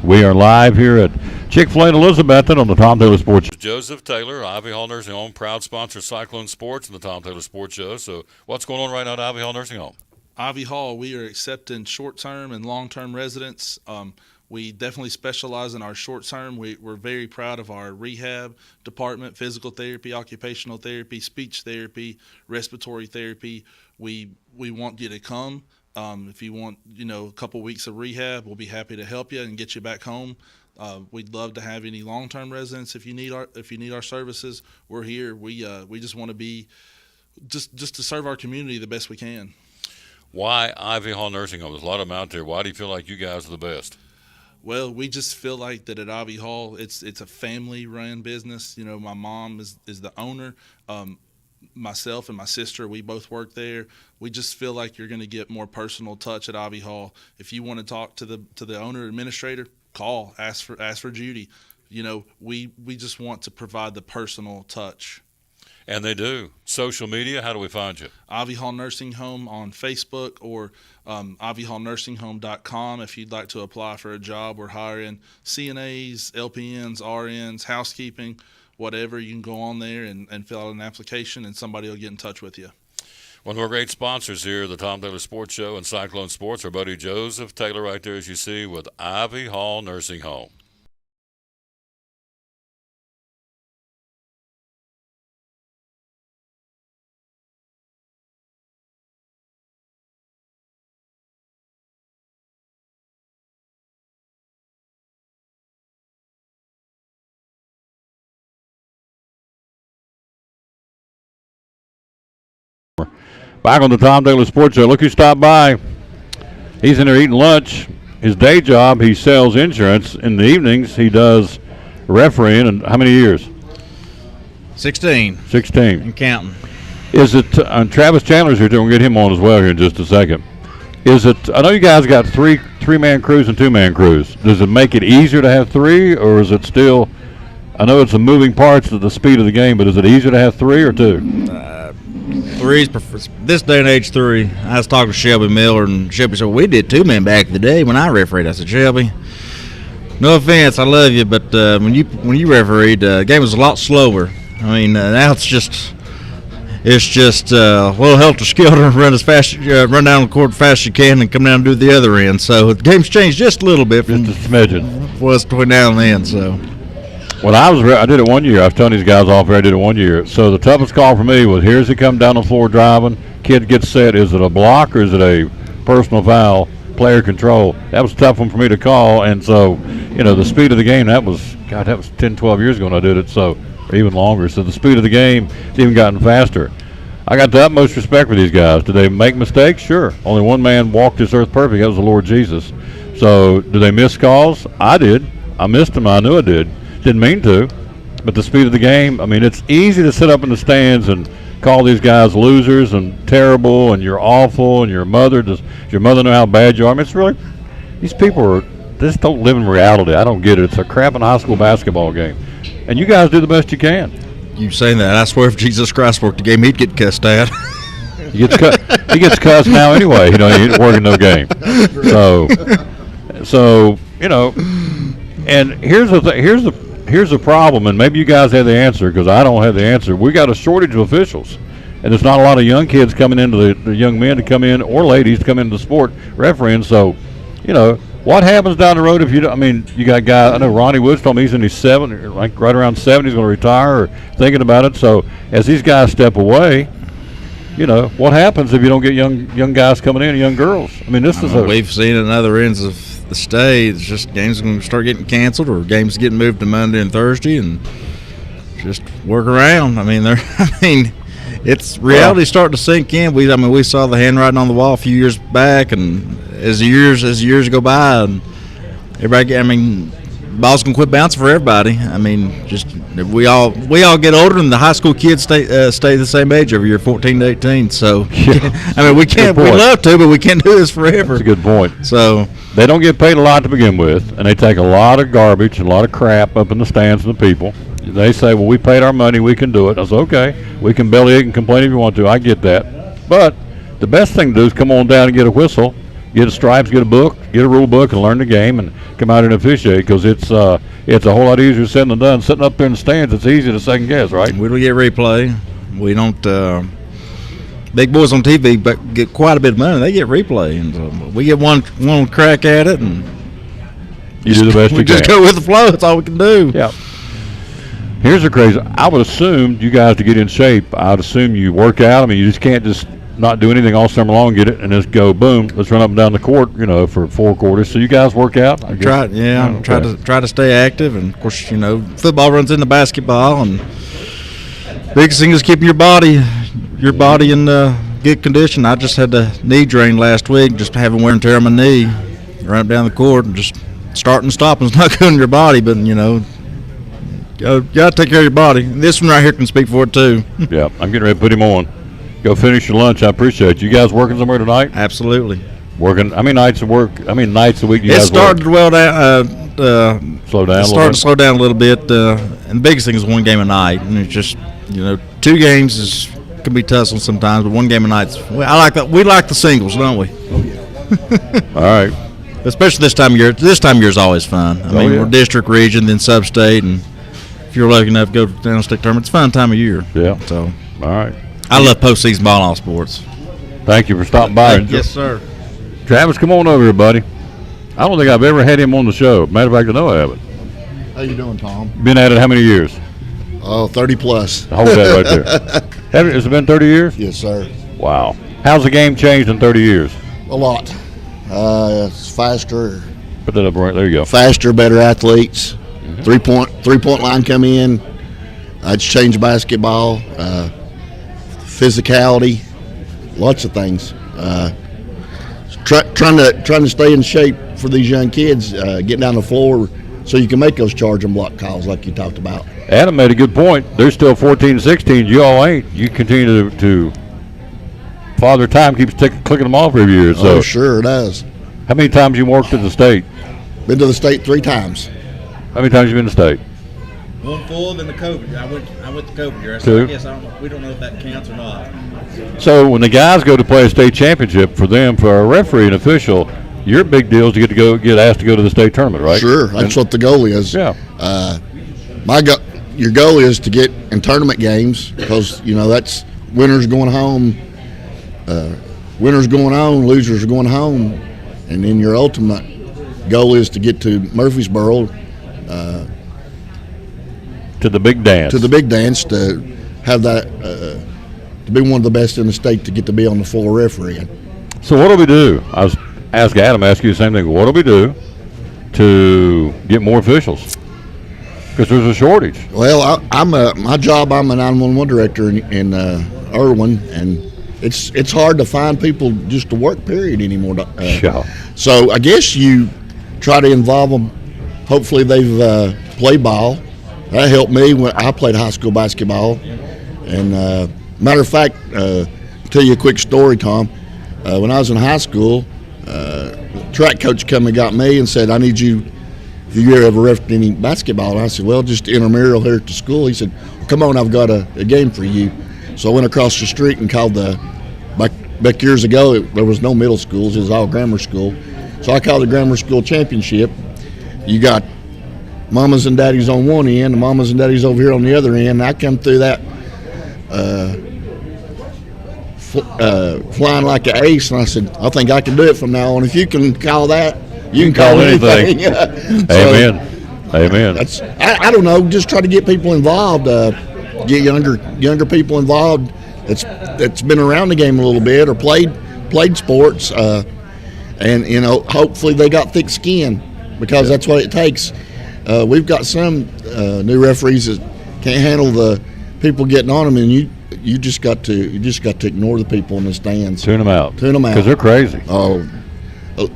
We are live here at Chick-fil-A in Elizabethton on the Tom Taylor Sports Show. Joseph Taylor, Ivy Hall Nursing Home, proud sponsor of Cyclone Sports and the Tom Taylor Sports Show. So what's going on right now at Ivy Hall Nursing Home? Ivy Hall, we are accepting short-term and long-term residents. We definitely specialize in our short-term. We're very proud of our rehab department, physical therapy, occupational therapy, speech therapy, respiratory therapy. We want you to come. If you want, a couple weeks of rehab, we'll be happy to help you and get you back home. We'd love to have any long-term residents. If you need our services, we're here. We just want to be just to serve our community the best we can. Why Ivy Hall Nursing Home? There's a lot of them out there. Why do you feel like you guys are the best? Well, we just feel like that at Ivy Hall, it's a family-run business. My mom is the owner. Myself and my sister, we both work there. We just feel like you're going to get more personal touch at Ivy Hall. If you want to talk to the owner administrator, call, ask for Judy. We just want to provide the personal touch. And they do. Social media, how do we find you? Ivy Hall Nursing Home on Facebook or ivyhallnursinghome.com if you'd like to apply for a job. We're hiring CNAs, LPNs, RNs, housekeeping, whatever. You can go on there and fill out an application, and somebody will get in touch with you. One of our great sponsors here, the Tom Taylor Sports Show and Cyclone Sports, our buddy Joseph Taylor right there, as you see, with Ivy Hall Nursing Home. Back on the Tom Taylor Sports Show. Look who stopped by. He's in there eating lunch. His day job, he sells insurance. In the evenings, he does refereeing. And how many years? 16. 16. And counting. Is it, Travis Chandler's here, we'll get him on as well here in just a second. Is it, I know you guys got three-man crews and two-man crews. Does it make it easier to have three, or is it still, I know it's the moving parts of the speed of the game, but is it easier to have three or two? Threes, this day and age, 3. I was talking to Shelby Miller, and Shelby said, we did 2 men back in the day when I refereed. I said, Shelby, no offense, I love you, but when you refereed, the game was a lot slower. I mean, now it's just well, helter-skelter, run down the court as fast as you can and come down and do the other end. So the game's changed just a little bit from just a smidgen. Was between now and then. So, when I did it one year. I was telling these guys off there I did it one year. So the toughest call for me was, here's he come down the floor driving. Kid gets set. Is it a block or is it a personal foul? Player control. That was a tough one for me to call. And so, the speed of the game, that was 10, 12 years ago when I did it. So, even longer. So the speed of the game has even gotten faster. I got the utmost respect for these guys. Did they make mistakes? Sure. Only one man walked this earth perfect. That was the Lord Jesus. So do they miss calls? I did. I missed them. I knew I did. Didn't mean to. But the speed of the game, I mean, it's easy to sit up in the stands and call these guys losers and terrible and you're awful and your mother, does your mother know how bad you are? I mean, it's really, these people just don't live in reality. I don't get it. It's a crap in high school basketball game. And you guys do the best you can. You saying that? I swear, if Jesus Christ worked the game, he'd get cussed out. He gets cussed now anyway. He ain't working no game. So and here's the problem. And maybe you guys have the answer because I don't have the answer. We got a shortage of officials, and there's not a lot of young kids coming into the young men to come in or ladies to come into the sport refereeing. So, what happens down the road if you got guys, I know Ronnie Woods told me he's in his 70s, like right around 70, he's going to retire or thinking about it. So as these guys step away, what happens if you don't get young guys coming in, young girls? I mean, we've seen at other ends of the state, it's just games are going to start getting canceled or games getting moved to Monday and Thursday and just work around. It's reality starting to sink in. We saw the handwriting on the wall a few years back, and as the years go by, and balls can quit bouncing for everybody. We all get older, and the high school kids stay the same age every year, 14 to 18. So, we can't. We love to, but we can't do this forever. That's a good point. So they don't get paid a lot to begin with, and they take a lot of garbage and a lot of crap up in the stands from the people. They say, well, we paid our money, we can do it. I said, okay, we can bellyache and complain if you want to. I get that. But the best thing to do is come on down and get a whistle, get a stripes, get a book, get a rule book, and learn the game and come out and officiate because it's a whole lot easier said than done. Sitting up there in the stands, it's easy to second guess, right? We don't get replay. We don't. Big boys on TV but get quite a bit of money. They get replay, and so we get one crack at it, and you do the best you can. We just go with the flow. That's all we can do. Yeah. Here's the crazy. I would assume you guys to get in shape. I'd assume you work out. You just can't just not do anything all summer long, get it, and just go boom. Let's run up and down the court, for 4 quarters. So you guys work out. Try to stay active, and of course, football runs into basketball, and biggest thing is keeping your body in good condition. I just had the knee drain last week, just having wear and tear on my knee. Run up down the court and just starting and stopping is not good on your body, but you got to take care of your body. This one right here can speak for it, too. Yeah, I'm getting ready to put him on. Go finish your lunch. I appreciate you. You guys working somewhere tonight? Absolutely. Working. How many nights a week do you guys work? It started well down. Slow down. It started to slow down a little bit. And the biggest thing is one game a night. And it's just, 2 games can be tussling sometimes, but 1 game a night. I like that. We like the singles, don't we? All right. Especially this time of year. This time of year is always fun. We're district, region, then sub-state, and if you're lucky enough to go to the down-state tournament, it's a fun time of year. Yeah. So, all right. I love postseason ball in all sports. Thank you for stopping by. Yes, sir. Travis, come on over here, buddy. I don't think I've ever had him on the show. Matter of fact, I know I haven't. How you doing, Tom? Been at it how many years? 30 plus. Hold that right there. Has it been 30 years? Yes, sir. Wow. How's the game changed in 30 years? A lot. It's faster. Put that up right there. You go. Faster, better athletes. Mm-hmm. Three-point line come in. It's changed basketball. Physicality, lots of things. Trying to stay in shape for these young kids, getting down the floor so you can make those charge and block calls like you talked about. Adam made a good point. They're still 14, 16. You all ain't. You continue to Father Time keeps clicking them off every year. So. Oh, sure it does. How many times you worked at the state? Been to the state 3 times. How many times you been to the state? One full, then the COVID. I went to COVID year. Two. I guess we don't know if that counts or not. So when the guys go to play a state championship, for a referee and official, your big deal is to get asked to go to the state tournament, right? Sure, that's what the goal is. Yeah. Your goal is to get in tournament games because that's winners going home. Winners going on, losers are going home, and then your ultimate goal is to get to Murfreesboro. To the big dance. To the big dance, to have that, to be one of the best in the state, to get to be on the floor refereeing. So what do we do? I was ask you the same thing. What do we do to get more officials? Because there's a shortage. Well, I'm a 911 director in Irwin, and it's hard to find people just to work, period, anymore. Sure. So I guess you try to involve them. Hopefully they've played ball. That helped me when I played high school basketball. And matter of fact, tell you a quick story, Tom. When I was in high school, track coach come and got me and said, I need you, if you ever refereed any basketball. And I said, well, just intramural here at the school. He said, come on, I've got a game for you. So I went across the street and called back years ago, there was no middle schools, it was all grammar school. So I called the grammar school championship. You got mamas and daddies on one end, the mamas and daddies over here on the other end. And I come through that flying like an ace, and I said, I think I can do it from now on. If you can call that, you can call anything. Amen. Amen. I don't know, just try to get people involved, get younger people involved that's been around the game a little bit or played sports, and hopefully they got thick skin, because that's what it takes. We've got some new referees that can't handle the people getting on them, and you just got to ignore the people in the stands. Tune them out. Because they're crazy. Oh,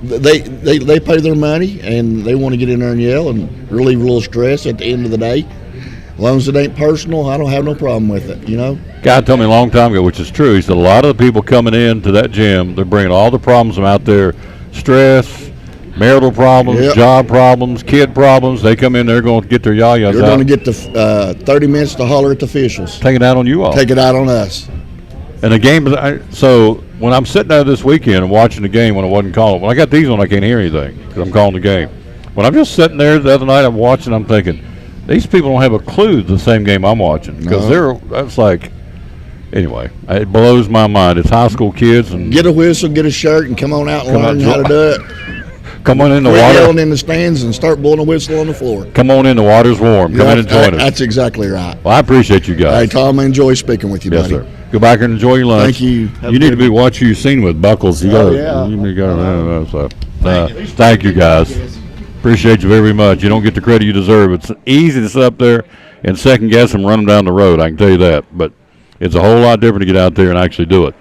they pay their money and they want to get in there and yell and relieve a little stress at the end of the day. As long as it ain't personal, I don't have no problem with it. Guy told me a long time ago, which is true. He said a lot of the people coming into that gym, they're bringing all the problems from out there: stress, marital problems, job problems, kid problems. They come in there going to get their yah-yahs out. You're going to get the 30 minutes to holler at the officials. Take it out on you all. Take it out on us. And the game, so when I'm sitting there this weekend and watching the game when I wasn't calling, when I got these on, I can't hear anything because I'm calling the game. When I'm just sitting there the other night, I'm watching, I'm thinking, these people don't have a clue the same game I'm watching, because that's like, anyway, it blows my mind. It's high school kids. And get a whistle, get a shirt, and come on out and learn how to do it. Come on in the water. water. Yelling in the stands and start blowing a whistle on the floor. Come on in, the water's warm. Come in and join us. That's exactly right. Well, I appreciate you guys. Hey, Tom, I enjoy speaking with you, buddy. Yes, sir. Go back and enjoy your lunch. Thank you. You need to be what you've seen with Buckles. You thank you, guys. Appreciate you very much. You don't get the credit you deserve. It's easy to sit up there and second guess and run them down the road. I can tell you that. But it's a whole lot different to get out there and actually do it.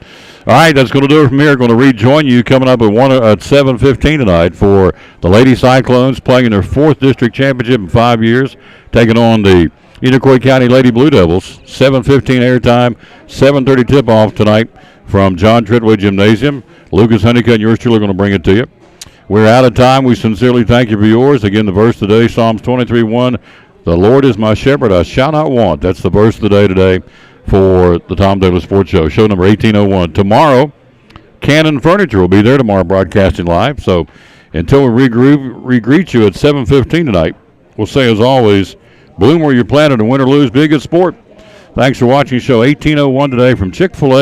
All right, that's going to do it from here. Going to rejoin you coming up at 7:15 tonight for the Lady Cyclones playing in their 4th district championship in 5 years, taking on the Unicoi County Lady Blue Devils. 7:15 airtime, 7:30 tip-off tonight from John Treadway Gymnasium. Lucas Honeycutt and yours truly are going to bring it to you. We're out of time. We sincerely thank you for yours. Again, the verse today, Psalms 23:1. The Lord is my shepherd, I shall not want. That's the verse of the day today for the Tom Daly Sports Show, show number 1801. Tomorrow, Cannon Furniture will be there tomorrow broadcasting live. So until we re-greet you at 7:15 tonight, we'll say as always, bloom where you're planted and win or lose, be a good sport. Thanks for watching show 1801 today from Chick-fil-A.